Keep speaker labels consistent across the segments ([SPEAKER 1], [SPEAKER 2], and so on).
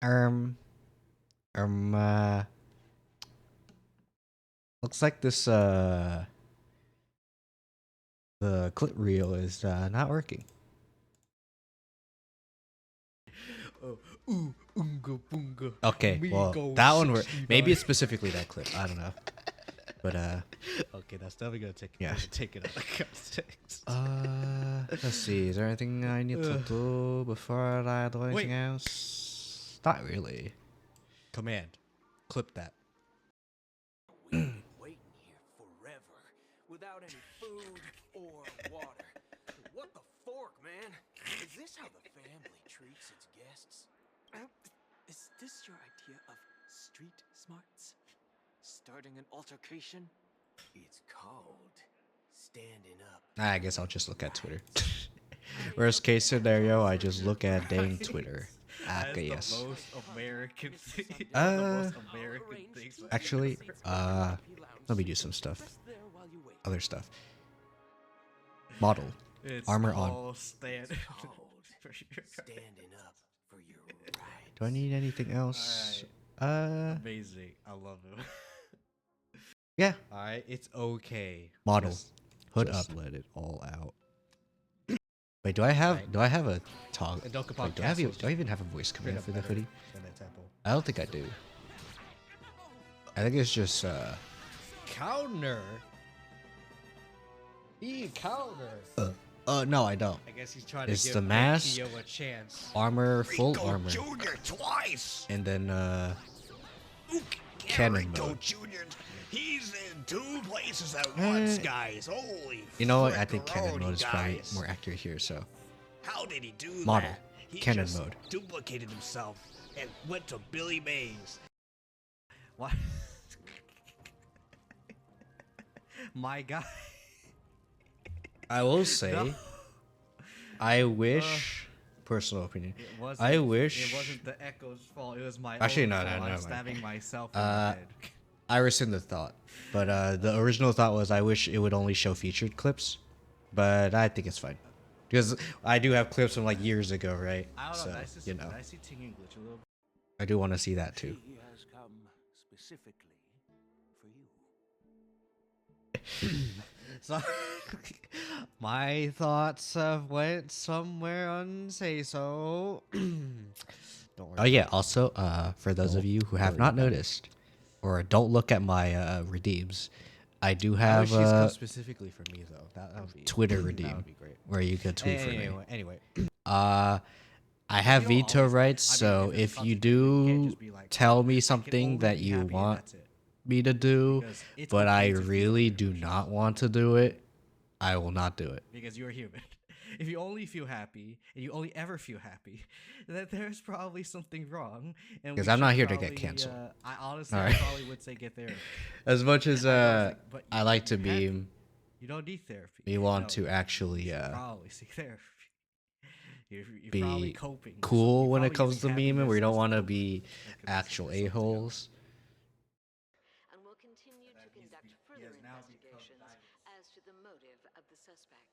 [SPEAKER 1] Um, um, uh, looks like this, the clip reel is, not working.
[SPEAKER 2] Oh, ooh, unga bunga.
[SPEAKER 1] Okay, well, that one worked. Maybe it's specifically that clip. I don't know. But,
[SPEAKER 2] okay, that's definitely gonna
[SPEAKER 1] yeah.
[SPEAKER 2] take it out of context.
[SPEAKER 1] Let's see. Is there anything I need to do before I do anything else? Not really.
[SPEAKER 2] Command, clip that.
[SPEAKER 3] Waiting here forever without any food or water. What the fork, man? Is this how the family treats its guests?
[SPEAKER 4] Is this your idea of street smarts? Starting an altercation?
[SPEAKER 3] It's called standing up.
[SPEAKER 1] I guess I'll just look at Twitter. Worst case scenario, I just look at dang Twitter.
[SPEAKER 2] That's
[SPEAKER 1] Yes.
[SPEAKER 2] the most American thing.
[SPEAKER 1] Actually, let me do some stuff. Other stuff. Model.
[SPEAKER 2] It's
[SPEAKER 1] Armor on.
[SPEAKER 2] called standing
[SPEAKER 3] Standing up for your right.
[SPEAKER 1] Do I need anything else?
[SPEAKER 2] Amazing. I love it.
[SPEAKER 1] Yeah.
[SPEAKER 2] Alright, it's okay.
[SPEAKER 1] Model.
[SPEAKER 2] Just-
[SPEAKER 1] Hood
[SPEAKER 2] just
[SPEAKER 1] up.
[SPEAKER 2] let it all out.
[SPEAKER 1] Wait, do I have a toggle?
[SPEAKER 2] And don't
[SPEAKER 1] Wait, do I even have a voice command for the hoodie? I don't think I do. I think it's just
[SPEAKER 2] Counter. Counter.
[SPEAKER 1] no, I don't.
[SPEAKER 2] I guess he's trying
[SPEAKER 1] It's
[SPEAKER 2] to give
[SPEAKER 1] the mask.
[SPEAKER 2] Kiyo a chance.
[SPEAKER 1] Armor, full armor,
[SPEAKER 3] Junior twice.
[SPEAKER 1] and then cannon mode.
[SPEAKER 3] Junior, he's in two places at once, guys. Holy.
[SPEAKER 1] You know what? I think cannon mode is probably more accurate here. So
[SPEAKER 3] How did he do
[SPEAKER 1] Model.
[SPEAKER 3] that? He
[SPEAKER 1] Cannon
[SPEAKER 3] just
[SPEAKER 1] mode.
[SPEAKER 3] duplicated himself and went to Billy Mays.
[SPEAKER 2] What? My guy.
[SPEAKER 1] I will say,
[SPEAKER 2] No.
[SPEAKER 1] I wish, personal opinion,
[SPEAKER 2] It wasn't,
[SPEAKER 1] I wish
[SPEAKER 2] it wasn't the echo's fault. It was my
[SPEAKER 1] Actually,
[SPEAKER 2] own
[SPEAKER 1] no,
[SPEAKER 2] fault.
[SPEAKER 1] no,
[SPEAKER 2] I'm
[SPEAKER 1] never mind.
[SPEAKER 2] stabbing myself in the head.
[SPEAKER 1] I rescind the thought. But the original thought was I wish it would only show featured clips, but I think it's fine because I do have clips from like years ago, right?
[SPEAKER 2] I don't know.
[SPEAKER 1] So you know,
[SPEAKER 2] I see tingling glitch a little.
[SPEAKER 1] I do want to see that too.
[SPEAKER 3] He has come specifically for you.
[SPEAKER 2] So, my thoughts went somewhere unsay so. Don't worry.
[SPEAKER 1] Oh yeah. Also, for those of you who have not noticed, or don't look at my redeems, I do
[SPEAKER 2] I
[SPEAKER 1] have
[SPEAKER 2] wish these come specifically for me though. That would be
[SPEAKER 1] Twitter
[SPEAKER 2] That
[SPEAKER 1] redeem
[SPEAKER 2] would be great.
[SPEAKER 1] where you can tweet for me.
[SPEAKER 2] Anyway.
[SPEAKER 1] I have
[SPEAKER 2] You don't
[SPEAKER 1] veto
[SPEAKER 2] always-
[SPEAKER 1] rights,
[SPEAKER 2] I mean,
[SPEAKER 1] so
[SPEAKER 2] if it's
[SPEAKER 1] if you
[SPEAKER 2] something you can't
[SPEAKER 1] do
[SPEAKER 2] just be like,
[SPEAKER 1] tell
[SPEAKER 2] "Oh,
[SPEAKER 1] me
[SPEAKER 2] I can
[SPEAKER 1] something
[SPEAKER 2] only
[SPEAKER 1] that
[SPEAKER 2] be
[SPEAKER 1] you
[SPEAKER 2] happy," and
[SPEAKER 1] want
[SPEAKER 2] that's it.
[SPEAKER 1] me to do,
[SPEAKER 2] Because it's
[SPEAKER 1] but
[SPEAKER 2] okay
[SPEAKER 1] I
[SPEAKER 2] to feel
[SPEAKER 1] really
[SPEAKER 2] good
[SPEAKER 1] do
[SPEAKER 2] emotions.
[SPEAKER 1] not want to do it, I will not do it.
[SPEAKER 2] Because you're human. If you only feel happy and you only ever feel happy, then there's probably something wrong. And
[SPEAKER 1] 'Cause
[SPEAKER 2] we
[SPEAKER 1] I'm not
[SPEAKER 2] should
[SPEAKER 1] here to get
[SPEAKER 2] probably,
[SPEAKER 1] canceled.
[SPEAKER 2] I honestly
[SPEAKER 1] Alright.
[SPEAKER 2] probably would say get therapy.
[SPEAKER 1] As much as
[SPEAKER 2] But
[SPEAKER 1] I like to
[SPEAKER 2] you're
[SPEAKER 1] be,
[SPEAKER 2] happy. You don't need therapy.
[SPEAKER 1] we want
[SPEAKER 2] No,
[SPEAKER 1] to actually
[SPEAKER 2] you should probably seek therapy. You're
[SPEAKER 1] be
[SPEAKER 2] probably coping.
[SPEAKER 1] cool
[SPEAKER 2] You're
[SPEAKER 1] when it
[SPEAKER 2] probably
[SPEAKER 1] comes to
[SPEAKER 2] using
[SPEAKER 1] memeing. We
[SPEAKER 2] happiness
[SPEAKER 1] don't
[SPEAKER 2] as
[SPEAKER 1] want to
[SPEAKER 2] coping.
[SPEAKER 1] be
[SPEAKER 2] That could be
[SPEAKER 1] actual
[SPEAKER 2] something else.
[SPEAKER 1] a-holes.
[SPEAKER 5] And will continue to conduct further
[SPEAKER 2] has now become
[SPEAKER 5] investigations as to the motive of the suspect.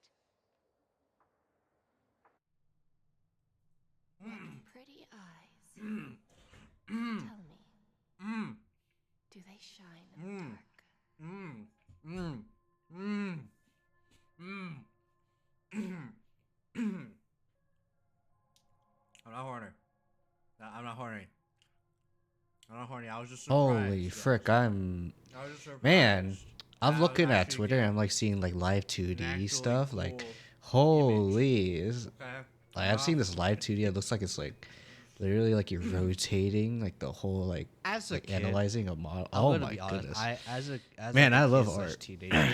[SPEAKER 6] Pretty eyes. Tell me, do they shine in the dark?
[SPEAKER 2] I'm not horny. No, I'm not horny. I'm not horny. I was just surprised.
[SPEAKER 1] Holy frick, I'm...
[SPEAKER 2] I was just surprised.
[SPEAKER 1] Man, I'm
[SPEAKER 2] I was
[SPEAKER 1] looking at
[SPEAKER 2] actually
[SPEAKER 1] Twitter,
[SPEAKER 2] getting
[SPEAKER 1] I'm like seeing like live
[SPEAKER 2] an
[SPEAKER 1] 2D
[SPEAKER 2] actually
[SPEAKER 1] stuff, like,
[SPEAKER 2] cool
[SPEAKER 1] holy...
[SPEAKER 2] Okay.
[SPEAKER 1] Like, I've seen this live 2D. It looks like it's like literally like you're rotating like the whole like
[SPEAKER 2] As a
[SPEAKER 1] like
[SPEAKER 2] kid,
[SPEAKER 1] analyzing a model.
[SPEAKER 2] I'm
[SPEAKER 1] Oh
[SPEAKER 2] gonna
[SPEAKER 1] my
[SPEAKER 2] be honest,
[SPEAKER 1] goodness!
[SPEAKER 2] as
[SPEAKER 1] Man,
[SPEAKER 2] a
[SPEAKER 1] I
[SPEAKER 2] kid
[SPEAKER 1] love
[SPEAKER 2] slash
[SPEAKER 1] art.
[SPEAKER 2] Teenager,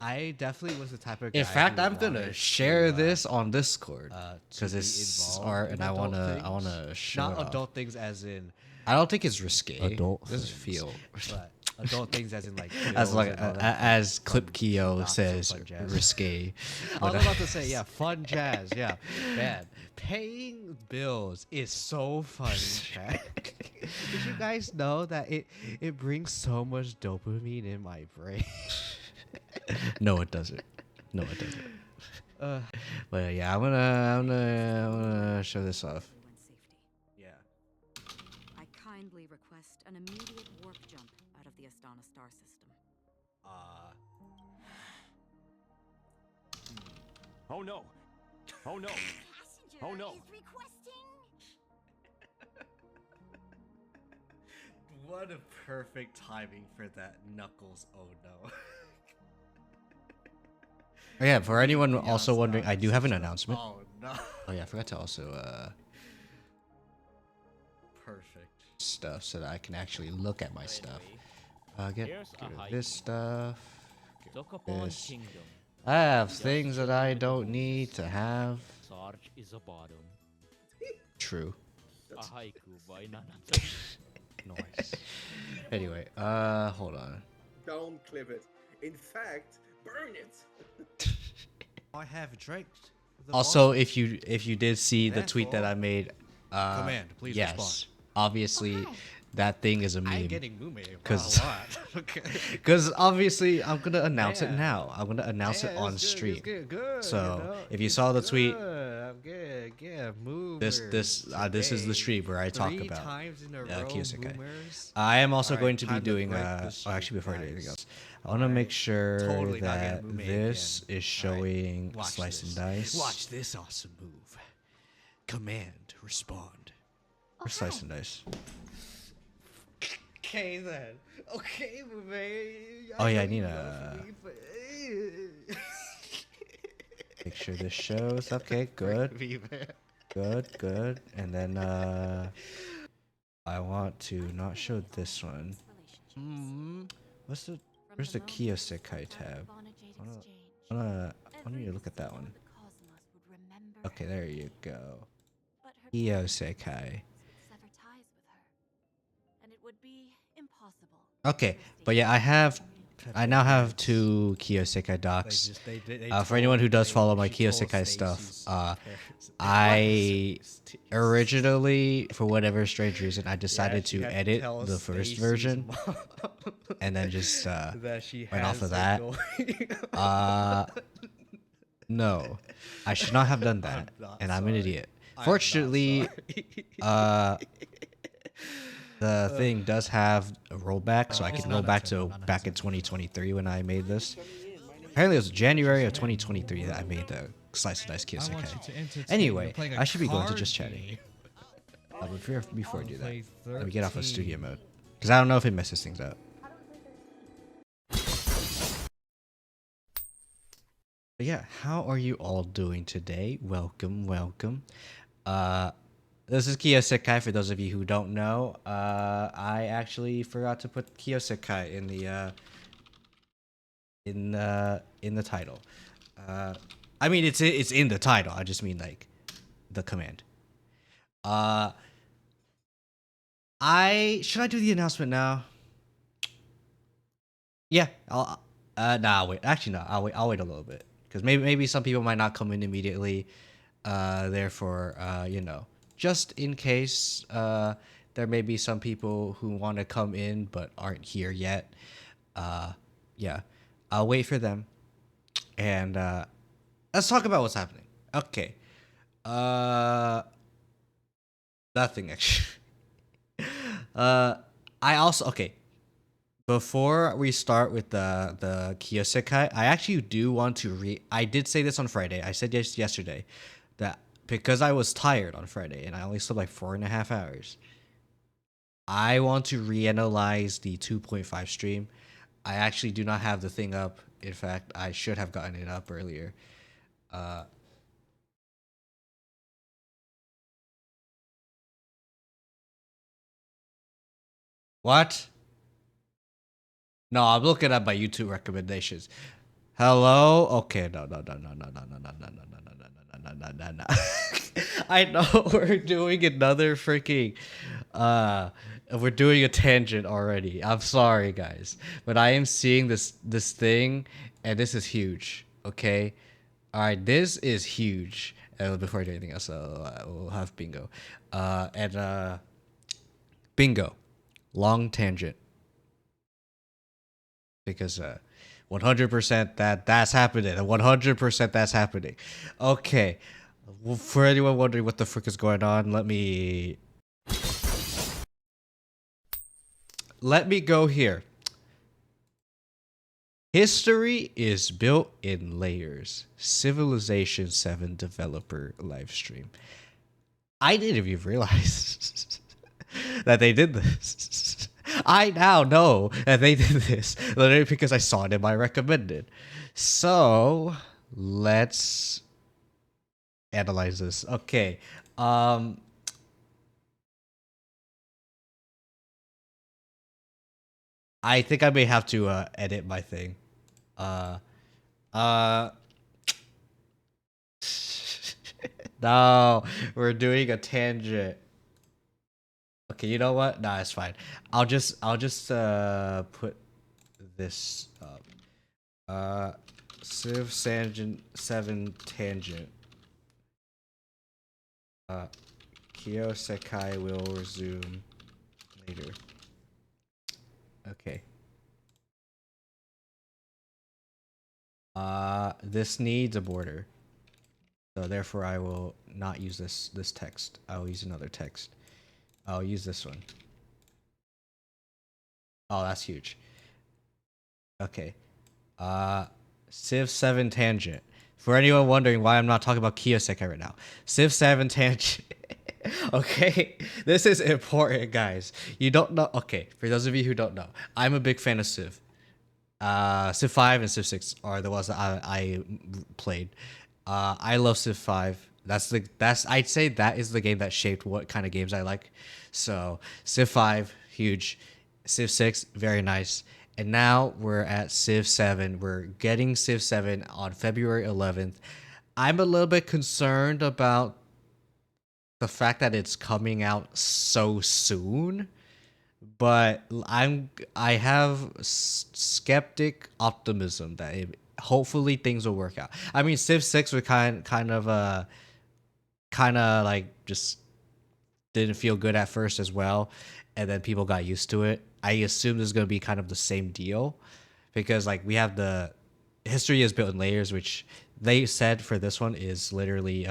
[SPEAKER 2] I definitely was the type of guy
[SPEAKER 1] In fact,
[SPEAKER 2] who
[SPEAKER 1] I'm gonna
[SPEAKER 2] wanted
[SPEAKER 1] share
[SPEAKER 2] to,
[SPEAKER 1] this on Discord
[SPEAKER 2] to
[SPEAKER 1] because
[SPEAKER 2] be
[SPEAKER 1] it's
[SPEAKER 2] involved
[SPEAKER 1] art,
[SPEAKER 2] in
[SPEAKER 1] and I
[SPEAKER 2] adult
[SPEAKER 1] wanna
[SPEAKER 2] things.
[SPEAKER 1] show
[SPEAKER 2] Not
[SPEAKER 1] it off.
[SPEAKER 2] adult things as in
[SPEAKER 1] I don't think it's risque.
[SPEAKER 2] adult
[SPEAKER 1] It doesn't
[SPEAKER 2] things,
[SPEAKER 1] feel
[SPEAKER 2] but adult things as in like
[SPEAKER 1] as
[SPEAKER 2] pills
[SPEAKER 1] like
[SPEAKER 2] and all that
[SPEAKER 1] as
[SPEAKER 2] fun-
[SPEAKER 1] Clip Kiyo
[SPEAKER 2] not so
[SPEAKER 1] says
[SPEAKER 2] fun jazz.
[SPEAKER 1] risque.
[SPEAKER 2] I was about to say, yeah, fun jazz, yeah. Man, paying bills is so funny, chat. Did you guys know that it brings so much dopamine in my brain?
[SPEAKER 1] No, it doesn't. No, it doesn't. But yeah, I'm gonna show this off.
[SPEAKER 2] Yeah.
[SPEAKER 7] kindly request an immediate warp jump out of the Astana star system.
[SPEAKER 3] Oh no! Oh no! Oh no!
[SPEAKER 1] What a perfect timing for that Knuckles. Oh no. Oh yeah, for anyone also wondering, I do have an announcement.
[SPEAKER 2] Oh no.
[SPEAKER 1] Oh yeah, I forgot to also
[SPEAKER 2] Perfect.
[SPEAKER 1] stuff so that I can actually look at my stuff. Get
[SPEAKER 8] Here's a
[SPEAKER 1] rid of
[SPEAKER 8] haiku.
[SPEAKER 1] this stuff. Get rid of
[SPEAKER 8] Dokapon
[SPEAKER 1] this.
[SPEAKER 8] Kingdom.
[SPEAKER 1] I have things that I don't need to have.
[SPEAKER 8] Sarge is a bottom.
[SPEAKER 1] True.
[SPEAKER 8] A haiku by Nanatsu.
[SPEAKER 1] Nice. Anyway, hold on.
[SPEAKER 9] Don't clip it. In fact, burn it.
[SPEAKER 2] I have drank.
[SPEAKER 1] Also, if you did see the tweet that I
[SPEAKER 2] Therefore,
[SPEAKER 1] made,
[SPEAKER 2] command, please
[SPEAKER 1] yes,
[SPEAKER 2] respond.
[SPEAKER 1] obviously that thing is a
[SPEAKER 2] I'm
[SPEAKER 1] meme.
[SPEAKER 2] getting Mume a
[SPEAKER 1] 'Cause-
[SPEAKER 2] lot. Okay.
[SPEAKER 1] Because obviously I'm gonna announce it
[SPEAKER 2] Yeah.
[SPEAKER 1] now. I'm gonna announce it
[SPEAKER 2] Yeah,
[SPEAKER 1] on
[SPEAKER 2] it's good,
[SPEAKER 1] stream.
[SPEAKER 2] it's good,
[SPEAKER 1] So,
[SPEAKER 2] you know?
[SPEAKER 1] if you
[SPEAKER 2] It's
[SPEAKER 1] saw the tweet,
[SPEAKER 2] good, I'm good. Yeah, movers.
[SPEAKER 1] This is the
[SPEAKER 2] today.
[SPEAKER 1] stream where I talk
[SPEAKER 2] 3
[SPEAKER 1] about
[SPEAKER 2] times in a row,
[SPEAKER 1] Kiyo-Sekai.
[SPEAKER 2] boomers.
[SPEAKER 1] I am also
[SPEAKER 2] Alright,
[SPEAKER 1] going to be
[SPEAKER 2] time to
[SPEAKER 1] doing.
[SPEAKER 2] break the
[SPEAKER 1] Oh, actually, before I do
[SPEAKER 2] sheet,
[SPEAKER 1] anything
[SPEAKER 2] guys.
[SPEAKER 1] else, I want to make sure
[SPEAKER 2] Totally not
[SPEAKER 1] that
[SPEAKER 2] gonna move
[SPEAKER 1] this
[SPEAKER 2] again.
[SPEAKER 1] is showing
[SPEAKER 2] Watch
[SPEAKER 1] slice
[SPEAKER 2] this.
[SPEAKER 1] and dice.
[SPEAKER 2] Watch this awesome move. Command, respond.
[SPEAKER 1] Or slice and dice.
[SPEAKER 2] Okay then. Okay, Mume.
[SPEAKER 1] Oh yeah, I need a. Make sure this shows. Okay, good. Good. And then I want to not show this one. Where's the Kiyo-Sekai tab? I need to look at that one. Okay, there you go. Kiyo-Sekai. Okay, but yeah, I now have 2 Kiyo-Sekai docs. For anyone who does follow my Kiyo-Sekai stuff, I originally, for whatever strange reason, I decided to edit the first version and then just went off of that. No, I should not have done that, and I'm an idiot. Fortunately, the thing does have a rollback, so I can roll back to back in 2023 when I made this. Apparently, it was January of 2023 that I made the Slice and Dice Kiyo-Sekai. Anyway, I should be going to just chatting. But before I do that, let me get off of studio mode, because I don't know if it messes things up. But yeah, how are you all doing today? Welcome. This is Kiyo-Sekai. For those of you who don't know, I actually forgot to put Kiyo-Sekai in the title. I mean, it's in the title. I just mean like the command. Should I do the announcement now? Yeah, I'll wait. Actually, no, I'll wait a little bit, because maybe some people might not come in immediately. Therefore, just in case, there may be some people who want to come in but aren't here yet. Yeah, I'll wait for them, and let's talk about what's happening. Okay. Nothing actually. I also, okay. Before we start with the Kiyo-Sekai, I actually do want to I did say this on Friday. I said this yesterday, that because I was tired on Friday and I only slept like 4.5 hours, I want to reanalyze the 2.5 stream. I actually do not have the thing up. In fact, I should have gotten it up earlier. What? No, I'm looking at my YouTube recommendations. Hello? Okay, no. I know we're doing another freaking we're doing a tangent already. I'm sorry guys, but I am seeing this thing, and this is huge. Okay? Alright, this is huge. Before I do anything else, we'll have bingo. Bingo. Long tangent. Because 100% that's happening. 100% that's happening. Okay. Well, for anyone wondering what the frick is going on, let me let me go here. History is built in layers. Civilization 7 developer live stream. I didn't even realize that they did this. I now know that they did this literally because I saw it in my recommended. So let's analyze this. Okay. I think I may have to edit my thing. No, we're doing a tangent. Okay, you know what? Nah, it's fine. I'll just put this up. Civ 7 tangent. Kiyo-Sekai will resume later. Okay. This needs a border. So therefore I will not use this text. I'll use another text. I'll use this one. Oh, that's huge. Okay. Civ 7 tangent. For anyone wondering why I'm not talking about Kiyo-Sekai right now. Civ 7 tangent. Okay, this is important, guys. You don't know. Okay, for those of you who don't know, I'm a big fan of Civ. Civ 5 and Civ 6 are the ones that I played. I love Civ 5. I'd say that is the game that shaped what kind of games I like. So Civ 5, huge. Civ 6, very nice. And now we're at Civ 7. We're getting Civ 7 on February 11th. I'm a little bit concerned about the fact that it's coming out so soon, but I have skeptic optimism that hopefully things will work out. I mean, Civ 6 was kind of like just didn't feel good at first as well, and then people got used to it. I assume this is going to be kind of the same deal, because like we have the history is built in layers, which they said for this one is literally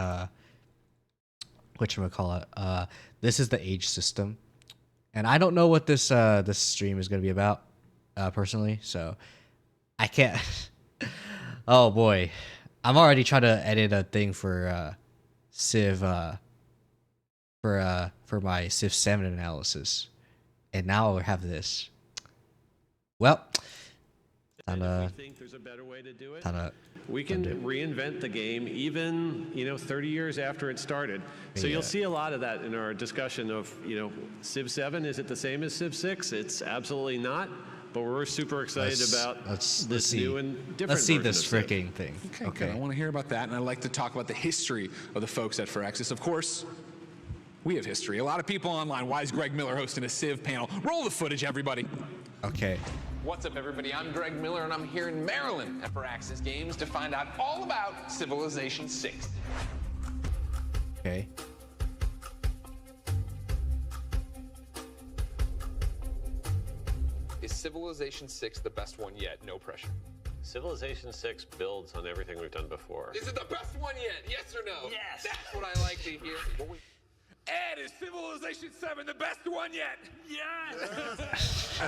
[SPEAKER 1] whatchamacallit, this is the age system, and I don't know what this this stream is going to be about personally, so I can't. Oh boy, I'm already trying to edit a thing for Civ for my Civ 7 analysis, and now I have this. Well,
[SPEAKER 10] And if we think there's a better way to do it, we can reinvent the game even, 30 years after it started. So you'll see a lot of that in our discussion of, Civ 7, is it the same as Civ 6? It's absolutely not, but we're super excited about this new and different
[SPEAKER 1] Let's see
[SPEAKER 10] version
[SPEAKER 1] this
[SPEAKER 10] of Civ.
[SPEAKER 1] freaking thing.
[SPEAKER 11] Okay, good. I want to hear about that, and I'd like to talk about the history of the folks at Firaxis. Of course, we have history. A lot of people online. Why is Greg Miller hosting a Civ panel? Roll the footage, everybody.
[SPEAKER 1] Okay.
[SPEAKER 12] What's up, everybody? I'm Greg Miller, and I'm here in Maryland at Firaxis Games to find out all about Civilization 6.
[SPEAKER 1] Okay.
[SPEAKER 12] Is Civilization 6 the best one yet? No pressure.
[SPEAKER 10] Civilization 6 builds on everything we've done before.
[SPEAKER 12] Is it the best one yet? Yes or no?
[SPEAKER 10] Yes.
[SPEAKER 12] That's what I like to hear. Ed, is Civilization 7 the best one yet? Yes!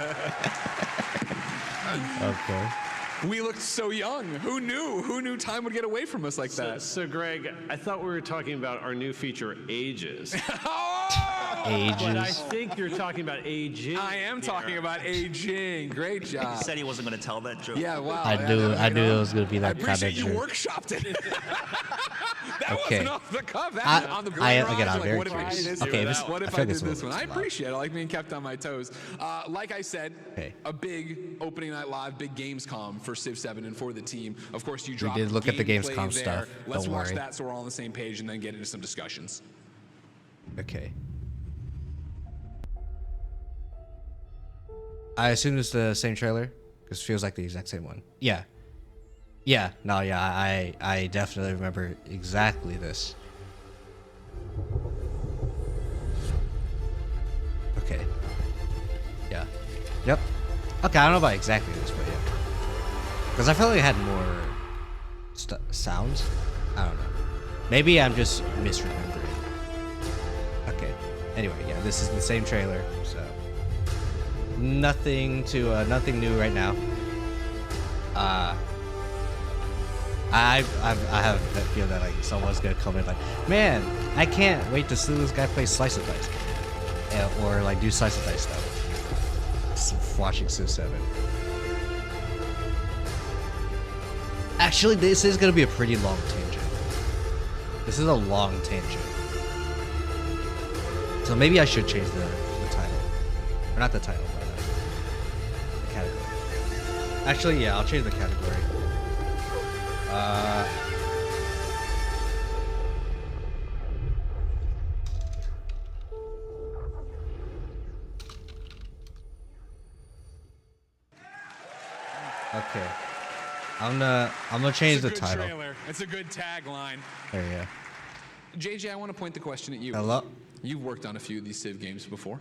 [SPEAKER 1] Okay.
[SPEAKER 11] We looked so young. Who knew? Who knew time would get away from us like that?
[SPEAKER 10] So Greg, I thought we were talking about our new feature, Ages.
[SPEAKER 1] Ages.
[SPEAKER 10] But I think you're talking about aging.
[SPEAKER 11] I am talking about aging. Great job.
[SPEAKER 13] He said he wasn't going to tell that joke.
[SPEAKER 11] Yeah, wow.
[SPEAKER 1] I knew it was gonna be that kind of
[SPEAKER 11] I appreciate you
[SPEAKER 1] joke.
[SPEAKER 11] workshopped it. That
[SPEAKER 1] Okay.
[SPEAKER 11] wasn't off the cuff. That
[SPEAKER 1] I-
[SPEAKER 11] was on the
[SPEAKER 1] I-
[SPEAKER 11] garage.
[SPEAKER 1] again, I'm
[SPEAKER 11] Like,
[SPEAKER 1] very
[SPEAKER 11] what if I
[SPEAKER 1] curious.
[SPEAKER 11] did this?
[SPEAKER 1] Okay, this-
[SPEAKER 11] What
[SPEAKER 1] I
[SPEAKER 11] if
[SPEAKER 1] feel
[SPEAKER 11] I did
[SPEAKER 1] this
[SPEAKER 11] this
[SPEAKER 1] one
[SPEAKER 11] one? I
[SPEAKER 1] was loud.
[SPEAKER 11] appreciate it. I like being kept on my toes. Like I said,
[SPEAKER 1] Okay.
[SPEAKER 11] a big opening night live, big Gamescom for Civ 7 and for the team. Of course, you dropped
[SPEAKER 1] did look at the
[SPEAKER 11] gameplay
[SPEAKER 1] Gamescom
[SPEAKER 11] there.
[SPEAKER 1] stuff.
[SPEAKER 11] Let's
[SPEAKER 1] Don't
[SPEAKER 11] watch
[SPEAKER 1] worry.
[SPEAKER 11] that so we're all on the same page and then get into some discussions.
[SPEAKER 1] Okay. I assume it's the same trailer, because it feels like the exact same one. Yeah. Yeah. No. Yeah. I definitely remember exactly this. Okay. Yeah. Yep. Okay. I don't know about exactly this, but yeah. Because I felt like it had more sounds. I don't know. Maybe I'm just misremembering. Okay. Anyway, yeah. This is the same trailer. So. nothing new right now. I have that feel that like someone's gonna come in like, man, I can't wait to see this guy play Slice of Dice, or like do Slice of Dice stuff. Just watching Civ 7. Actually, this is gonna be a pretty long tangent. This is a long tangent. So maybe I should change the title, or not the title, but the category. Actually, yeah, I'll change the category. Okay. I'm gonna change the title.
[SPEAKER 11] Trailer. It's a good tagline.
[SPEAKER 1] There you go.
[SPEAKER 11] JJ, I want to point the question at you.
[SPEAKER 1] Hello?
[SPEAKER 11] You've worked on a few of these Civ games before.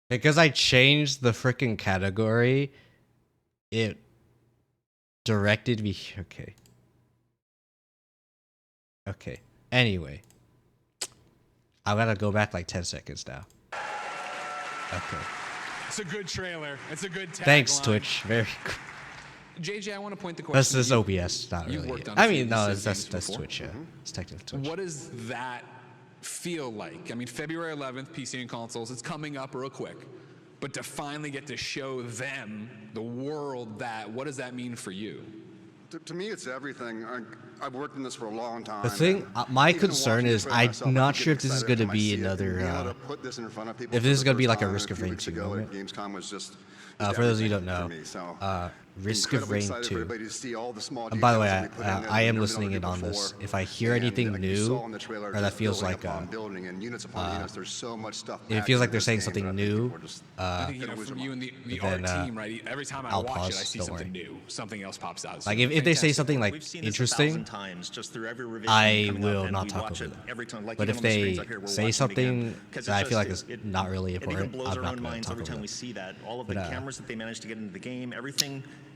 [SPEAKER 1] Because I changed the freaking category, it directed me. Okay. Okay. Anyway. I gotta go back like 10 seconds now. Okay.
[SPEAKER 11] It's a good trailer. It's a good tagline.
[SPEAKER 1] Thanks, Twitch. Very good.
[SPEAKER 11] JJ, I want to point the question.
[SPEAKER 1] That's just OBS, not
[SPEAKER 11] You've
[SPEAKER 1] really.
[SPEAKER 11] worked on
[SPEAKER 1] I
[SPEAKER 11] a few
[SPEAKER 1] mean,
[SPEAKER 11] of
[SPEAKER 1] no,
[SPEAKER 11] these
[SPEAKER 1] that's
[SPEAKER 11] Civ games before.
[SPEAKER 1] Twitch, yeah. It's technically Twitch.
[SPEAKER 11] What does that feel like? I mean, February 11th, PC and consoles, it's coming up real quick. But to finally get to show them, the world, that, what does that mean for you?
[SPEAKER 13] To me, it's everything. I've worked in this for a long time.
[SPEAKER 1] The thing, my concern is, I'm not sure if this is going to be another. If this is going to be like a Risk of Rain 2 moment.
[SPEAKER 13] Gamescom was just.
[SPEAKER 1] For those of you who don't know, Risk of Rain 2. And by the way, I am listening in on this. If I hear anything new, or that feels like it feels like they're saying something new,
[SPEAKER 11] from you and the art team, right? Every time I
[SPEAKER 1] I'll
[SPEAKER 11] watch
[SPEAKER 1] pause,
[SPEAKER 11] it, I see
[SPEAKER 1] don't
[SPEAKER 11] something
[SPEAKER 1] worry.
[SPEAKER 11] new. Something else pops out.
[SPEAKER 1] Like if they say something like interesting, I will not talk about it. But if they say something that I feel like is not really important, I'm not going to talk about
[SPEAKER 14] we
[SPEAKER 1] it.
[SPEAKER 14] see that all of the cameras that they managed to get into the game,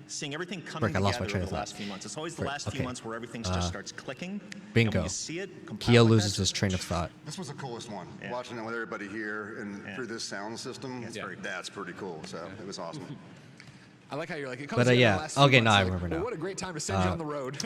[SPEAKER 14] seeing everything coming
[SPEAKER 1] Frick, I lost my
[SPEAKER 14] together
[SPEAKER 1] train
[SPEAKER 14] over
[SPEAKER 1] of
[SPEAKER 14] the last
[SPEAKER 1] thought.
[SPEAKER 14] few months. It's always the last few
[SPEAKER 1] Okay.
[SPEAKER 14] months where everything just starts clicking.
[SPEAKER 1] Bingo.
[SPEAKER 14] And when you see it compiled
[SPEAKER 1] Kyo
[SPEAKER 14] like
[SPEAKER 1] loses
[SPEAKER 14] that,
[SPEAKER 1] his train of thought.
[SPEAKER 13] This was the coolest one. Watching it with everybody here and through this sound system, that's pretty cool. So it was awesome.
[SPEAKER 11] I like how you're like, it comes
[SPEAKER 1] But
[SPEAKER 11] together the
[SPEAKER 1] yeah,
[SPEAKER 11] last few
[SPEAKER 1] okay,
[SPEAKER 11] months,
[SPEAKER 1] no, I
[SPEAKER 11] like,
[SPEAKER 1] remember
[SPEAKER 11] well,
[SPEAKER 1] now.
[SPEAKER 11] what a great time to send you on the road.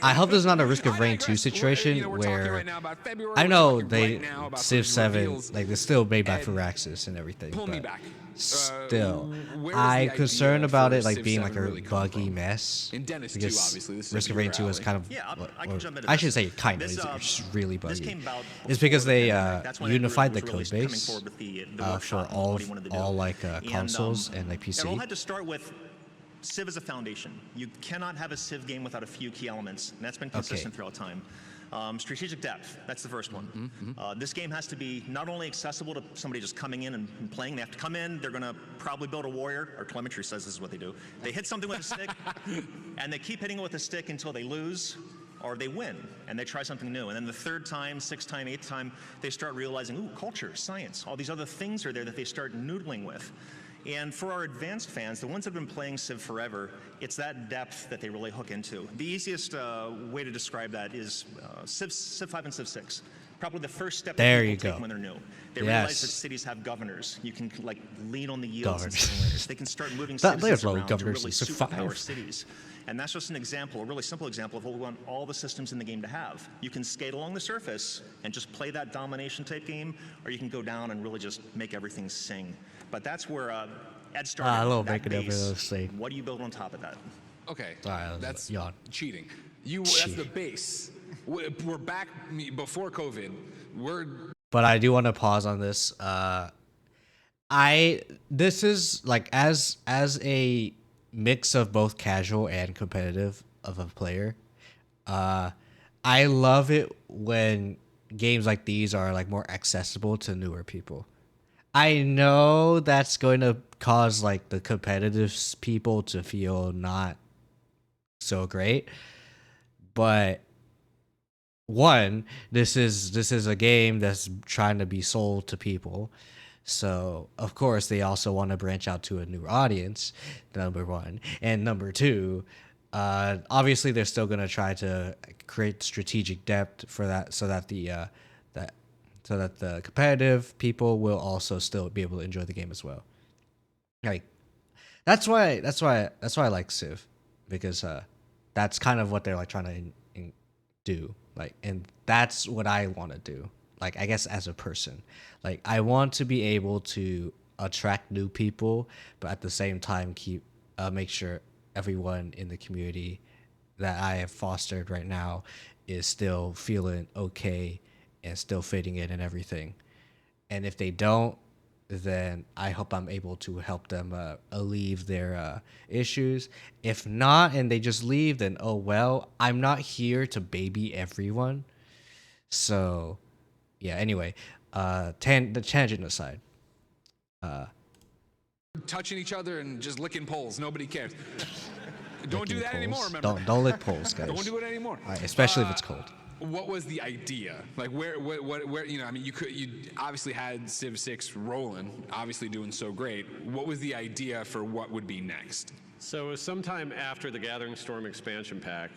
[SPEAKER 1] I hope there's not a Risk of Rain 2 situation
[SPEAKER 11] we're
[SPEAKER 1] where
[SPEAKER 11] talking right now about February,
[SPEAKER 1] I
[SPEAKER 11] we're
[SPEAKER 1] know
[SPEAKER 11] talking
[SPEAKER 1] they
[SPEAKER 11] right now about
[SPEAKER 1] Civ
[SPEAKER 11] some
[SPEAKER 1] 7
[SPEAKER 11] reveals.
[SPEAKER 1] like they're still made by Firaxis and everything,
[SPEAKER 11] Pull me
[SPEAKER 1] but
[SPEAKER 11] back.
[SPEAKER 1] still
[SPEAKER 11] where is
[SPEAKER 1] I'm
[SPEAKER 11] the
[SPEAKER 1] concerned
[SPEAKER 11] idea
[SPEAKER 1] about
[SPEAKER 11] for
[SPEAKER 1] it like
[SPEAKER 11] Civ
[SPEAKER 1] being
[SPEAKER 11] 7
[SPEAKER 1] like a
[SPEAKER 11] really come
[SPEAKER 1] buggy
[SPEAKER 11] from?
[SPEAKER 1] mess.
[SPEAKER 11] In Dennis 2,
[SPEAKER 1] Because
[SPEAKER 11] obviously, this is
[SPEAKER 1] Risk of
[SPEAKER 11] your
[SPEAKER 1] Rain 2 is
[SPEAKER 11] alley.
[SPEAKER 1] kind of
[SPEAKER 14] Yeah, I can jump into
[SPEAKER 1] I
[SPEAKER 14] this.
[SPEAKER 1] should say kind of
[SPEAKER 14] This,
[SPEAKER 1] it's just really
[SPEAKER 14] this
[SPEAKER 1] buggy.
[SPEAKER 14] came about
[SPEAKER 1] It's because
[SPEAKER 14] before the
[SPEAKER 1] they
[SPEAKER 14] pandemic. That's when
[SPEAKER 1] unified the
[SPEAKER 14] Andrew was
[SPEAKER 1] code
[SPEAKER 14] really coming
[SPEAKER 1] base
[SPEAKER 14] forward with the
[SPEAKER 1] for
[SPEAKER 14] workshop and what he wanted to do.
[SPEAKER 1] all like consoles and like
[SPEAKER 14] It all
[SPEAKER 1] PC.
[SPEAKER 14] had to start with Civ as a foundation. You cannot have a Civ game without a few key elements, and that's been consistent throughout time. Strategic depth, that's the first one. This game has to be not only accessible to somebody just coming in and playing, they have to come in, they're gonna probably build a warrior, or telemetry says this is what they do. They hit something with a stick, and they keep hitting it with a stick until they lose, or they win, and they try something new. And then the third time, sixth time, eighth time, they start realizing, ooh, culture, science, all these other things are there that they start noodling with. And for our advanced fans, the ones that have been playing Civ forever, it's that depth that they really hook into. The easiest way to describe that is Civ 5 and Civ 6. Probably the first step
[SPEAKER 1] There
[SPEAKER 14] that
[SPEAKER 1] you
[SPEAKER 14] people take
[SPEAKER 1] go.
[SPEAKER 14] when they're new. They realize that cities have governors. You can like lean on the yields and simulators. They can start moving
[SPEAKER 1] There's
[SPEAKER 14] citizens
[SPEAKER 1] no
[SPEAKER 14] around to
[SPEAKER 1] governors
[SPEAKER 14] really
[SPEAKER 1] in Civ
[SPEAKER 14] superpower
[SPEAKER 1] 5.
[SPEAKER 14] cities. And that's just an example, a really simple example of what we want all the systems in the game to have. You can skate along the surface and just play that domination type game, or you can go down and really just make everything sing. But that's where Ed started.
[SPEAKER 1] I love
[SPEAKER 14] that
[SPEAKER 1] making everything
[SPEAKER 14] base.
[SPEAKER 1] sing.
[SPEAKER 14] What do you build on top of that?
[SPEAKER 11] Okay,
[SPEAKER 1] Sorry,
[SPEAKER 11] that's
[SPEAKER 1] yawn.
[SPEAKER 11] cheating. That's the base. We're back before COVID.
[SPEAKER 1] But I do want to pause on this. This is like as a mix of both casual and competitive of a player. I love it when games like these are like more accessible to newer people. I know that's going to cause like the competitive people to feel not so great, but one, this is a game that's trying to be sold to people. So, of course, they also want to branch out to a new audience, number one. And number two, obviously, they're still going to try to create strategic depth for that so that so that the competitive people will also still be able to enjoy the game as well. Like that's why I like Civ, because that's kind of what they're like trying to do. Like, and that's what I want to do. Like, I guess as a person, like I want to be able to attract new people, but at the same time keep make sure everyone in the community that I have fostered right now is still feeling okay and still fitting in and everything. And if they don't, then I hope I'm able to help them alleviate their issues. If not, and they just leave, then oh well. I'm not here to baby everyone. So, yeah. Anyway, the tangent aside.
[SPEAKER 11] Touching each other and just licking poles. Nobody cares. Don't do that anymore. Remember?
[SPEAKER 1] Don't lick poles, guys.
[SPEAKER 11] Don't do it anymore.
[SPEAKER 1] Especially if it's cold.
[SPEAKER 11] What was the idea? Like where you know, I mean, you obviously had Civ 6 rolling, obviously doing so great. What was the idea for what would be next?
[SPEAKER 10] So it was sometime after the Gathering Storm expansion pack,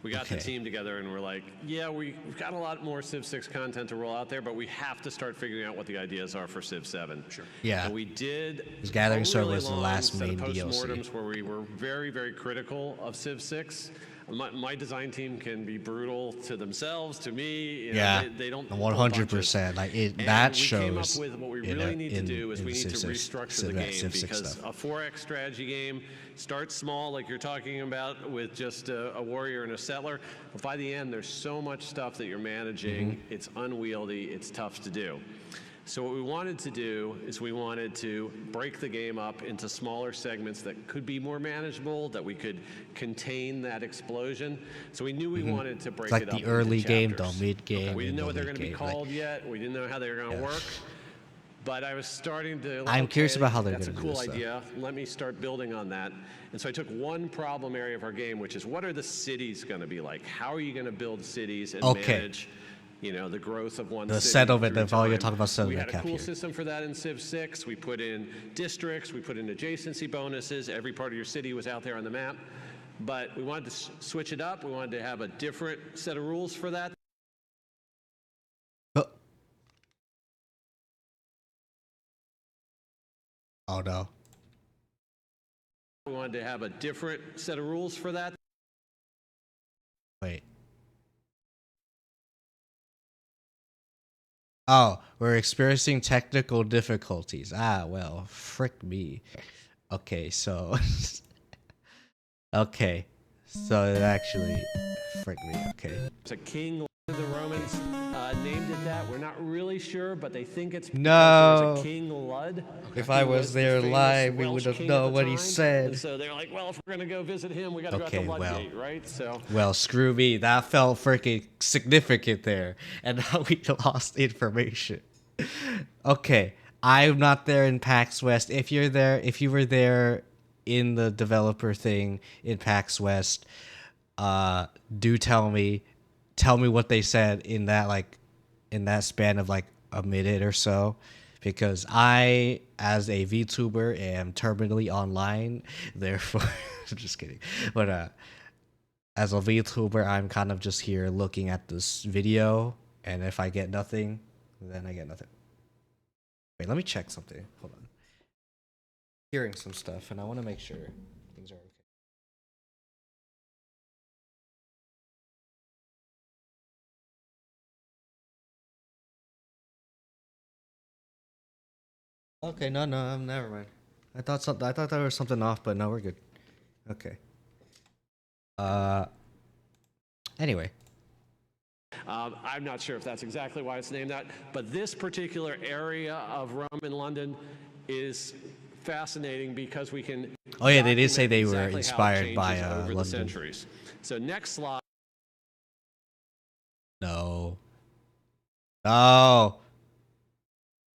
[SPEAKER 10] we got the team together and we're like, yeah, we've got a lot more Civ 6 content to roll out there, but we have to start figuring out what the ideas are for Civ 7.
[SPEAKER 11] Sure.
[SPEAKER 1] Yeah.
[SPEAKER 10] And we did.
[SPEAKER 1] Because Gathering Storm
[SPEAKER 10] really
[SPEAKER 1] was the last main
[SPEAKER 10] postmortems
[SPEAKER 1] DLC.
[SPEAKER 10] where we were very, very critical of Civ 6. My design team can be brutal to themselves, to me. You know, they don't.
[SPEAKER 1] 100%. Like it. That shows.
[SPEAKER 10] We came up with what we really need to do is we need to restructure the game, because a 4X strategy game starts small, like you're talking about, with just a warrior and a settler. But by the end, there's so much stuff that you're managing. It's unwieldy. It's tough to do. So what we wanted to do is we wanted to break the game up into smaller segments that could be more manageable, that we could contain that explosion. So we knew we wanted to break
[SPEAKER 1] it's like
[SPEAKER 10] it up
[SPEAKER 1] the early
[SPEAKER 10] into
[SPEAKER 1] game,
[SPEAKER 10] chapters.
[SPEAKER 1] the mid game.
[SPEAKER 10] We didn't know what they were
[SPEAKER 1] going
[SPEAKER 10] to be called yet. We didn't know how they were going to work. But I was starting to.
[SPEAKER 1] I'm curious about how they're going to do this.
[SPEAKER 10] That's a cool idea. Let me start building on that. And so I took one problem area of our game, which is what are the cities going to be like? How are you going to build cities and manage, you know, the growth of one city?
[SPEAKER 1] The settlement, that's all you're talking about, settlement cap here.
[SPEAKER 10] We had a cool system for that in Civ 6. We put in districts, we put in adjacency bonuses. Every part of your city was out there on the map. But we wanted to switch it up. We wanted to have a different set of rules for that.
[SPEAKER 1] Oh no.
[SPEAKER 10] We wanted to have a different set of rules for that.
[SPEAKER 1] Wait. Oh, we're experiencing technical difficulties. Ah, well, frick me. Okay, so... okay. So it actually... frick me, okay.
[SPEAKER 10] It's a king of the Romans named it that. We're not really sure, but they think it's
[SPEAKER 1] No.
[SPEAKER 10] it's a King Lud.
[SPEAKER 1] If I was there live, we would have known what he said.
[SPEAKER 10] And so they're like, well, if we're going to go visit him, we got to go out to Ludgate, right? So.
[SPEAKER 1] Well, screw me. That felt freaking significant there. And now we lost information. Okay. I'm not there in PAX West. If you're there, if you were there in the developer thing in PAX West, do tell me what they said in that span of like a minute or so, because I, as a VTuber, am terminally online. Therefore, I'm just kidding. But as a VTuber, I'm kind of just here looking at this video, and if I get nothing, then I get nothing. Wait, let me check something. Hold on. Hearing some stuff, and I want to make sure things are okay. Okay, no, never mind. I thought there was something off, but no, we're good. Okay. Anyway.
[SPEAKER 10] I'm not sure if that's exactly why it's named that, but this particular area of Rome and London is fascinating because we can.
[SPEAKER 1] Oh yeah, they did say they were
[SPEAKER 10] exactly
[SPEAKER 1] inspired by
[SPEAKER 10] over
[SPEAKER 1] London.
[SPEAKER 10] the centuries. So next slide.
[SPEAKER 1] No. No.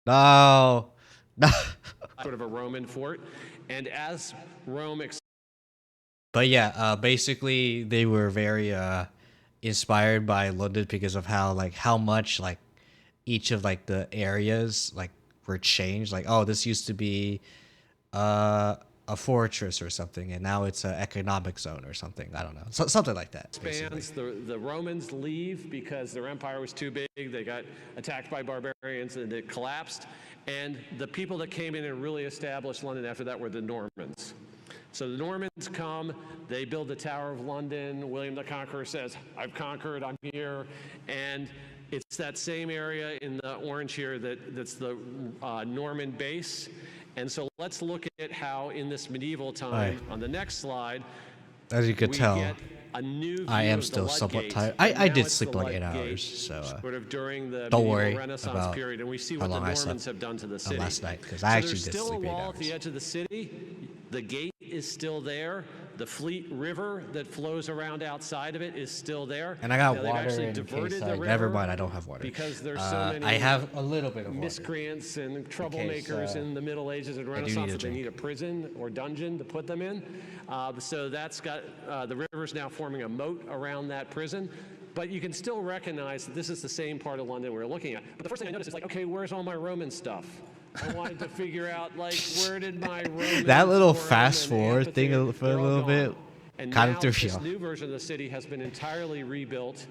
[SPEAKER 1] No. No.
[SPEAKER 10] Sort of a Roman fort, and as Rome.
[SPEAKER 1] But yeah, basically they were very inspired by London because of how much like each of like the areas like were changed. Like, oh, this used to be a a fortress or something, and now it's an economic zone or something. I don't know, something like that.
[SPEAKER 10] Expands. The Romans leave because their empire was too big. They got attacked by barbarians and it collapsed. And the people that came in and really established London after that were the Normans. So the Normans come, they build the Tower of London. William the Conqueror says, "I've conquered, I'm here." And it's that same area in the orange here that's the Norman base. And so let's look at how in this medieval time, on the next slide,
[SPEAKER 1] as you could tell,
[SPEAKER 10] get a new view
[SPEAKER 1] I am
[SPEAKER 10] of
[SPEAKER 1] still
[SPEAKER 10] the
[SPEAKER 1] somewhat
[SPEAKER 10] Ludgates.
[SPEAKER 1] tired.
[SPEAKER 10] And
[SPEAKER 1] I
[SPEAKER 10] now
[SPEAKER 1] did
[SPEAKER 10] it's
[SPEAKER 1] sleep
[SPEAKER 10] the
[SPEAKER 1] like 8
[SPEAKER 10] Ludgates,
[SPEAKER 1] hours, so
[SPEAKER 10] sort of during the
[SPEAKER 1] don't
[SPEAKER 10] medieval
[SPEAKER 1] worry
[SPEAKER 10] Renaissance
[SPEAKER 1] about
[SPEAKER 10] period, and we see
[SPEAKER 1] how
[SPEAKER 10] what the
[SPEAKER 1] long I
[SPEAKER 10] Normans
[SPEAKER 1] slept
[SPEAKER 10] have done to the city.
[SPEAKER 1] last night, because
[SPEAKER 10] So
[SPEAKER 1] I actually
[SPEAKER 10] there's
[SPEAKER 1] did
[SPEAKER 10] still
[SPEAKER 1] sleep
[SPEAKER 10] a
[SPEAKER 1] 8
[SPEAKER 10] wall
[SPEAKER 1] hours.
[SPEAKER 10] at the edge of the city. The gate is still there. The Fleet River that flows around outside of it is still there.
[SPEAKER 1] And I got
[SPEAKER 10] Now, they've
[SPEAKER 1] water
[SPEAKER 10] actually
[SPEAKER 1] in
[SPEAKER 10] diverted
[SPEAKER 1] case
[SPEAKER 10] the
[SPEAKER 1] never
[SPEAKER 10] river
[SPEAKER 1] mind, I don't have water.
[SPEAKER 10] because there's so many
[SPEAKER 1] I have a little bit of water.
[SPEAKER 10] miscreants and troublemakers in the Middle Ages and
[SPEAKER 1] need
[SPEAKER 10] Renaissance
[SPEAKER 1] a
[SPEAKER 10] that they
[SPEAKER 1] drink.
[SPEAKER 10] need a prison or dungeon to put them in. So that's got the river's now forming a moat around that prison. But you can still recognize that this is the same part of London we're looking at. But the first thing I noticed is like, okay, where's all my Roman stuff? I wanted to figure out, like, where did my Roman
[SPEAKER 1] That little
[SPEAKER 10] forum
[SPEAKER 1] fast
[SPEAKER 10] and
[SPEAKER 1] forward thing
[SPEAKER 10] amphitheater,
[SPEAKER 1] for a
[SPEAKER 10] they're all
[SPEAKER 1] little
[SPEAKER 10] gone.
[SPEAKER 1] bit
[SPEAKER 10] And
[SPEAKER 1] kind
[SPEAKER 10] now
[SPEAKER 1] of threw
[SPEAKER 10] this
[SPEAKER 1] me off.
[SPEAKER 10] new version of the city has been entirely rebuilt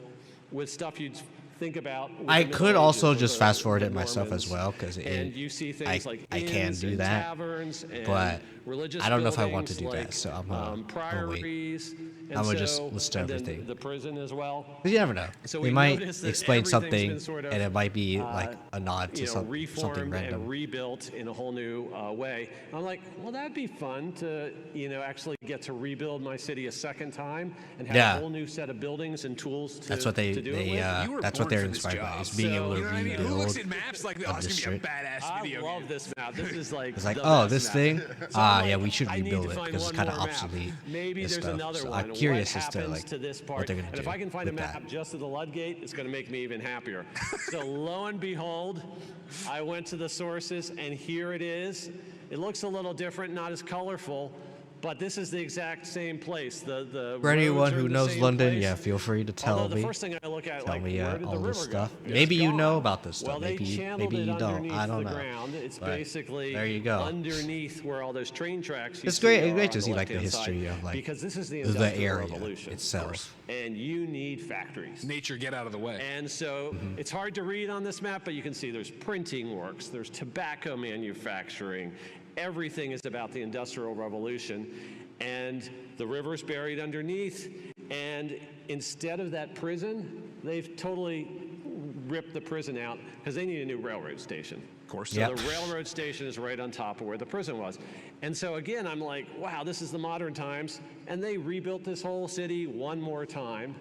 [SPEAKER 10] with stuff you'd think about. with
[SPEAKER 1] I
[SPEAKER 10] the
[SPEAKER 1] could
[SPEAKER 10] Middle
[SPEAKER 1] also
[SPEAKER 10] Ages with
[SPEAKER 1] just
[SPEAKER 10] the-
[SPEAKER 1] fast forward
[SPEAKER 10] the
[SPEAKER 1] it myself
[SPEAKER 10] Normans.
[SPEAKER 1] as well, because
[SPEAKER 10] And you see things like
[SPEAKER 1] I can
[SPEAKER 10] inns
[SPEAKER 1] do
[SPEAKER 10] and
[SPEAKER 1] that,
[SPEAKER 10] taverns and
[SPEAKER 1] but
[SPEAKER 10] religious
[SPEAKER 1] I don't know if I want to
[SPEAKER 10] buildings
[SPEAKER 1] do that,
[SPEAKER 10] like,
[SPEAKER 1] so I'm gonna wait.
[SPEAKER 10] priories.
[SPEAKER 1] I'm gonna just list
[SPEAKER 10] and then
[SPEAKER 1] everything.
[SPEAKER 10] the prison as well.
[SPEAKER 1] 'Cause you never know.
[SPEAKER 10] So
[SPEAKER 1] They
[SPEAKER 10] we
[SPEAKER 1] might
[SPEAKER 10] noticed that
[SPEAKER 1] explain
[SPEAKER 10] everything's
[SPEAKER 1] something,
[SPEAKER 10] been sort of,
[SPEAKER 1] and it might be like a nod to something
[SPEAKER 10] reformed
[SPEAKER 1] random.
[SPEAKER 10] and rebuilt in a whole new way. I'm like, well, that'd be fun to, actually get to rebuild my city a second time and have
[SPEAKER 1] Yeah.
[SPEAKER 10] a whole new set of buildings and tools to,
[SPEAKER 1] That's what they
[SPEAKER 10] to do it with.
[SPEAKER 1] that's what they're inspired by, is being able to rebuild
[SPEAKER 11] Who looks at maps like, oh,
[SPEAKER 1] a
[SPEAKER 11] it's gonna be a
[SPEAKER 1] district.
[SPEAKER 11] badass video
[SPEAKER 10] I love this map. This is like
[SPEAKER 1] It's like,
[SPEAKER 10] the
[SPEAKER 1] oh,
[SPEAKER 10] best
[SPEAKER 1] this
[SPEAKER 10] map.
[SPEAKER 1] thing?
[SPEAKER 10] So I'm
[SPEAKER 1] Yeah,
[SPEAKER 10] like,
[SPEAKER 1] we should
[SPEAKER 10] I need
[SPEAKER 1] rebuild
[SPEAKER 10] to
[SPEAKER 1] it
[SPEAKER 10] find
[SPEAKER 1] because it's
[SPEAKER 10] one
[SPEAKER 1] kind of
[SPEAKER 10] more map.
[SPEAKER 1] obsolete.
[SPEAKER 10] Maybe
[SPEAKER 1] and
[SPEAKER 10] there's
[SPEAKER 1] stuff.
[SPEAKER 10] another
[SPEAKER 1] So
[SPEAKER 10] one.
[SPEAKER 1] I'm curious
[SPEAKER 10] what
[SPEAKER 1] as to
[SPEAKER 10] happens
[SPEAKER 1] like
[SPEAKER 10] to this part?
[SPEAKER 1] what they're gonna
[SPEAKER 10] and
[SPEAKER 1] do
[SPEAKER 10] if I can find a
[SPEAKER 1] with
[SPEAKER 10] map
[SPEAKER 1] that.
[SPEAKER 10] just of the Ludgate, it's going to make me even happier. So lo and behold, I went to the sources, and here it is. It looks a little different, not as colorful, but this is the exact same place. The
[SPEAKER 1] For anyone
[SPEAKER 10] roads are
[SPEAKER 1] who
[SPEAKER 10] in the
[SPEAKER 1] knows
[SPEAKER 10] same
[SPEAKER 1] London,
[SPEAKER 10] place.
[SPEAKER 1] yeah, feel free to tell
[SPEAKER 10] Although
[SPEAKER 1] me.
[SPEAKER 10] the first thing I look at,
[SPEAKER 1] Tell
[SPEAKER 10] like,
[SPEAKER 1] me
[SPEAKER 10] where did
[SPEAKER 1] all
[SPEAKER 10] the
[SPEAKER 1] this
[SPEAKER 10] river
[SPEAKER 1] stuff.
[SPEAKER 10] go?
[SPEAKER 1] Maybe
[SPEAKER 10] It's
[SPEAKER 1] you know
[SPEAKER 10] gone.
[SPEAKER 1] about this stuff.
[SPEAKER 10] Well, they
[SPEAKER 1] maybe
[SPEAKER 10] channeled
[SPEAKER 1] you
[SPEAKER 10] it
[SPEAKER 1] don't.
[SPEAKER 10] underneath
[SPEAKER 1] I don't
[SPEAKER 10] the
[SPEAKER 1] know.
[SPEAKER 10] ground. It's
[SPEAKER 1] But
[SPEAKER 10] basically
[SPEAKER 1] there you go.
[SPEAKER 10] underneath where all those train tracks.
[SPEAKER 1] It's
[SPEAKER 10] you
[SPEAKER 1] great.
[SPEAKER 10] see
[SPEAKER 1] It's
[SPEAKER 10] are
[SPEAKER 1] great
[SPEAKER 10] on
[SPEAKER 1] to see like the
[SPEAKER 10] left-hand side,
[SPEAKER 1] history of like
[SPEAKER 10] because this is the
[SPEAKER 1] the
[SPEAKER 10] Industrial
[SPEAKER 1] area
[SPEAKER 10] Revolution,
[SPEAKER 1] itself.
[SPEAKER 10] and you need factories.
[SPEAKER 11] Nature, get out of the way.
[SPEAKER 10] And so it's hard to read on this map, but you can see there's printing works, there's tobacco manufacturing. Everything is about the Industrial Revolution. And the river's buried underneath. And instead of that prison, they've totally ripped the prison out because they need a new railroad station.
[SPEAKER 11] Of course.
[SPEAKER 10] So the railroad station is right on top of where the prison was. And so again, I'm like, wow, this is the modern times. And they rebuilt this whole city one more time.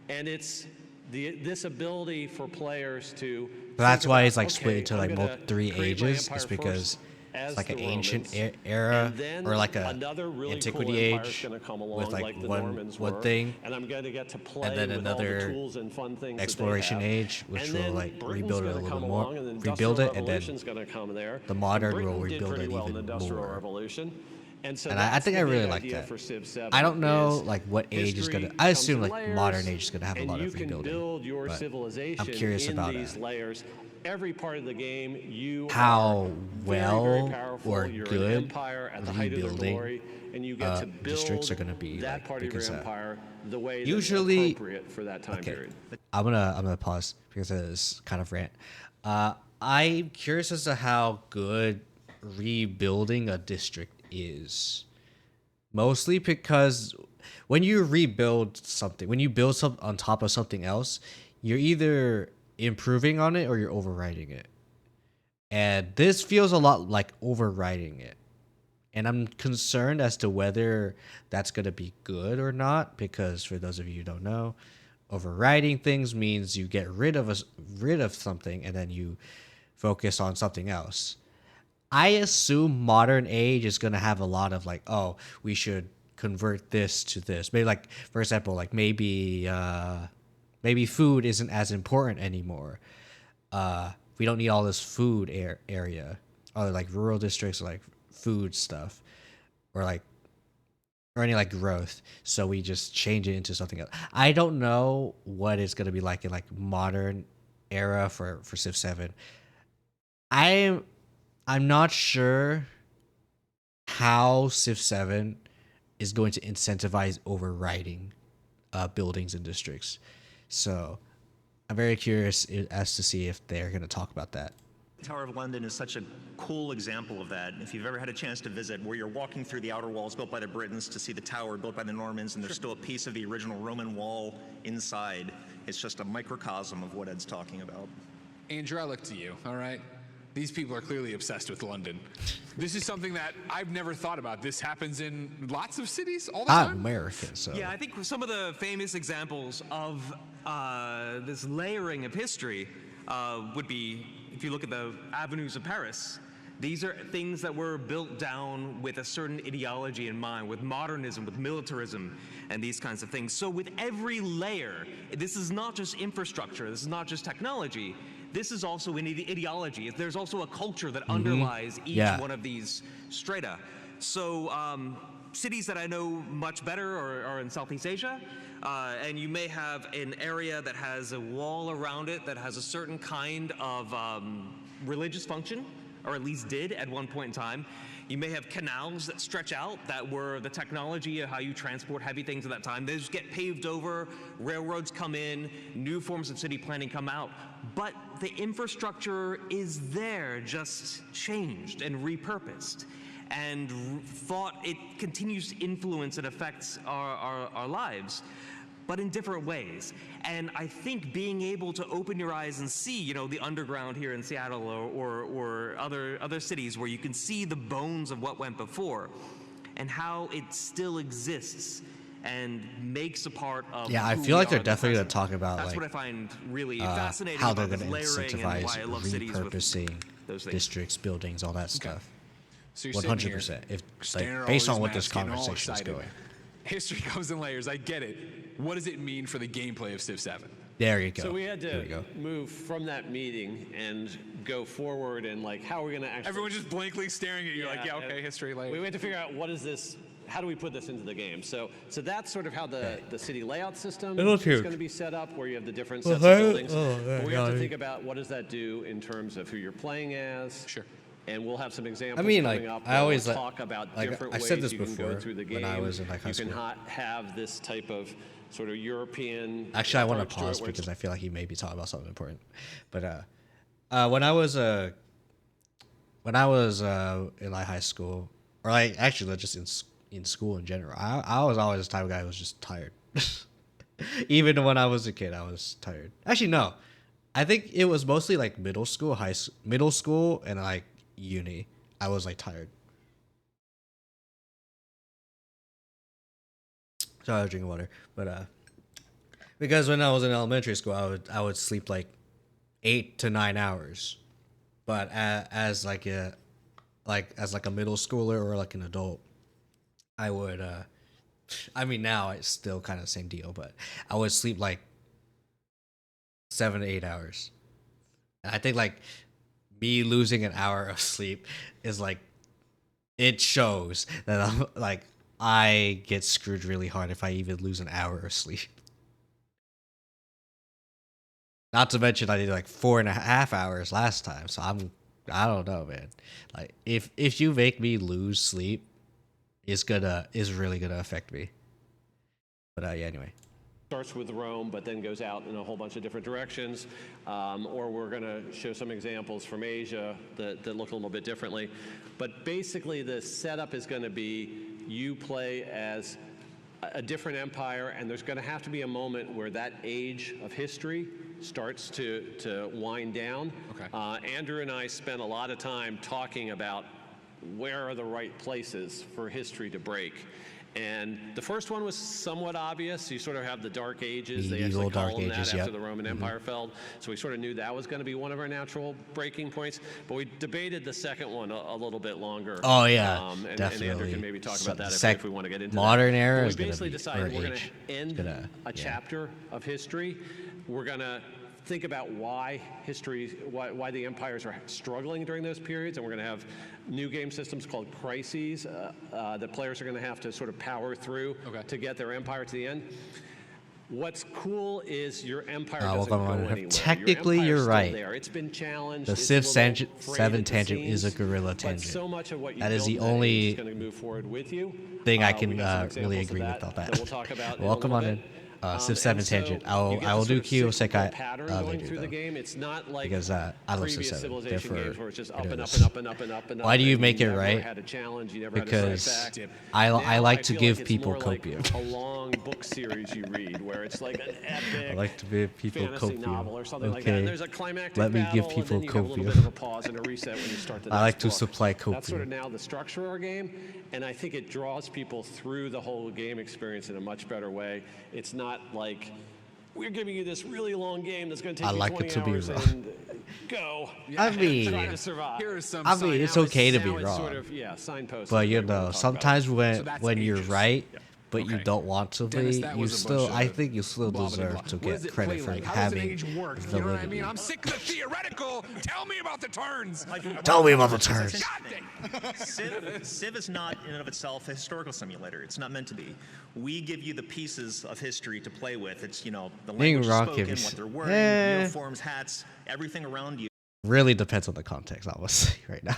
[SPEAKER 10] And it's this ability for players to.
[SPEAKER 1] That's
[SPEAKER 10] think
[SPEAKER 1] why
[SPEAKER 10] about,
[SPEAKER 1] it's like split
[SPEAKER 10] okay,
[SPEAKER 1] into
[SPEAKER 10] I'm
[SPEAKER 1] like
[SPEAKER 10] gonna
[SPEAKER 1] three
[SPEAKER 10] create my
[SPEAKER 1] ages.
[SPEAKER 10] empire
[SPEAKER 1] It's because
[SPEAKER 10] first as
[SPEAKER 1] it's like an
[SPEAKER 10] the
[SPEAKER 1] ancient
[SPEAKER 10] Romans,
[SPEAKER 1] era
[SPEAKER 10] and then
[SPEAKER 1] or like a
[SPEAKER 10] another really
[SPEAKER 1] antiquity
[SPEAKER 10] cool empire's
[SPEAKER 1] age
[SPEAKER 10] gonna come along,
[SPEAKER 1] with like
[SPEAKER 10] the
[SPEAKER 1] one
[SPEAKER 10] Normans
[SPEAKER 1] one
[SPEAKER 10] were,
[SPEAKER 1] thing,
[SPEAKER 10] and I'm going to get to play
[SPEAKER 1] and then
[SPEAKER 10] with all the
[SPEAKER 1] another
[SPEAKER 10] tools and fun things
[SPEAKER 1] exploration
[SPEAKER 10] that they have.
[SPEAKER 1] age, which
[SPEAKER 10] And
[SPEAKER 1] will
[SPEAKER 10] then
[SPEAKER 1] like
[SPEAKER 10] Britain's
[SPEAKER 1] rebuild it a
[SPEAKER 10] gonna
[SPEAKER 1] little
[SPEAKER 10] come
[SPEAKER 1] bit more,
[SPEAKER 10] along, and the
[SPEAKER 1] rebuild
[SPEAKER 10] Industrial
[SPEAKER 1] it, and
[SPEAKER 10] Revolution's
[SPEAKER 1] then
[SPEAKER 10] gonna come there.
[SPEAKER 1] the modern
[SPEAKER 10] Britain
[SPEAKER 1] will
[SPEAKER 10] did
[SPEAKER 1] rebuild
[SPEAKER 10] pretty
[SPEAKER 1] it
[SPEAKER 10] well in the
[SPEAKER 1] even
[SPEAKER 10] Industrial
[SPEAKER 1] more.
[SPEAKER 10] Revolution. And so
[SPEAKER 1] And I
[SPEAKER 10] that's
[SPEAKER 1] think
[SPEAKER 10] the
[SPEAKER 1] I
[SPEAKER 10] big
[SPEAKER 1] really like
[SPEAKER 10] idea
[SPEAKER 1] that.
[SPEAKER 10] for Civ 7
[SPEAKER 1] I don't know
[SPEAKER 10] is
[SPEAKER 1] like what age is
[SPEAKER 10] history
[SPEAKER 1] gonna. I
[SPEAKER 10] comes
[SPEAKER 1] assume
[SPEAKER 10] in
[SPEAKER 1] like modern
[SPEAKER 10] layers,
[SPEAKER 1] age is gonna have a
[SPEAKER 10] and
[SPEAKER 1] lot
[SPEAKER 10] you
[SPEAKER 1] of
[SPEAKER 10] can
[SPEAKER 1] rebuilding.
[SPEAKER 10] build your
[SPEAKER 1] but
[SPEAKER 10] civilization
[SPEAKER 1] I'm curious
[SPEAKER 10] in
[SPEAKER 1] about
[SPEAKER 10] these layers. Every part of the game, you
[SPEAKER 1] how
[SPEAKER 10] are
[SPEAKER 1] well
[SPEAKER 10] very powerful.
[SPEAKER 1] or
[SPEAKER 10] You're
[SPEAKER 1] good
[SPEAKER 10] an empire at the height of their
[SPEAKER 1] rebuilding
[SPEAKER 10] glory, and you get to build
[SPEAKER 1] districts are gonna be
[SPEAKER 10] that
[SPEAKER 1] like,
[SPEAKER 10] part of your
[SPEAKER 1] because,
[SPEAKER 10] empire the way
[SPEAKER 1] usually
[SPEAKER 10] that's appropriate for that time period.
[SPEAKER 1] I'm gonna pause because it's kind of rant. I'm curious as to how good rebuilding a district is. Mostly because when you rebuild something, when you build something on top of something else, you're either improving on it or you're overriding it. And this feels a lot like overriding it. And I'm concerned as to whether that's going to be good or not, because for those of you who don't know, overriding things means you get rid of something and then you focus on something else. I assume modern age is going to have a lot of like, oh, we should convert this to this. Maybe like, for example, like maybe food isn't as important anymore. We don't need all this food area, or like rural districts, like food stuff, or any like growth. So we just change it into something else. I don't know what it's gonna be like in like modern era for Civ 7. I'm not sure how Civ 7 is going to incentivize overriding buildings and districts. So I'm very curious as to see if they're going to talk about that.
[SPEAKER 14] Tower of London is such a cool example of that. If you've ever had a chance to visit, where you're walking through the outer walls built by the Britons to see the tower built by the Normans, and there's still a piece of the original Roman wall inside, it's just a microcosm of what Ed's talking about.
[SPEAKER 11] Andrew, I look to you, all right? These people are clearly obsessed with London. This is something that I've never thought about. This happens in lots of cities all the time.
[SPEAKER 1] I'm American, so.
[SPEAKER 15] Yeah, I think some of the famous examples of this layering of history would be, if you look at the avenues of Paris, these are things that were built down with a certain ideology in mind, with modernism, with militarism, and these kinds of things. So with every layer, this is not just infrastructure, this is not just technology, this is also an ideology. There's also a culture that underlies each one of these strata. So cities that I know much better are in Southeast Asia, and you may have an area that has a wall around it that has a certain kind of religious function, or at least did at one point in time. You may have canals that stretch out that were the technology of how you transport heavy things at that time. They just get paved over, railroads come in, new forms of city planning come out. But the infrastructure is there, just changed and repurposed. And thought it continues to influence and affects our lives, but in different ways. And I think being able to open your eyes and see, you know, the underground here in Seattle or other cities where you can see the bones of what went before and how it still exists and makes a part of
[SPEAKER 1] I feel like they're definitely going to talk about
[SPEAKER 15] that's
[SPEAKER 1] like
[SPEAKER 15] what I find really fascinating
[SPEAKER 1] how they're
[SPEAKER 15] about
[SPEAKER 1] going to
[SPEAKER 15] this layering and
[SPEAKER 1] incentivize
[SPEAKER 15] why I love cities with
[SPEAKER 1] repurposing
[SPEAKER 15] those things.
[SPEAKER 1] districts, buildings, all that stuff.
[SPEAKER 11] So you're
[SPEAKER 1] 100%. If
[SPEAKER 11] staring
[SPEAKER 1] like
[SPEAKER 11] at
[SPEAKER 1] based
[SPEAKER 11] all
[SPEAKER 1] on
[SPEAKER 11] these
[SPEAKER 1] what this
[SPEAKER 11] maps, getting all
[SPEAKER 1] conversation is
[SPEAKER 11] excited.
[SPEAKER 1] going.
[SPEAKER 11] History comes in layers. I get it. What does it mean for the gameplay of Civ 7?
[SPEAKER 1] There you go.
[SPEAKER 10] So we had to move from that meeting and go forward and like how are we going to actually...
[SPEAKER 11] Everyone's just blankly staring at you like, yeah, okay, history layer.
[SPEAKER 10] We had to figure out what is this, how do we put this into the game? So that's sort of how the city layout system is going to be set up, where you have the different sets of buildings. But we have to think about what does that do in terms of who you're playing as.
[SPEAKER 11] Sure.
[SPEAKER 10] And we'll have some examples
[SPEAKER 1] like
[SPEAKER 10] coming up.
[SPEAKER 1] I always
[SPEAKER 10] talk about different
[SPEAKER 1] I've
[SPEAKER 10] ways
[SPEAKER 1] said this
[SPEAKER 10] you can
[SPEAKER 1] before
[SPEAKER 10] go through the game.
[SPEAKER 1] when I was in like high
[SPEAKER 10] you
[SPEAKER 1] school.
[SPEAKER 10] can have this type of sort of European.
[SPEAKER 1] Actually, I want to pause because I feel like he may be talking about something important. But when I was in like high school, or like actually just in school in general, I was always the type of guy who was just tired. Even when I was a kid, I was tired. Actually, no, I think it was mostly like middle school, and like uni. I was like tired. So I was drinking water, but because when I was in elementary school, I would sleep like 8 to 9 hours, but as like a middle schooler or like an adult, I would I mean now it's still kind of the same deal, but I would sleep like 7 to 8 hours. And I think like me losing an hour of sleep is like, it shows that I'm like I get screwed really hard if I even lose an hour of sleep. Not to mention I did like 4.5 hours last time, so I don't know, man. Like if you make me lose sleep, it's really gonna affect me. But yeah, anyway.
[SPEAKER 10] Starts with Rome, but then goes out in a whole bunch of different directions. Or we're going to show some examples from Asia that look a little bit differently. But basically, the setup is going to be you play as a different empire, and there's going to have to be a moment where that age of history starts to wind down. Okay. Andrew and I spent a lot of time talking about where are the right places for history to break. And the first one was somewhat obvious. You sort of have the Dark Ages. They actually call them that after the Roman Empire fell. So we sort of knew that was going to be one of our natural breaking points. But we debated the second one a little bit longer.
[SPEAKER 1] Oh, yeah,
[SPEAKER 10] and
[SPEAKER 1] definitely.
[SPEAKER 10] And Andrew can maybe talk about that if we want to get into
[SPEAKER 1] modern
[SPEAKER 10] that.
[SPEAKER 1] era
[SPEAKER 10] But
[SPEAKER 1] is
[SPEAKER 10] we
[SPEAKER 1] gonna
[SPEAKER 10] basically
[SPEAKER 1] be,
[SPEAKER 10] decided we're going
[SPEAKER 1] age.
[SPEAKER 10] to end a chapter of history. We're going to think about why the empires are struggling during those periods, and we're going to have new game systems called crises that players are going to have to sort of power through to get their empire to the end. What's cool is your empire
[SPEAKER 1] well,
[SPEAKER 10] doesn't
[SPEAKER 1] come
[SPEAKER 10] go
[SPEAKER 1] on.
[SPEAKER 10] anywhere.
[SPEAKER 1] Technically,
[SPEAKER 10] your
[SPEAKER 1] you're
[SPEAKER 10] empire's
[SPEAKER 1] right.
[SPEAKER 10] still there. It's been challenged.
[SPEAKER 1] The
[SPEAKER 10] it's
[SPEAKER 1] Civ
[SPEAKER 10] a little
[SPEAKER 1] 7
[SPEAKER 10] frayed at the
[SPEAKER 1] tangent is a
[SPEAKER 10] seams,
[SPEAKER 1] gorilla
[SPEAKER 10] but
[SPEAKER 1] tangent.
[SPEAKER 10] so much of what you
[SPEAKER 1] That is
[SPEAKER 10] build
[SPEAKER 1] the
[SPEAKER 10] in that age
[SPEAKER 1] only
[SPEAKER 10] is going to move forward with you.
[SPEAKER 1] thing I
[SPEAKER 10] We
[SPEAKER 1] can
[SPEAKER 10] got some
[SPEAKER 1] really
[SPEAKER 10] examples of
[SPEAKER 1] agree with all that.
[SPEAKER 10] we'll talk about
[SPEAKER 1] Welcome
[SPEAKER 10] in a
[SPEAKER 1] on
[SPEAKER 10] little
[SPEAKER 1] in.
[SPEAKER 10] bit.
[SPEAKER 1] Civ 7
[SPEAKER 10] And so
[SPEAKER 1] tangent.
[SPEAKER 10] you
[SPEAKER 1] I
[SPEAKER 10] get
[SPEAKER 1] will
[SPEAKER 10] the
[SPEAKER 1] do
[SPEAKER 10] sort of cyclical
[SPEAKER 1] Kiyo-Sekai
[SPEAKER 10] pattern going
[SPEAKER 1] later
[SPEAKER 10] through the
[SPEAKER 1] though.
[SPEAKER 10] game. It's not like
[SPEAKER 1] Because I love Civ
[SPEAKER 10] previous
[SPEAKER 1] 7.
[SPEAKER 10] Civilization
[SPEAKER 1] Therefore,
[SPEAKER 10] games where it's just
[SPEAKER 1] it
[SPEAKER 10] up and up
[SPEAKER 1] is.
[SPEAKER 10] and up and up and up and up.
[SPEAKER 1] Why do you
[SPEAKER 10] and
[SPEAKER 1] make it
[SPEAKER 10] never
[SPEAKER 1] right?
[SPEAKER 10] had a challenge, you never
[SPEAKER 1] Because
[SPEAKER 10] had to fight back.
[SPEAKER 1] I
[SPEAKER 10] Now
[SPEAKER 1] like to
[SPEAKER 10] feel
[SPEAKER 1] give
[SPEAKER 10] it's
[SPEAKER 1] people
[SPEAKER 10] more like
[SPEAKER 1] copium.
[SPEAKER 10] a long book series you read where it's like an epic
[SPEAKER 1] I like to give people
[SPEAKER 10] fantasy
[SPEAKER 1] copium.
[SPEAKER 10] novel or something like that.
[SPEAKER 1] Okay.
[SPEAKER 10] And there's a climactic
[SPEAKER 1] Let me give
[SPEAKER 10] battle,
[SPEAKER 1] people
[SPEAKER 10] and then you have a little
[SPEAKER 1] copium.
[SPEAKER 10] bit of a pause and a reset when you start the
[SPEAKER 1] I like
[SPEAKER 10] next
[SPEAKER 1] to
[SPEAKER 10] book.
[SPEAKER 1] supply
[SPEAKER 10] That's sort of
[SPEAKER 1] copium.
[SPEAKER 10] now the structure of our game, and I think it draws people through the whole game experience in a much better way. It's not like we're giving you this really long game that's going to take
[SPEAKER 1] I
[SPEAKER 10] you
[SPEAKER 1] like
[SPEAKER 10] 20
[SPEAKER 1] it to be
[SPEAKER 10] hours
[SPEAKER 1] raw.
[SPEAKER 10] and go.
[SPEAKER 1] I mean,
[SPEAKER 10] try to survive.
[SPEAKER 12] Here are some
[SPEAKER 1] I mean, it's okay to be
[SPEAKER 10] Now it's
[SPEAKER 1] wrong.
[SPEAKER 10] sort of, signposts.
[SPEAKER 1] But
[SPEAKER 10] that
[SPEAKER 1] you
[SPEAKER 10] we wanna
[SPEAKER 1] know,
[SPEAKER 10] talk about.
[SPEAKER 1] sometimes when
[SPEAKER 12] So that's
[SPEAKER 1] when you're
[SPEAKER 12] ages.
[SPEAKER 1] right,
[SPEAKER 12] Yep.
[SPEAKER 1] but you
[SPEAKER 12] Okay.
[SPEAKER 1] don't want to
[SPEAKER 12] Dennis,
[SPEAKER 1] be,
[SPEAKER 12] that
[SPEAKER 1] you
[SPEAKER 12] was a
[SPEAKER 1] still.
[SPEAKER 12] bunch
[SPEAKER 1] I
[SPEAKER 12] of
[SPEAKER 1] think you still
[SPEAKER 12] blah, blah,
[SPEAKER 1] deserve
[SPEAKER 12] blah.
[SPEAKER 1] to
[SPEAKER 12] What does
[SPEAKER 1] get
[SPEAKER 12] it
[SPEAKER 1] credit
[SPEAKER 12] play
[SPEAKER 1] for
[SPEAKER 12] like? How does an
[SPEAKER 1] having
[SPEAKER 12] age work? You know what I
[SPEAKER 1] validity.
[SPEAKER 12] mean? I'm sick of the theoretical. Tell me about the turns.
[SPEAKER 1] Tell me about the turns.
[SPEAKER 14] Civ is not in and of itself a historical simulator. It's not meant to be. We give you the pieces of history to play with. It's, the
[SPEAKER 1] Being
[SPEAKER 14] language
[SPEAKER 1] wrong
[SPEAKER 14] spoken,
[SPEAKER 1] can be
[SPEAKER 14] what they're wearing,
[SPEAKER 1] Eh.
[SPEAKER 14] uniforms, hats, everything around you.
[SPEAKER 1] Really depends on the context, I must say right now.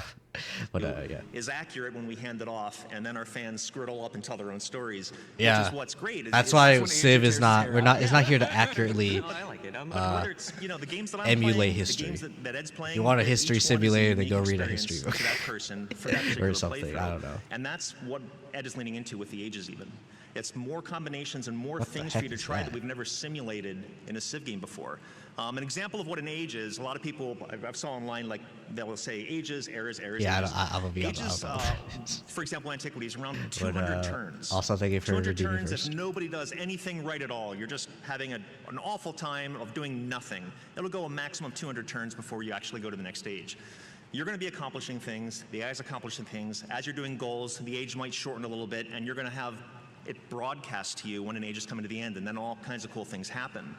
[SPEAKER 1] But yeah.
[SPEAKER 14] Is accurate when we hand it off, and then our fans screw it all up and tell their own stories.
[SPEAKER 1] Yeah.
[SPEAKER 14] Which is what's great.
[SPEAKER 1] That's why Civ is not. We're not. It's not here to accurately
[SPEAKER 14] I like it. Whether it's the games that I'm
[SPEAKER 1] emulate
[SPEAKER 14] playing,
[SPEAKER 1] history.
[SPEAKER 14] The games that Ed's playing,
[SPEAKER 1] You want a
[SPEAKER 14] each
[SPEAKER 1] history
[SPEAKER 14] one is
[SPEAKER 1] simulator, then
[SPEAKER 14] unique
[SPEAKER 1] go read a
[SPEAKER 14] experience
[SPEAKER 1] history book.
[SPEAKER 14] to that person for that particular
[SPEAKER 1] or something.
[SPEAKER 14] playthrough.
[SPEAKER 1] I don't know.
[SPEAKER 14] And that's what Ed is leaning into with the ages even. It's more combinations and more
[SPEAKER 1] What the
[SPEAKER 14] things for
[SPEAKER 1] heck
[SPEAKER 14] you to
[SPEAKER 1] is
[SPEAKER 14] try that
[SPEAKER 1] that?
[SPEAKER 14] we've never simulated in a Civ game before. An example of what an age is, a lot of people I've saw online, like they'll say ages, eras,
[SPEAKER 1] Yeah,
[SPEAKER 14] ages.
[SPEAKER 1] I'm gonna be
[SPEAKER 14] Ages,
[SPEAKER 1] honest.
[SPEAKER 14] for example, antiquity is around
[SPEAKER 1] But
[SPEAKER 14] 200 turns.
[SPEAKER 1] also, thank you for
[SPEAKER 14] 200
[SPEAKER 1] redeeming
[SPEAKER 14] turns
[SPEAKER 1] first.
[SPEAKER 14] if nobody does anything right at all. You're just having an awful time of doing nothing. It'll go a maximum of 200 turns before you actually go to the next stage. You're going to be accomplishing things, the AI's accomplishing things. As you're doing goals, the age might shorten a little bit, and you're going to have it broadcast to you when an age is coming to the end, and then all kinds of cool things happen.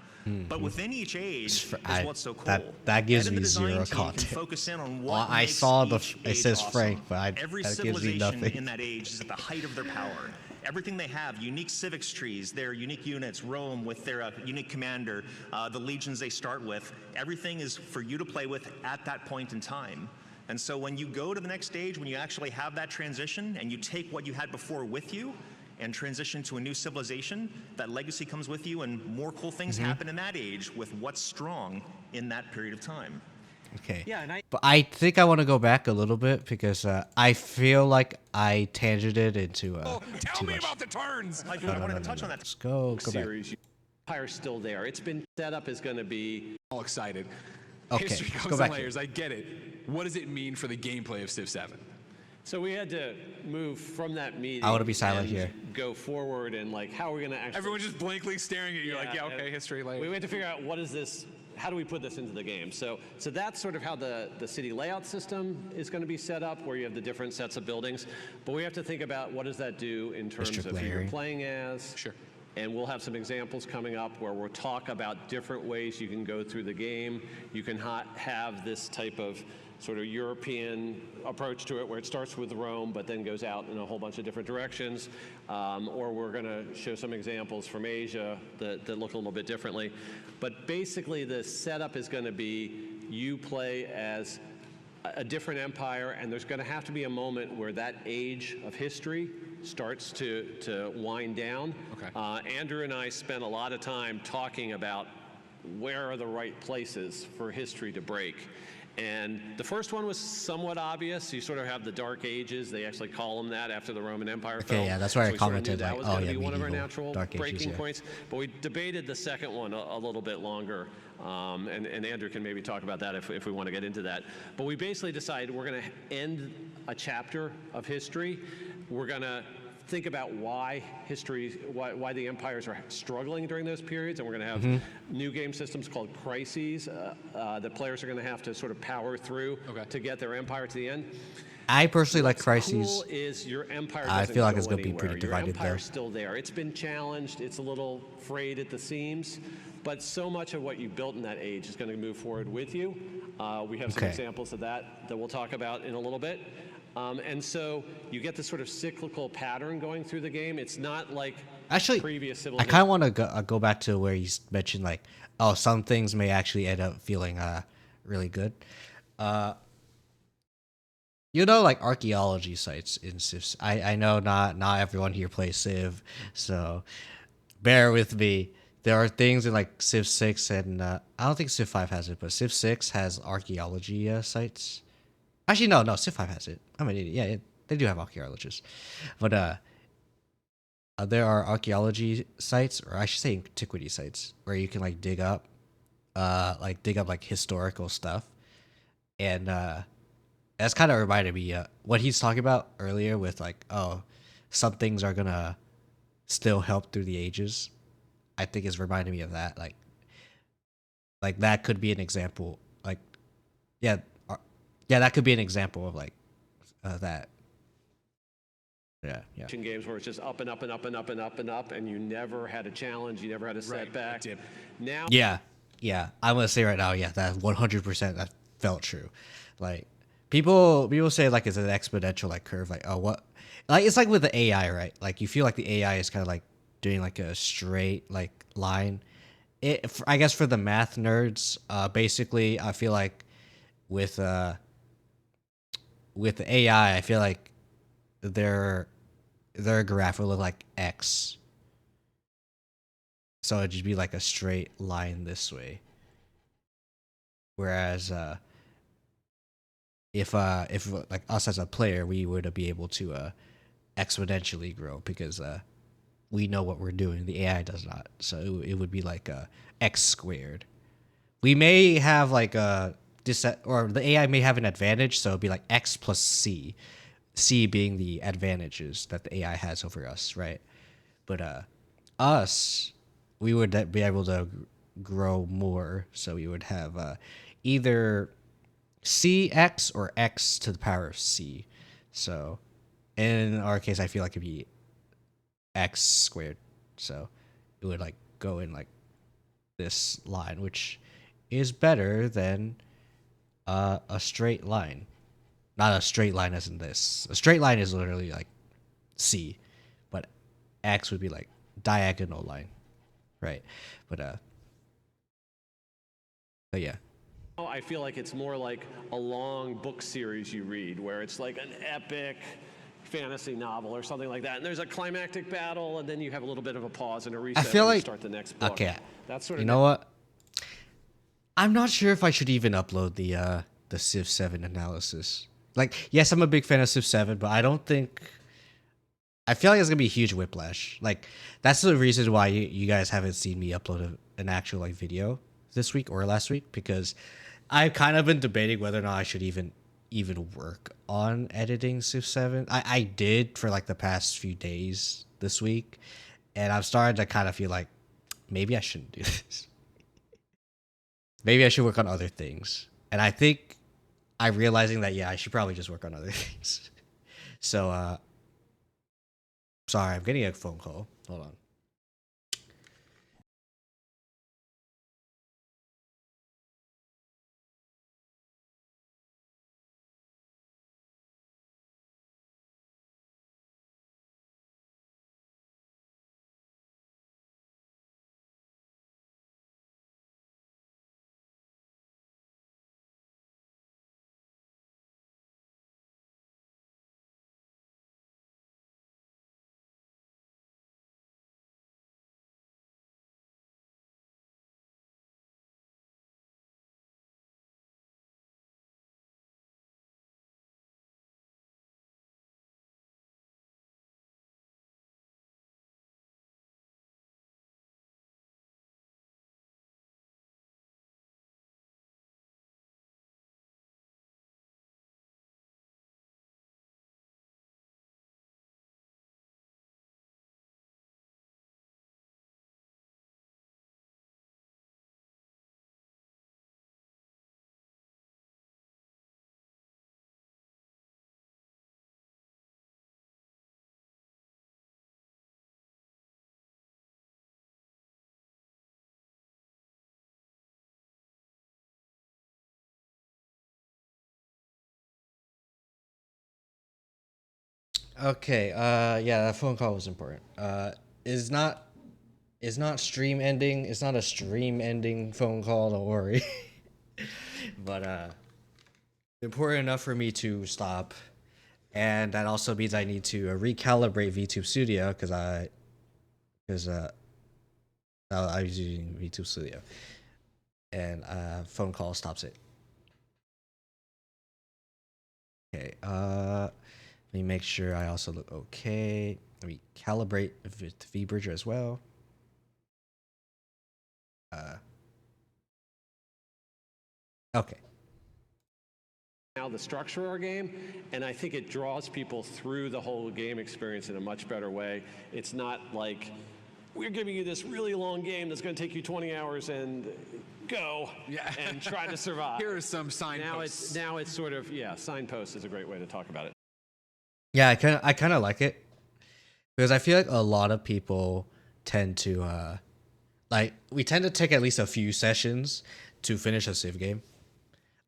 [SPEAKER 14] But within each age is what's so cool.
[SPEAKER 1] That gives
[SPEAKER 14] Ed and the
[SPEAKER 1] me
[SPEAKER 14] design
[SPEAKER 1] zero
[SPEAKER 14] team
[SPEAKER 1] content.
[SPEAKER 14] Can focus in on
[SPEAKER 1] Well,
[SPEAKER 14] what
[SPEAKER 1] I
[SPEAKER 14] makes
[SPEAKER 1] saw
[SPEAKER 14] each
[SPEAKER 1] it
[SPEAKER 14] age
[SPEAKER 1] says
[SPEAKER 14] awesome.
[SPEAKER 1] Frank, but
[SPEAKER 14] Every
[SPEAKER 1] that gives me
[SPEAKER 14] civilization
[SPEAKER 1] nothing.
[SPEAKER 14] in that age is at the height of their power. Everything they have, unique civics trees, their unique units, Rome with their unique commander, the legions they start with, everything is for you to play with at that point in time. And so when you go to the next stage, when you actually have that transition and you take what you had before with you and transition to a new civilization, that legacy comes with you and more cool things happen in that age with what's strong in that period of time.
[SPEAKER 1] Okay.
[SPEAKER 14] Yeah,
[SPEAKER 1] But I think I want to go back a little bit because I feel like I tangented into
[SPEAKER 12] Tell
[SPEAKER 1] too
[SPEAKER 12] me
[SPEAKER 1] much.
[SPEAKER 12] about the turns.
[SPEAKER 14] I wanted to touch on that.
[SPEAKER 1] Let's go back.
[SPEAKER 10] Series, empire's still there. It's been set up is going to be
[SPEAKER 12] All excited.
[SPEAKER 1] Okay,
[SPEAKER 12] History
[SPEAKER 1] let's
[SPEAKER 12] comes
[SPEAKER 1] go
[SPEAKER 12] in
[SPEAKER 1] back here.
[SPEAKER 12] layers. I get it. What does it mean for the gameplay of Civ 7?
[SPEAKER 10] So we had to move from that meeting.
[SPEAKER 1] I wanna be silent
[SPEAKER 10] and
[SPEAKER 1] here.
[SPEAKER 10] Go forward and like how are we going to actually?
[SPEAKER 12] Everyone's just blankly staring at you like, yeah, okay,
[SPEAKER 10] and
[SPEAKER 12] history layer.
[SPEAKER 10] We had to figure out what is this. How do we put this into the game? So that's sort of how the city layout system is going to be set up, where you have the different sets of buildings. But we have to think about what does that do in terms
[SPEAKER 1] District
[SPEAKER 10] of who you're
[SPEAKER 1] layering.
[SPEAKER 10] playing as.
[SPEAKER 12] Sure.
[SPEAKER 10] And we'll have some examples coming up where we'll talk about different ways you can go through the game. You can have this type of sort of European approach to it where it starts with Rome but then goes out in a whole bunch of different directions. Or we're going to show some examples from Asia that look a little bit differently. But basically the setup is going to be you play as a different empire, and there's going to have to be a moment where that age of history starts to wind down.
[SPEAKER 12] Okay.
[SPEAKER 10] Andrew and I spent a lot of time talking about where are the right places for history to break. And the first one was somewhat obvious. You sort of have the Dark Ages. They actually call them that after the Roman Empire fell.
[SPEAKER 1] yeah, that's where I
[SPEAKER 10] we sort of knew
[SPEAKER 1] commented,
[SPEAKER 10] that
[SPEAKER 1] like,
[SPEAKER 10] was
[SPEAKER 1] oh,
[SPEAKER 10] gonna
[SPEAKER 1] yeah,
[SPEAKER 10] be one of our
[SPEAKER 1] medieval
[SPEAKER 10] natural
[SPEAKER 1] Dark Ages,
[SPEAKER 10] breaking
[SPEAKER 1] yeah.
[SPEAKER 10] points. But we debated the second one a little bit longer. And Andrew can maybe talk about that if we want to get into that. But we basically decided we're going to end a chapter of history. We're going to think about why the empires are struggling during those periods, and we're going to have new game systems called crises that players are going to have to sort of power through to get their empire to the end.
[SPEAKER 1] I personally like
[SPEAKER 10] What's
[SPEAKER 1] Crises.
[SPEAKER 10] cool is your empire
[SPEAKER 1] I
[SPEAKER 10] doesn't
[SPEAKER 1] feel like
[SPEAKER 10] go
[SPEAKER 1] it's gonna be
[SPEAKER 10] anywhere.
[SPEAKER 1] pretty
[SPEAKER 10] Your
[SPEAKER 1] divided
[SPEAKER 10] empire's
[SPEAKER 1] though.
[SPEAKER 10] still there. It's been challenged. It's a little frayed at the seams. but so much of what you built in that age is going to move forward with you. We have some examples of that we'll talk about in a little bit. And so you get this sort of cyclical pattern going through the game. It's not like previous
[SPEAKER 1] I
[SPEAKER 10] civilizations.
[SPEAKER 1] kind of want to go back to where you mentioned like, oh, some things may actually end up feeling really good. You know, like archaeology sites in Civ. I know not everyone here plays Civ, so bear with me. There are things in like Civ 6 and I don't think Civ 5 has it, but Civ 6 has archaeology sites. Actually, no, Civ 5 has it. I'm an idiot. Yeah, they do have archaeologists, but there are archaeology sites, or I should say antiquity sites, where you can like dig up like historical stuff, and that's kind of reminded me what he's talking about earlier with like, oh, some things are gonna still help through the ages. I think is reminding me of that. Like that could be an example. Like, yeah, that could be an example of like that. Yeah.
[SPEAKER 10] Games where it's just up and up and up and up and up and up, and you never had a challenge, you never had a setback. Now,
[SPEAKER 1] yeah, I'm gonna say right now, yeah, that 100% that felt true. Like people say like it's an exponential like curve, like oh what, like it's like with the AI, right? Like you feel like the AI is kind of like doing like a straight like line. I guess for the math nerds, basically I feel like with the AI, I feel like their graph will look like X. So it'd just be like a straight line this way. Whereas if like us as a player, we would be able to exponentially grow because we know what we're doing. The AI does not. So it would be like X squared. We may have like a or the AI may have an advantage, so it'd be like X plus C. C being the advantages that the AI has over us, right? But us, we would be able to grow more, so we would have either CX or X to the power of C. So in our case, I feel like it'd be X squared. So it would like go in like this line, which is better than a straight line. Not a straight line as in this. A straight line is literally like C, but X would be like diagonal line, right? But yeah.
[SPEAKER 10] I feel like it's more like a long book series you read, where it's like an epic fantasy novel or something like that, and there's a climactic battle, and then you have a little bit of a pause and a reset.
[SPEAKER 1] I feel like
[SPEAKER 10] you start the next book.
[SPEAKER 1] Okay,
[SPEAKER 10] that's sort of.
[SPEAKER 1] You know what? I'm not sure if I should even upload the Civ 7 analysis. Like, yes, I'm a big fan of Civ 7, but I don't think. I feel like it's gonna be a huge whiplash. Like, that's the reason why you guys haven't seen me upload an actual like video this week or last week, because I've kind of been debating whether or not I should even work on editing Civ 7. I did for like the past few days this week, and I'm starting to kind of feel like maybe I shouldn't do this. Maybe I should work on other things. And I think I'm realizing that, yeah, I should probably just work on other things. So, sorry, I'm getting a phone call. Hold on. Okay. Yeah, that phone call was important. Is not stream ending. It's not a stream ending phone call. Don't worry. But important enough for me to stop, and that also means I need to recalibrate VTube Studio because I was using VTube Studio, and phone call stops it. Okay. Let me make sure I also look okay. Let me calibrate with VBridger as well. Okay.
[SPEAKER 10] Now the structure of our game, and I think it draws people through the whole game experience in a much better way. It's not like we're giving you this really long game that's going to take you 20 hours and go and try to survive.
[SPEAKER 11] Here are some signposts.
[SPEAKER 10] Now it's sort of signpost is a great way to talk about it.
[SPEAKER 1] Yeah, I kind of like it because I feel like a lot of people tend to we tend to take at least a few sessions to finish a Civ game.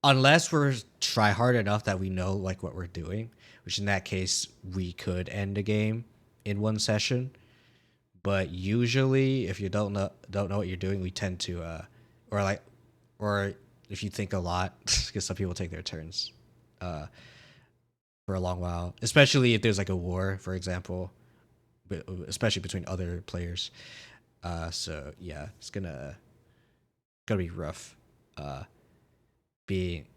[SPEAKER 1] Unless we're try hard enough that we know like what we're doing, which in that case we could end a game in one session. But usually, if you don't know what you're doing, we tend to or if you think a lot, because some people take their turns for a long while, especially if there's like a war, for example, especially between other players. So yeah, it's gonna be rough.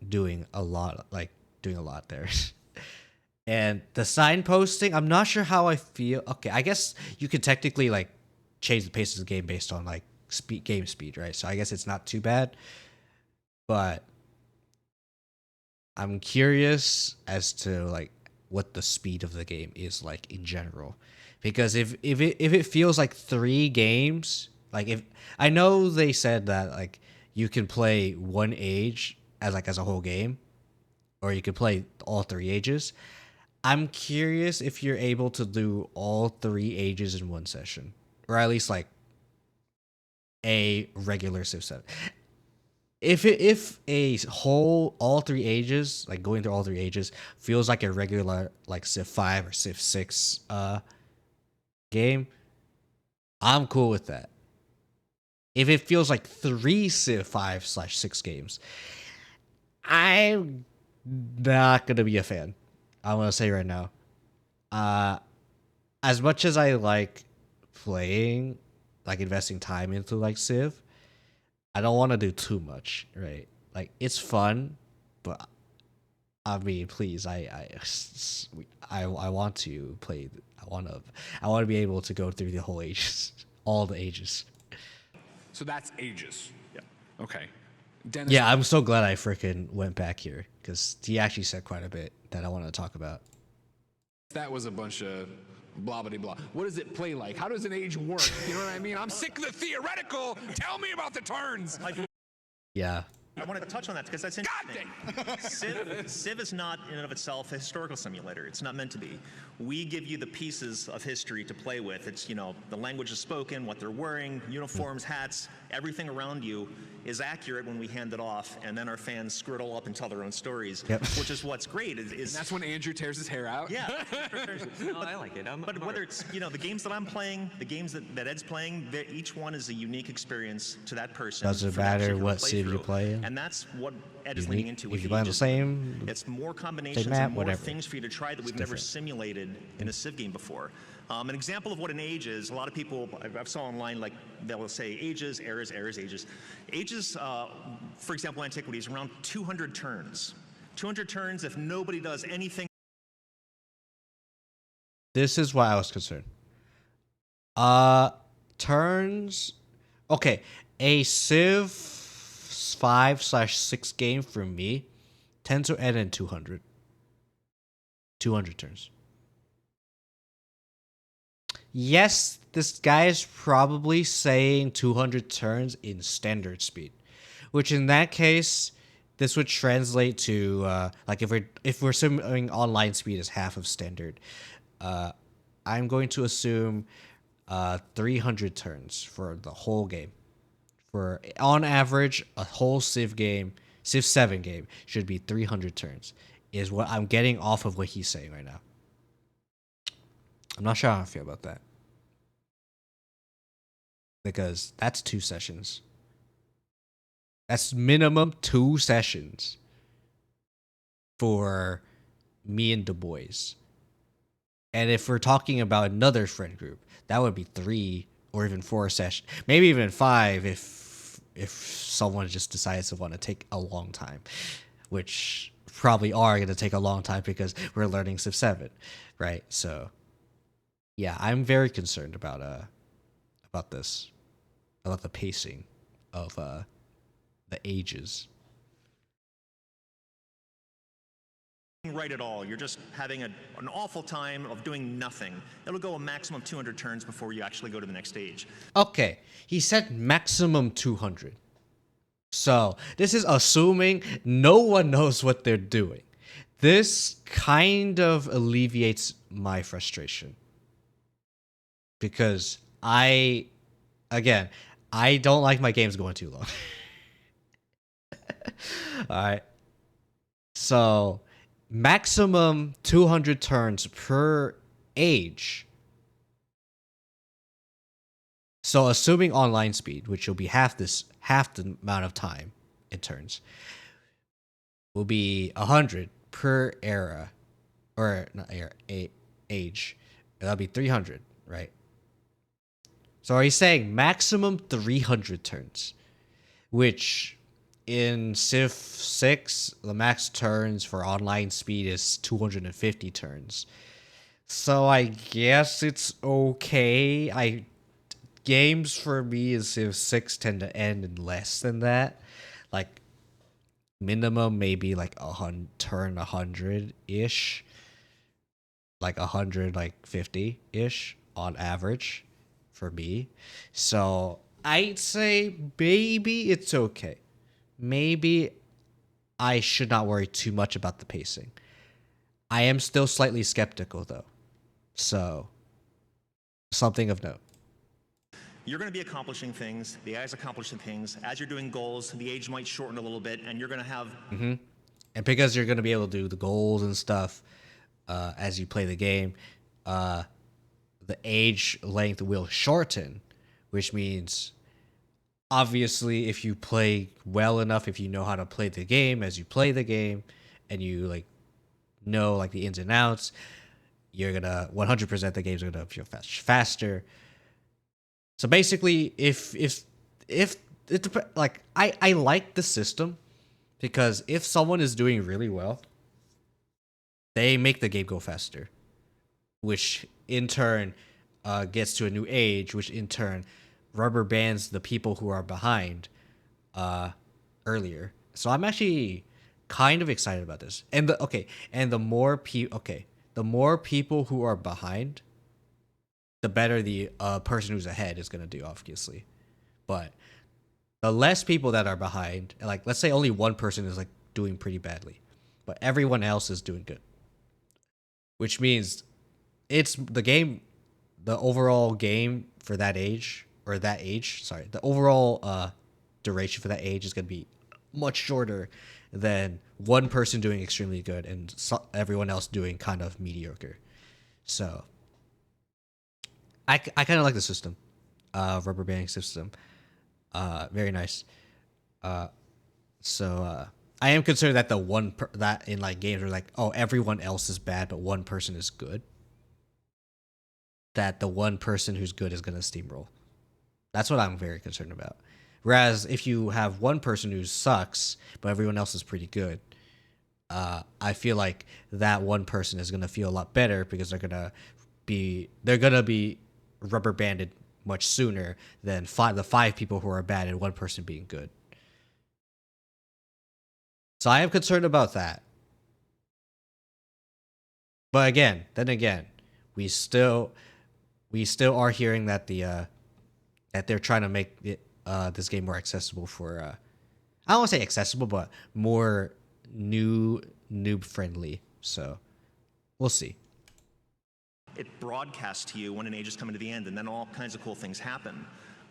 [SPEAKER 1] Doing a lot there. And the signposting, I'm not sure how I feel. Okay, I guess you could technically like change the pace of the game based on like game speed, right? So I guess it's not too bad. But I'm curious as to like what the speed of the game is like in general. Because if it feels like 3 games, like if I know they said that like you can play one age as a whole game, or you could play all 3 ages. I'm curious if you're able to do all 3 ages in one session, or at least like a regular Civ 7. If a whole all 3 ages, like going through all 3 ages, feels like a regular like Civ 5 or Civ 6 game, I'm cool with that. If it feels like 3 Civ 5/6 games, I'm not gonna be a fan. I want to say right now. As much as I like playing, like investing time into like Civ, I don't want to do too much, right? Like it's fun, but I mean, please, I want to play. I want to be able to go through the whole ages, all the ages.
[SPEAKER 11] So that's ages. Yeah. Okay. Dennis,
[SPEAKER 1] yeah, I'm so glad I freaking went back here because he actually said quite a bit that I wanted to talk about.
[SPEAKER 11] That was a bunch of blah blah blah. What does it play like? How does an age work? You know what I mean? I'm sick of the theoretical. Tell me about the turns.
[SPEAKER 1] Yeah.
[SPEAKER 14] I want to touch on that because that's interesting. Civ is not in and of itself a historical simulator. It's not meant to be. We give you the pieces of history to play with. It's, the language is spoken, what they're wearing, uniforms, hats, everything around you is accurate when we hand it off, and then our fans screw it all up and tell their own stories, which is what's great.
[SPEAKER 11] And that's when Andrew tears his hair out?
[SPEAKER 14] Yeah. I like it. But whether it's, the games that I'm playing, the games that Ed's playing, each one is a unique experience to that person.
[SPEAKER 1] Doesn't matter what Civ you play in.
[SPEAKER 14] And that's what Ed is leaning into.
[SPEAKER 1] If you play on the same,
[SPEAKER 14] it's more combinations
[SPEAKER 1] map,
[SPEAKER 14] and more
[SPEAKER 1] whatever.
[SPEAKER 14] things for you to try that we've never simulated in a Civ game before. An example of what an age is, a lot of people I've saw online, like they'll say ages, eras, ages. Ages, for example, antiquity is around 200 turns. 200 turns if nobody does anything.
[SPEAKER 1] This is why I was concerned. Turns. Okay, a Civ 5/6 game for me tends to end in 200. 200 turns. Yes, this guy is probably saying 200 turns in standard speed, which in that case, this would translate to like if we're assuming online speed is half of standard, I'm going to assume 300 turns for the whole game. For on average, a whole Civ 7 game should be 300 turns. Is what I'm getting off of what he's saying right now. I'm not sure how I feel about that. Because that's 2 sessions. That's minimum 2 sessions for me and the boys. And if we're talking about another friend group, that would be 3 or even 4 sessions. Maybe even 5 if someone just decides to want to take a long time. Which probably are going to take a long time because we're learning Civ 7, right? So, yeah, I'm very concerned about this, about the pacing of the ages.
[SPEAKER 14] Right at all. You're just having an awful time of doing nothing. It'll go a maximum of 200 turns before you actually go to the next stage.
[SPEAKER 1] Okay, he said maximum 200. So, this is assuming no one knows what they're doing. This kind of alleviates my frustration. Because I don't like my games going too long. Alright. So, maximum 200 turns per age. So assuming online speed, which will be half the amount of time in turns, will be 100 per era, or not era, age. That'll be 300, right? So are you saying maximum 300 turns, which in Civ 6 the max turns for online speed is 250 turns. So I guess it's okay. Games for me in Civ 6 tend to end in less than that. Like, minimum maybe like 100-ish. Like 150-ish on average for me. So, I'd say maybe it's okay. Maybe I should not worry too much about the pacing. I am still slightly skeptical though. So, something of note.
[SPEAKER 14] You're going to be accomplishing things, the AI's accomplishing things. As you're doing goals, the age might shorten a little bit, and you're going to have...
[SPEAKER 1] And because you're going to be able to do the goals and stuff as you play the game, the age length will shorten, which means, obviously, if you play well enough, if you know how to play the game as you play the game, and you know the ins and outs, you're going to 100% the game's going to feel faster. So basically, if it I like the system because if someone is doing really well, they make the game go faster, which in turn gets to a new age, which in turn rubber bands the people who are behind earlier. So I'm actually kind of excited about this. And the more people who are behind, the better the person who's ahead is going to do, obviously. But the less people that are behind, like let's say only one person is doing pretty badly, but everyone else is doing good. Which means it's the overall game for that age, the overall duration for that age is going to be much shorter than one person doing extremely good and everyone else doing kind of mediocre. So I kind of like the system, rubber banding system. Very nice. So I am concerned that that in games where everyone else is bad but one person is good, that the one person who's good is gonna steamroll. That's what I'm very concerned about. Whereas if you have one person who sucks but everyone else is pretty good, I feel like that one person is gonna feel a lot better because they're gonna be rubber banded much sooner than the 5 people who are bad and one person being good. So I am concerned about that. But then again, we still are hearing that that they're trying to make this game more accessible for I don't want to say accessible, but more noob friendly. So we'll see.
[SPEAKER 14] It broadcasts to you when an age is coming to the end, and then all kinds of cool things happen.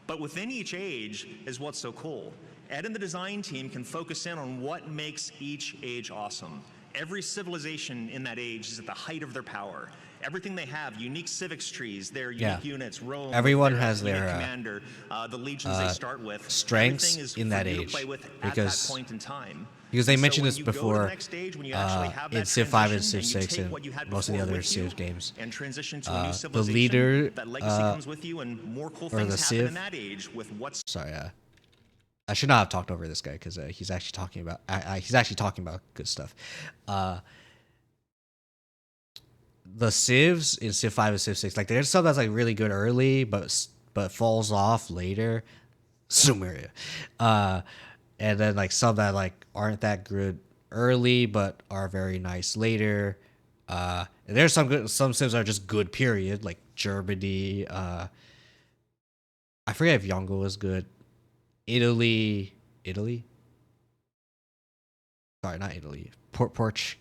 [SPEAKER 14] But within each age is what's so cool. Ed and the design team can focus in on what makes each age awesome. Every civilization in that age is at the height of their power. Everything they have, unique civics trees, their unique units, Rome.
[SPEAKER 1] Everyone has their
[SPEAKER 14] commander, the legions they start with.
[SPEAKER 1] strengths
[SPEAKER 14] is
[SPEAKER 1] in that
[SPEAKER 14] for you to
[SPEAKER 1] age
[SPEAKER 14] play with
[SPEAKER 1] because
[SPEAKER 14] at that point in time.
[SPEAKER 1] because they
[SPEAKER 14] And so
[SPEAKER 1] mentioned
[SPEAKER 14] when
[SPEAKER 1] this
[SPEAKER 14] you go to the
[SPEAKER 1] before
[SPEAKER 14] next stage, when you actually have
[SPEAKER 1] in
[SPEAKER 14] that
[SPEAKER 1] Civ 5 and
[SPEAKER 14] transition
[SPEAKER 1] Civ
[SPEAKER 14] and you
[SPEAKER 1] 6
[SPEAKER 14] take
[SPEAKER 1] and
[SPEAKER 14] what you had
[SPEAKER 1] most of the
[SPEAKER 14] before
[SPEAKER 1] other
[SPEAKER 14] with you
[SPEAKER 1] Civ games.
[SPEAKER 14] and transition to a new
[SPEAKER 1] The
[SPEAKER 14] civilization,
[SPEAKER 1] leader,
[SPEAKER 14] that legacy comes with you, and more cool
[SPEAKER 1] or
[SPEAKER 14] things
[SPEAKER 1] the
[SPEAKER 14] happen
[SPEAKER 1] Civ.
[SPEAKER 14] in that age with what's.
[SPEAKER 1] Sorry, I should not have talked over this guy because he's actually talking about good stuff. The civs in Civ 5 and Civ 6, like there's stuff that's like really good early, but falls off later. Sumeria, and then like some that like aren't that good early, but are very nice later. And there's some civs that are just good. Period, like Germany. I forget if Yongle was good. Italy. Sorry, not Italy. Porch.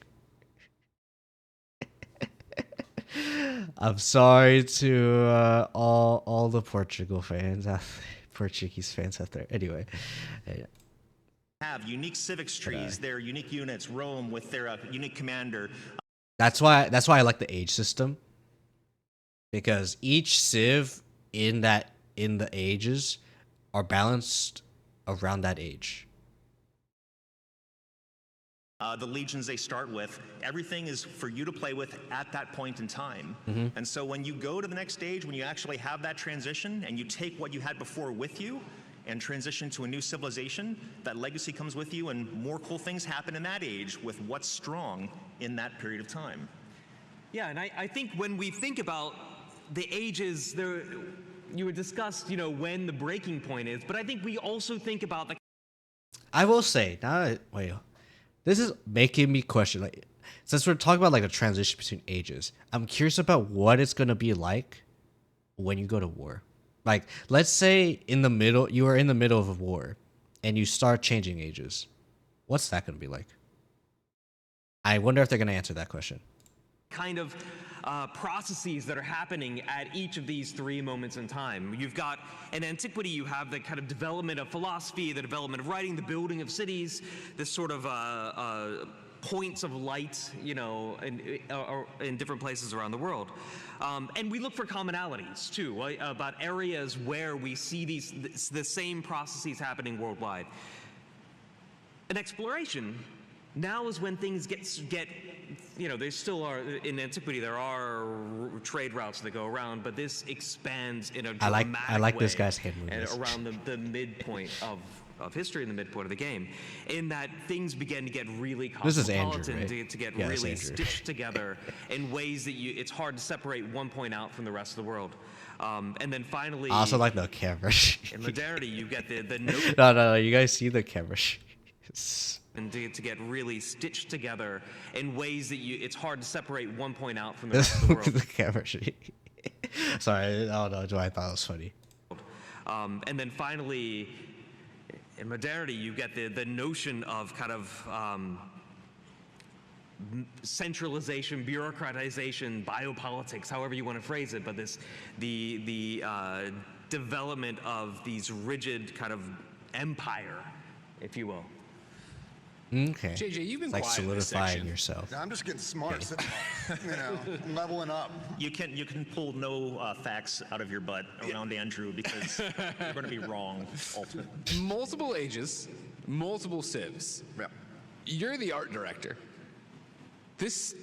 [SPEAKER 1] I'm sorry to all the Portugal fans, Portuguese fans out there. Anyway,
[SPEAKER 14] have unique civics trees, their unique units, Rome with their unique commander.
[SPEAKER 1] That's why I like the age system, because each civ in the ages are balanced around that age.
[SPEAKER 14] The legions they start with, everything is for you to play with at that point in time. And so when you go to the next stage, when you actually have that transition and you take what you had before with you and transition to a new civilization, that legacy comes with you, and more cool things happen in that age with what's strong in that period of time.
[SPEAKER 15] Yeah, and I think when we think about the ages, there, you had discussed, when the breaking point is, but I think we also think about the.
[SPEAKER 1] I will say, this is making me question, like, since we're talking about like a transition between ages, I'm curious about what it's gonna be like when you go to war. Like, let's say you are in the middle of a war and you start changing ages. What's that gonna be like? I wonder if they're gonna answer that question.
[SPEAKER 15] Kind of processes that are happening at each of these three moments in time. You've got in antiquity, you have the kind of development of philosophy, the development of writing, the building of cities, this sort of points of light, in different places around the world. And we look for commonalities too, about areas where we see the same processes happening worldwide. In exploration, now is when things get there still are, in antiquity, there are trade routes that go around, but this expands in a dramatic
[SPEAKER 1] I like
[SPEAKER 15] way,
[SPEAKER 1] this guy's hand
[SPEAKER 15] and
[SPEAKER 1] movements.
[SPEAKER 15] around the midpoint of history and the midpoint of the game, in that things begin to get really
[SPEAKER 1] This is Andrew,
[SPEAKER 15] cosmopolitan,
[SPEAKER 1] right?
[SPEAKER 15] to get
[SPEAKER 1] Yeah, it's
[SPEAKER 15] really
[SPEAKER 1] Andrew.
[SPEAKER 15] stitched together in ways that it's hard to separate one point out from the rest of the world. And then finally,
[SPEAKER 1] I also like the camera.
[SPEAKER 15] in modernity, you get the
[SPEAKER 1] No, you guys see the camera.
[SPEAKER 15] and to get really stitched together in ways that it's hard to separate one point out from the rest of the world.
[SPEAKER 1] The camera. Sorry, I don't know. I thought it was funny.
[SPEAKER 15] And then finally, in modernity, you get the notion of kind of centralization, bureaucratization, biopolitics, however you want to phrase it, but the development of these rigid kind of empire, if you will.
[SPEAKER 1] Okay.
[SPEAKER 12] JJ, you've been
[SPEAKER 1] It's like
[SPEAKER 12] quiet in this
[SPEAKER 1] solidifying
[SPEAKER 12] section.
[SPEAKER 1] yourself.
[SPEAKER 13] I'm just getting smart, leveling up.
[SPEAKER 14] You can pull no facts out of your butt around Andrew, because you're going to be wrong ultimately.
[SPEAKER 12] Multiple ages, multiple civs.
[SPEAKER 13] Yeah.
[SPEAKER 12] You're the art director. This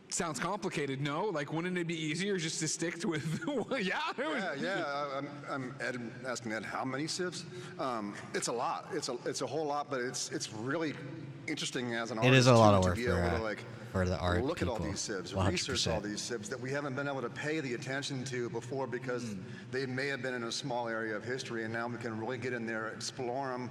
[SPEAKER 12] sounds complicated, no? Like, wouldn't it be easier just to stick with
[SPEAKER 13] I'm asking Ed how many civs. It's a lot. It's a whole lot, but it's really interesting as an
[SPEAKER 1] It
[SPEAKER 13] artist
[SPEAKER 1] is a lot of
[SPEAKER 13] to
[SPEAKER 1] work
[SPEAKER 13] be able to
[SPEAKER 1] for the art
[SPEAKER 13] look
[SPEAKER 1] people.
[SPEAKER 13] at all these civs,
[SPEAKER 1] 100%.
[SPEAKER 13] research all these civs that we haven't been able to pay the attention to before, because they may have been in a small area of history, and now we can really get in there, explore them,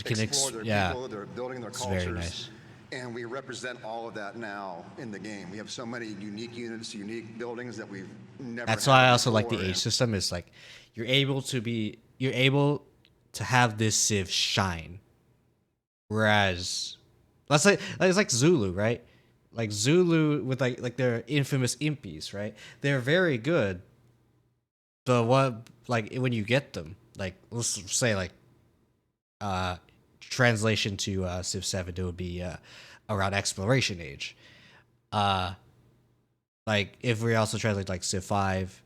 [SPEAKER 13] explore their people, their building, their
[SPEAKER 1] It's
[SPEAKER 13] cultures.
[SPEAKER 1] very nice.
[SPEAKER 13] And we represent all of that now in the game. We have so many unique units, unique buildings that we've never.
[SPEAKER 1] That's
[SPEAKER 13] had
[SPEAKER 1] why I also like the
[SPEAKER 13] before.
[SPEAKER 1] age system. Is like you're able to have this civ shine. Whereas, let's say it's like Zulu, right? Like Zulu with like their infamous impies, right? They're very good. But what, like, when you get them, like, let's say like translation to Civ 7, it would be around exploration age. Like if we also translate like Civ 5,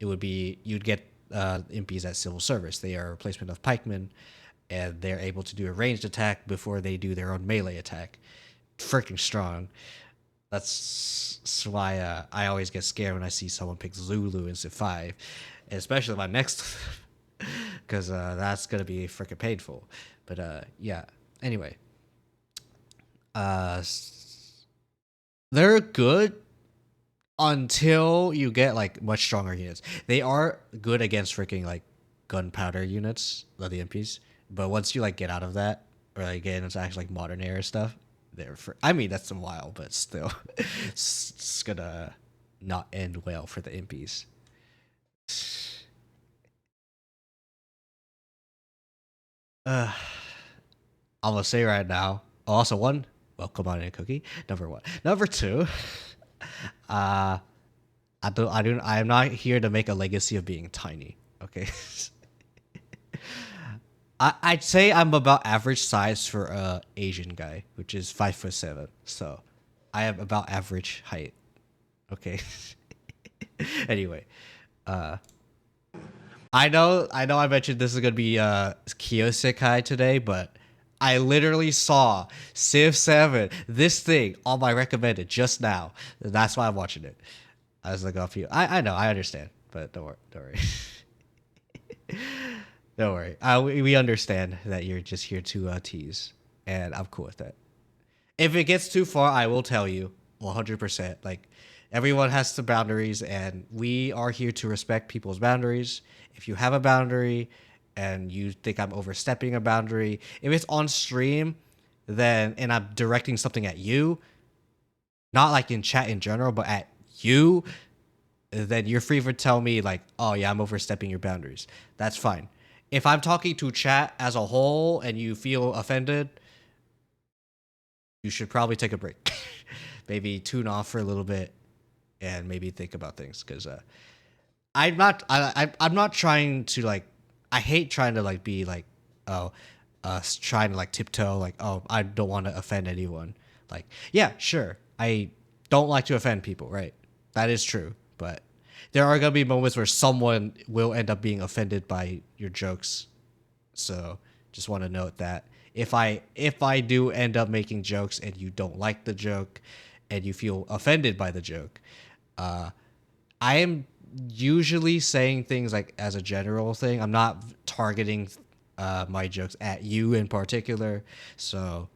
[SPEAKER 1] it would be you'd get impies at civil service. They are a replacement of pikemen, and they're able to do a ranged attack before they do their own melee attack. Freaking strong. That's why I always get scared when I see someone pick Zulu in Civ 5, and especially my next, because that's gonna be freaking painful. But yeah. Anyway, they're good until you get like much stronger units. They are good against freaking like gunpowder units, the MPs. But once you like get out of that, or like get into actually like modern era stuff, I mean that's a while, but still, it's gonna not end well for the MPs. I'm gonna say right now. Also, one, well, come on in, Cookie. Number one. Number two. I am not here to make a legacy of being tiny. Okay. I'd say I'm about average size for a Asian guy, which is 5'7". So I am about average height. Okay. Anyway, I know I mentioned this is gonna be Kiyo-Sekai today, but I literally saw Civ 7, this thing, on my recommended just now. That's why I'm watching it. I was like, off you. I know, I understand, but don't worry. Don't worry. We understand that you're just here to tease, and I'm cool with that. If it gets too far, I will tell you 100%. Like, everyone has some boundaries, and we are here to respect people's boundaries. If you have a boundary and you think I'm overstepping a boundary, if it's on stream, and I'm directing something at you, not like in chat in general, but at you, then you're free to tell me like, oh yeah, I'm overstepping your boundaries. That's fine. If I'm talking to chat as a whole and you feel offended, you should probably take a break. Maybe tune off for a little bit and maybe think about things, because I'm not trying to like, I hate trying to like be like, trying to like tiptoe, like, oh, I don't want to offend anyone. Like, yeah, sure, I don't like to offend people, right? That is true, but there are gonna be moments where someone will end up being offended by your jokes. So just want to note that if I do end up making jokes and you don't like the joke and you feel offended by the joke, I am usually saying things like as a general thing. I'm not targeting my jokes at you in particular. So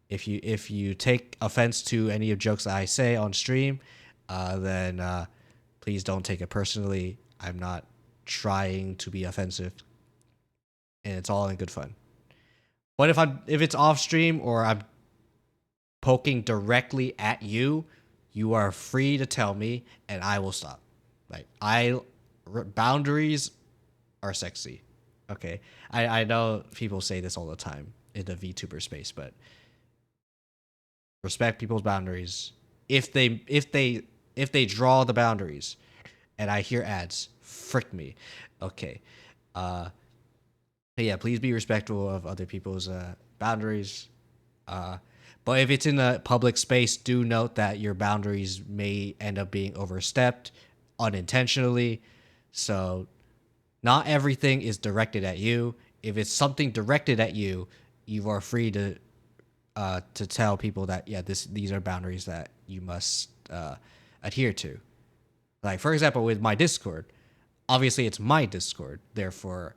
[SPEAKER 1] if you take offense to any of jokes that I say on stream, then please don't take it personally. I'm not trying to be offensive, and it's all in good fun. But if it's off stream or I'm poking directly at you, you are free to tell me, and I will stop. Like, boundaries are sexy. Okay, I know people say this all the time in the VTuber space, but respect people's boundaries. If they draw the boundaries, and I hear ads, frick me. Okay, but yeah, please be respectful of other people's boundaries. But if it's in a public space, do note that your boundaries may end up being overstepped unintentionally. So not everything is directed at you. If it's something directed at you, you are free to tell people that, yeah, these are boundaries that you must adhere to. Like, for example, with my Discord, obviously it's my Discord, therefore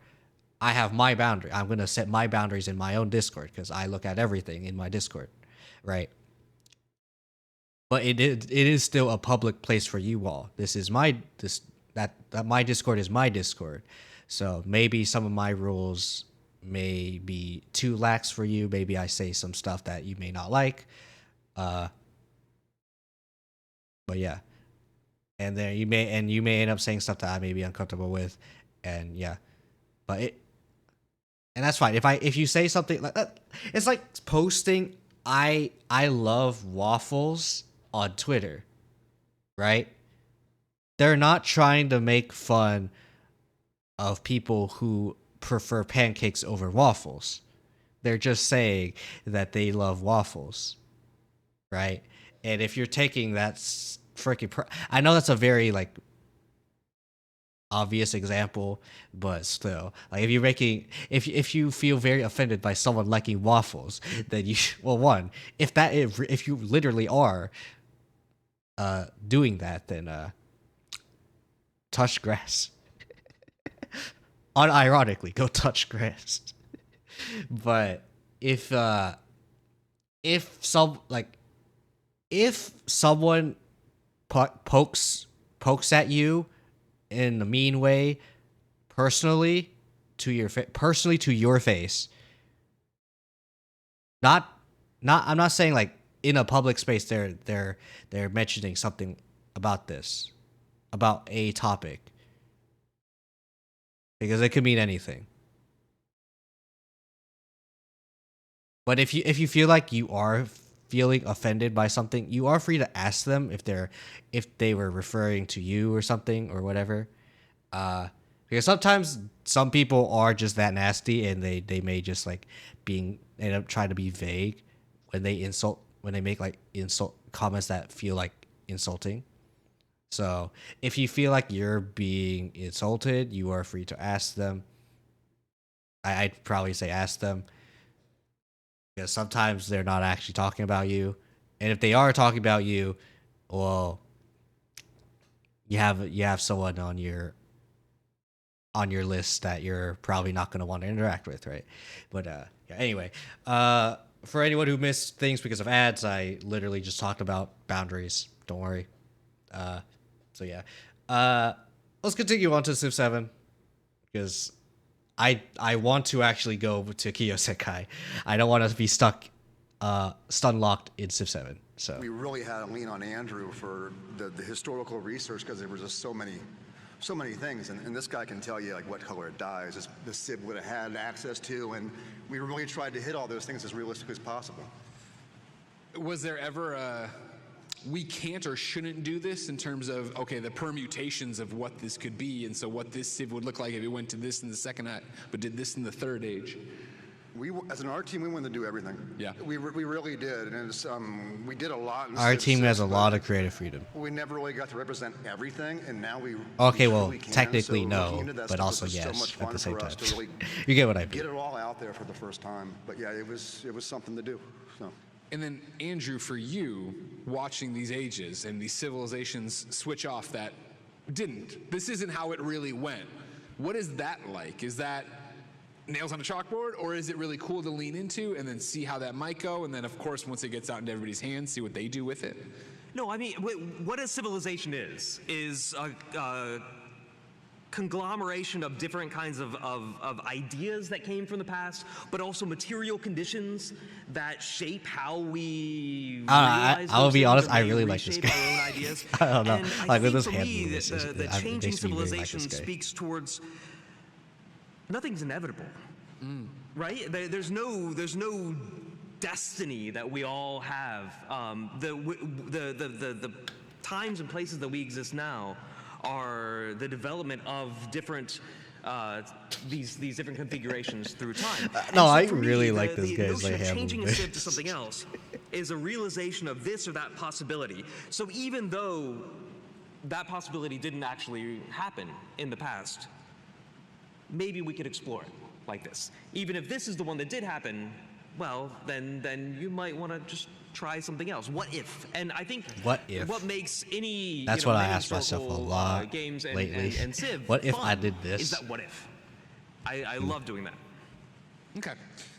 [SPEAKER 1] I have my boundary. I'm going to set my boundaries in my own Discord because I look at everything in my Discord, right? But it is still a public place for you all. My Discord is my Discord. So maybe some of my rules may be too lax for you. Maybe I say some stuff that you may not like. But yeah. And then you may end up saying stuff that I may be uncomfortable with. And yeah. And that's fine. If you say something like that, it's like posting I love waffles on Twitter, right? They're not trying to make fun of people who prefer pancakes over waffles. They're just saying that they love waffles. right? And if you're taking that freaking, I know that's a very like obvious example, but still, like if you're making, if you feel very offended by someone liking waffles, then you well, one, if you literally are doing that, then touch grass. Unironically, go touch grass. But if someone pokes at you in a mean way, personally to your face, not I'm not saying like in a public space they're mentioning something about this, about a topic, because it could mean anything. But if you feel like you are feeling offended by something, you are free to ask them if they were referring to you or something or whatever. Because sometimes some people are just that nasty, and they may just like end up trying to be vague when they make like insult comments that feel like insulting. So if you feel like you're being insulted, you are free to ask them. I'd probably say ask them, because sometimes they're not actually talking about you, and if they are talking about you, well, you have someone on your list that you're probably not going to want to interact with, right? But yeah, anyway, for anyone who missed things because of ads, I literally just talked about boundaries. Don't worry. So yeah, let's continue on to Civ 7, because I want to actually go to Kiyo-Sekai. I don't want to be stuck, stun locked in Civ 7. So
[SPEAKER 13] we really had to lean on Andrew for the historical research, because there was just so many things, and this guy can tell you like what color it dies the Civ would have had access to, and we really tried to hit all those things as realistically as possible.
[SPEAKER 12] Was there ever a we can't or shouldn't do this in terms of, okay, the permutations of what this could be, and so what this Civ would look like if it went to this in the second act, but did this in the third age?
[SPEAKER 13] We, as an art team, we wanted to do everything. Yeah. We really did, and it's, we did a lot.
[SPEAKER 1] Our team has a lot of creative freedom.
[SPEAKER 13] We never really got to represent everything, and now we.
[SPEAKER 1] Okay, well, technically no, but also yes at the same time.
[SPEAKER 13] Really
[SPEAKER 1] you get what I mean.
[SPEAKER 13] Get it all out there for the first time, but yeah, it was something to do. So.
[SPEAKER 12] And then, Andrew, for you, watching these ages and these civilizations switch off that didn't. This isn't how it really went. What is that like? Is that nails on a chalkboard, or is it really cool to lean into and then see how that might go, and then, of course, once it gets out into everybody's hands, see what they do with it?
[SPEAKER 15] No, I mean, what a civilization is a conglomeration of different kinds of ideas that came from the past, but also material conditions that shape how we
[SPEAKER 1] I'll be honest, I really like this game.
[SPEAKER 15] Our own ideas.
[SPEAKER 1] I don't know.
[SPEAKER 15] And
[SPEAKER 1] like with
[SPEAKER 15] think
[SPEAKER 1] this
[SPEAKER 15] for
[SPEAKER 1] hand
[SPEAKER 15] me,
[SPEAKER 1] movements,
[SPEAKER 15] the changing civilization
[SPEAKER 1] really like
[SPEAKER 15] speaks towards nothing's inevitable, right? There's no destiny that we all have. The times and places that we exist now are the development of different these different configurations through time.
[SPEAKER 1] No, I really like this guy's like hand
[SPEAKER 15] changing a
[SPEAKER 1] movement.
[SPEAKER 15] Civ to something else is a realization of this or that possibility. So even though that possibility didn't actually happen in the past, maybe we could explore it like this. Even if this is the one that did happen, well, then you might want to just try something else. What if? And I think
[SPEAKER 1] what
[SPEAKER 15] makes any
[SPEAKER 1] that's what I ask myself a lot
[SPEAKER 15] games
[SPEAKER 1] lately.
[SPEAKER 15] and Civ
[SPEAKER 1] what if
[SPEAKER 15] fun
[SPEAKER 1] I did this?
[SPEAKER 15] Is that what if? I love doing that.
[SPEAKER 12] Okay,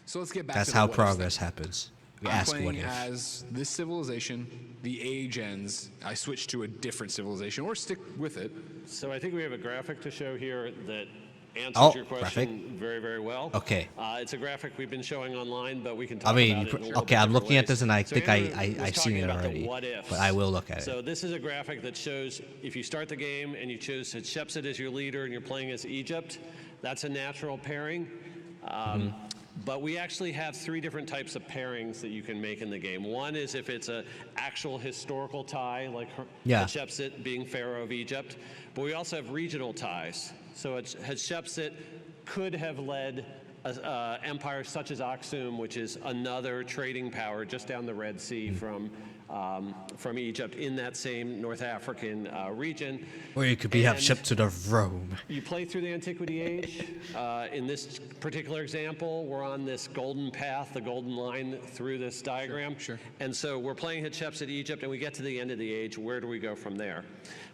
[SPEAKER 12] so let's get back.
[SPEAKER 1] That's
[SPEAKER 12] to
[SPEAKER 1] how
[SPEAKER 12] the
[SPEAKER 1] progress happens. We
[SPEAKER 12] I'm
[SPEAKER 1] ask
[SPEAKER 12] playing
[SPEAKER 1] what if.
[SPEAKER 12] as this civilization. The age ends. I switch to a different civilization, or stick with it.
[SPEAKER 10] So I think we have a graphic to show here that answers your question
[SPEAKER 1] graphic?
[SPEAKER 10] very, very well.
[SPEAKER 1] Okay.
[SPEAKER 10] It's a graphic we've been showing online, but we can talk
[SPEAKER 1] I mean,
[SPEAKER 10] about it in a little
[SPEAKER 1] okay,
[SPEAKER 10] bit
[SPEAKER 1] I'm looking
[SPEAKER 10] different
[SPEAKER 1] at this and I
[SPEAKER 10] ways. So
[SPEAKER 1] think
[SPEAKER 10] Andrew was
[SPEAKER 1] I've seen
[SPEAKER 10] talking
[SPEAKER 1] it
[SPEAKER 10] about the
[SPEAKER 1] already,
[SPEAKER 10] what ifs.
[SPEAKER 1] but I will look at it.
[SPEAKER 10] So this is a graphic that shows if you start the game and you choose Hatshepsut as your leader and you're playing as Egypt, that's a natural pairing. But we actually have 3 different types of pairings that you can make in the game. One is if it's an actual historical tie, like Hatshepsut being Pharaoh of Egypt. But we also have regional ties. So Hatshepsut could have led an empire such as Aksum, which is another trading power just down the Red Sea from from Egypt in that same North African region.
[SPEAKER 1] Or you could have shipped to the Rome.
[SPEAKER 10] You play through the Antiquity Age. In this particular example, we're on this golden path, the golden line through this diagram.
[SPEAKER 11] Sure.
[SPEAKER 10] And so we're playing Hatshepsut Egypt, and we get to the end of the age. Where do we go from there?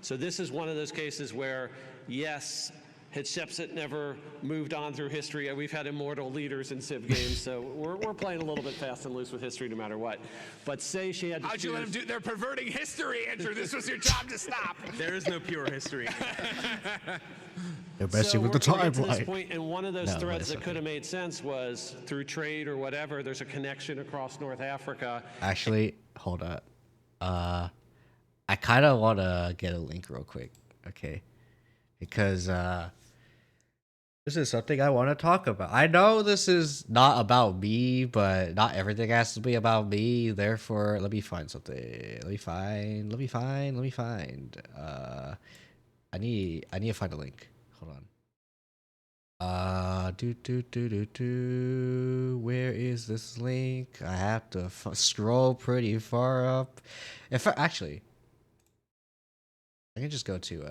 [SPEAKER 10] So this is one of those cases where, yes, Hatshepsut never moved on through history. We've had immortal leaders in Civ games, so we're playing a little bit fast and loose with history no matter what. But say she had to
[SPEAKER 12] How'd you let them do? They're perverting history, Andrew. This was your job to stop.
[SPEAKER 15] There is no pure history.
[SPEAKER 1] They're messing with the
[SPEAKER 10] timeline. And one of those threads that could have made sense was through trade or whatever, there's a connection across North Africa.
[SPEAKER 1] Actually, hold up. I kind of want to get a link real quick, okay? Because this is something I want to talk about. I know this is not about me, but not everything has to be about me. Therefore, let me find something. Let me find. I need to find a link. Hold on. Where is this link? I have to scroll pretty far up. Actually, I can just go to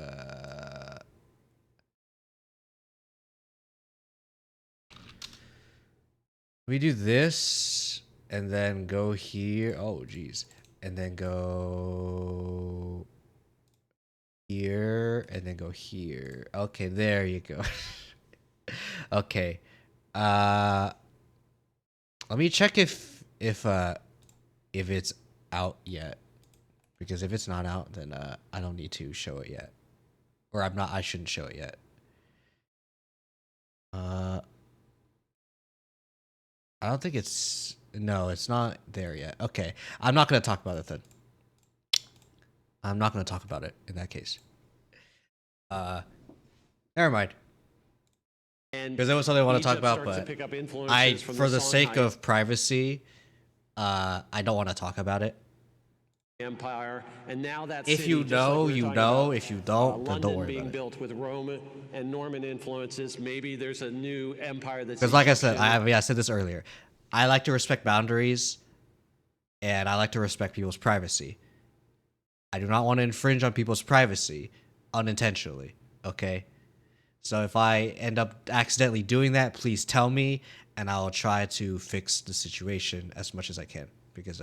[SPEAKER 1] we do this and then go here. Oh, geez. And then go here and then go here. Okay, there you go. Okay. Let me check if it's out yet. Because if it's not out, then I don't need to show it yet. Or I shouldn't show it yet. I don't think it's not there yet. Okay. I'm not going to talk about it then. I'm not going to talk about it in that case. Never mind. Because there was something I want to talk about, but for the sake of privacy, I don't want to talk about it.
[SPEAKER 10] Empire, and now that
[SPEAKER 1] if you know, you know. If you don't, then don't worry
[SPEAKER 10] being
[SPEAKER 1] about it.
[SPEAKER 10] built with Roman and Norman influences, maybe there's a new empire that's.
[SPEAKER 1] Because, like I said, I said this earlier. I like to respect boundaries, and I like to respect people's privacy. I do not want to infringe on people's privacy unintentionally. Okay, so if I end up accidentally doing that, please tell me, and I'll try to fix the situation as much as I can. Because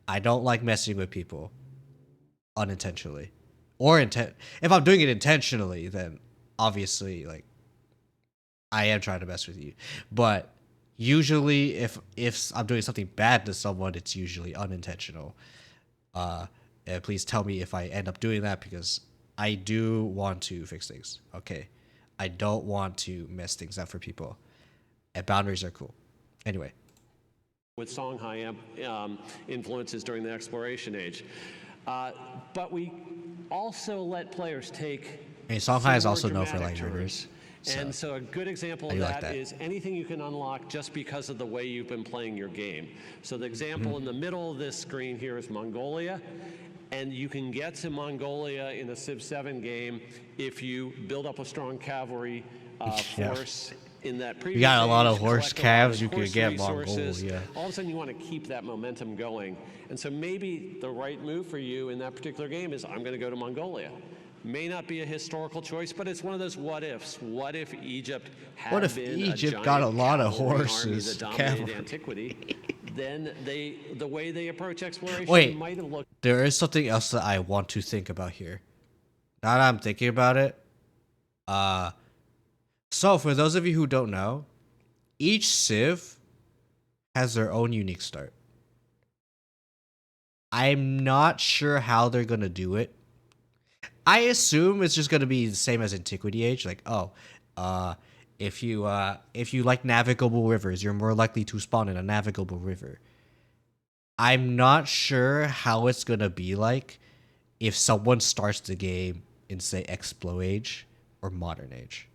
[SPEAKER 1] I don't like messing with people unintentionally. Or if I'm doing it intentionally, then obviously, like, I am trying to mess with you. But usually, if I'm doing something bad to someone, it's usually unintentional. And please tell me if I end up doing that, because I do want to fix things. Okay, I don't want to mess things up for people. And boundaries are cool. Anyway.
[SPEAKER 10] With Songhai influences during the exploration age. But we also let players take...
[SPEAKER 1] Songhai is also known for like rivers.
[SPEAKER 10] And so a good example of that is anything you can unlock just because of the way you've been playing your game. So the example in the middle of this screen here is Mongolia. And you can get to Mongolia in a Civ 7 game if you build up a strong cavalry force. In that previous
[SPEAKER 1] you got a lot of
[SPEAKER 10] age,
[SPEAKER 1] horse calves you could get Mongolia.
[SPEAKER 10] All of a sudden you want to keep that momentum going. And so maybe the right move for you in that particular game is I'm going to go to Mongolia. May not be a historical choice, but it's one of those what ifs. What if Egypt had
[SPEAKER 1] what if
[SPEAKER 10] been
[SPEAKER 1] Egypt
[SPEAKER 10] a
[SPEAKER 1] got a lot of horses?
[SPEAKER 10] Army that dominated antiquity? Then the way they approach exploration might have looked.
[SPEAKER 1] There is something else that I want to think about here. Now that I'm thinking about it, so for those of you who don't know, each Civ has their own unique start. I'm not sure how they're gonna do it. I assume it's just gonna be the same as Antiquity Age, like if you like navigable rivers, you're more likely to spawn in a navigable river. I'm not sure how it's gonna be like if someone starts the game in, say, Explo Age or Modern Age.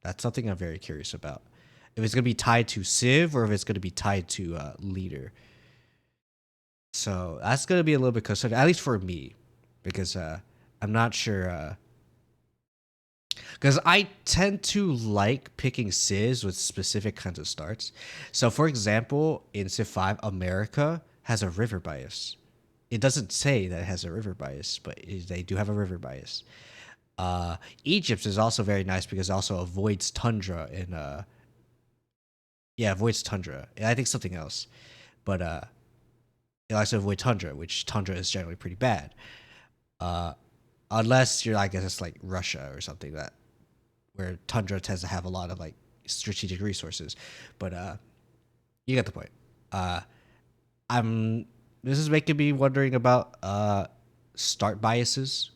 [SPEAKER 1] That's something I'm very curious about. If it's gonna be tied to Civ or if it's gonna be tied to Leader. So that's gonna be a little bit concerning, at least for me, because I'm not sure. Because I tend to like picking Civs with specific kinds of starts. So, for example, in Civ 5, America has a river bias. it doesn't say that it has a river bias, but they do have a river bias. Egypt is also very nice because it also avoids tundra and avoids tundra. And I think something else, but it likes to avoid tundra, which tundra is generally pretty bad. Unless you're, I guess it's like Russia or something where tundra tends to have a lot of like strategic resources. But you get the point. This is making me wondering about start biases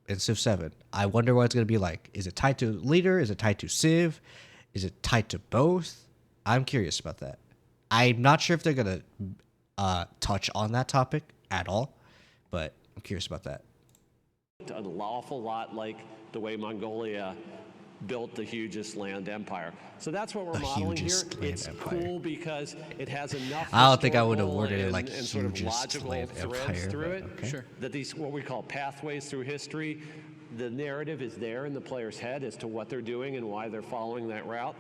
[SPEAKER 1] in Civ 7. I wonder what it's going to be like. Is it tied to leader? Is it tied to Civ? Is it tied to both? I'm curious about that. I'm not sure if they're going to touch on that topic at all, but I'm curious about that.
[SPEAKER 10] An awful lot like the way Mongolia built the hugest land empire. So that's what we're modeling here. It's cool because it has enough.
[SPEAKER 1] I don't think I would have worded it like
[SPEAKER 10] and sort of
[SPEAKER 1] hugest
[SPEAKER 10] logical
[SPEAKER 1] land
[SPEAKER 10] threads
[SPEAKER 1] empire.
[SPEAKER 10] through it.
[SPEAKER 1] Okay.
[SPEAKER 11] Sure.
[SPEAKER 10] That these what we call pathways through history. The narrative is there in the player's head as to what they're doing and why they're following that route.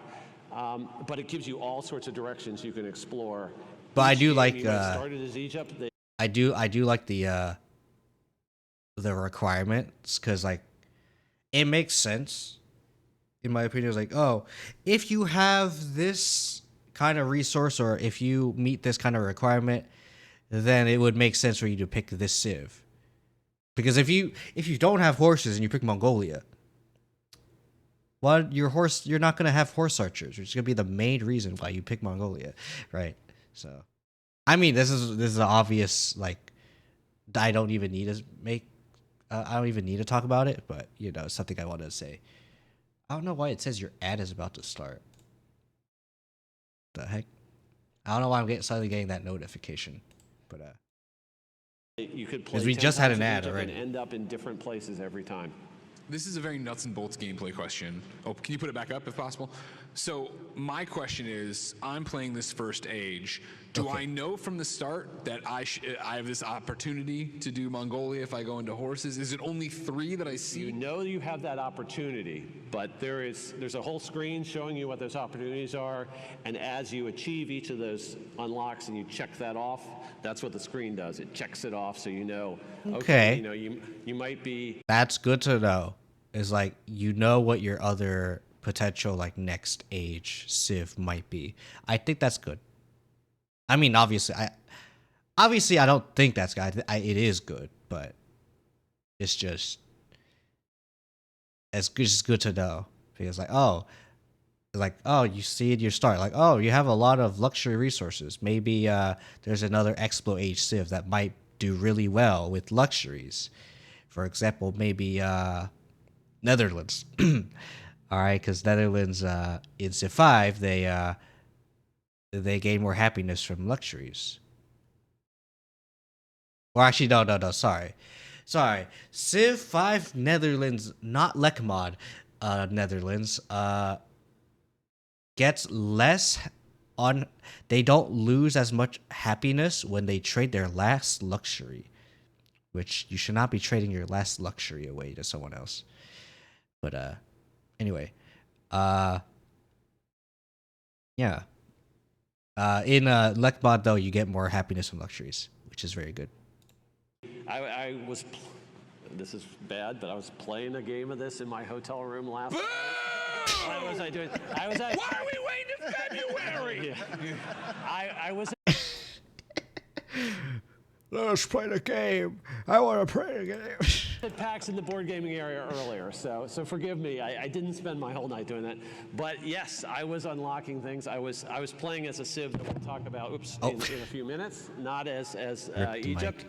[SPEAKER 10] But it gives you all sorts of directions you can explore.
[SPEAKER 1] But I do like
[SPEAKER 10] started as Egypt.
[SPEAKER 1] I do like the requirements, because like it makes sense in my opinion. It's like, oh, if you have this kind of resource or if you meet this kind of requirement, then it would make sense for you to pick this civ. Because if you don't have horses and you pick Mongolia, well, you're not gonna have horse archers, which is gonna be the main reason why you pick Mongolia, right? So, I mean, this is an obvious, like, I don't even need to talk about it, but you know, it's something I wanted to say. I don't know why it says your ad is about to start. The heck? I don't know why I'm suddenly getting that notification, but
[SPEAKER 10] you could play
[SPEAKER 1] because we just had an ad
[SPEAKER 10] and
[SPEAKER 1] already.
[SPEAKER 10] end up in different places every time.
[SPEAKER 11] This is a very nuts and bolts gameplay question. Oh, can you put it back up if possible? So my question is, I'm playing this first age. Do I know from the start that I have this opportunity to do Mongolia if I go into horses? Is it only 3 that I see?
[SPEAKER 10] You know you have that opportunity, but there's a whole screen showing you what those opportunities are, and as you achieve each of those unlocks and you check that off, that's what the screen does. It checks it off so you know,
[SPEAKER 1] Okay.
[SPEAKER 10] you know, you might be...
[SPEAKER 1] That's good to know. Is like, you know what your other potential like next age civ might be. I think that's good. I mean, obviously I don't think that's good. It is good, but it's just good to know, because you see it, you start like, oh, you have a lot of luxury resources. Maybe there's another Explo age civ that might do really well with luxuries. For example, maybe Netherlands. All right, because Netherlands in Civ 5 they gain more happiness from luxuries. Or actually, no, sorry. Civ 5 Netherlands, not Lekmod, Netherlands gets less on. They don't lose as much happiness when they trade their last luxury, which you should not be trading your last luxury away to someone else. But anyway, yeah. In Lekmod though, you get more happiness from luxuries, which is very good.
[SPEAKER 10] This is bad, but I was playing a game of this in my hotel room last night. What was I doing? Why are we waiting in February? I was...
[SPEAKER 1] Let's play the game. I want to play the game.
[SPEAKER 10] At PAX in the board gaming area earlier, so forgive me. I didn't spend my whole night doing that, but yes, I was unlocking things. I was playing as a civ that we'll talk about. In a few minutes, not as Egypt.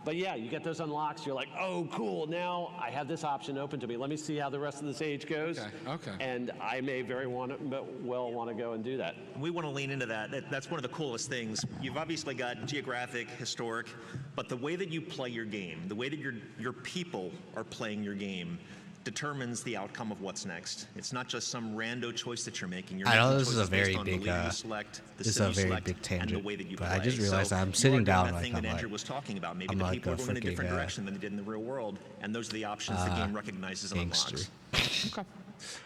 [SPEAKER 10] But yeah, you get those unlocks. You're like, oh, cool. Now I have this option open to me. Let me see how the rest of this age goes.
[SPEAKER 11] Okay.
[SPEAKER 10] And I may very want to go and do that.
[SPEAKER 14] We want to lean into that. That's one of the coolest things. You've obviously got geographic, historic, but the way that you play your game, the way that your people are playing your game, determines the outcome of what's next. It's not just some rando choice that you're making.
[SPEAKER 1] I know this is a very big tangent, but I just realized I'm sitting down like
[SPEAKER 14] that Andrew was talking about. Maybe the people are going in a different direction than they did in the real world, and those are the options the game recognizes and unlocks.
[SPEAKER 11] Okay.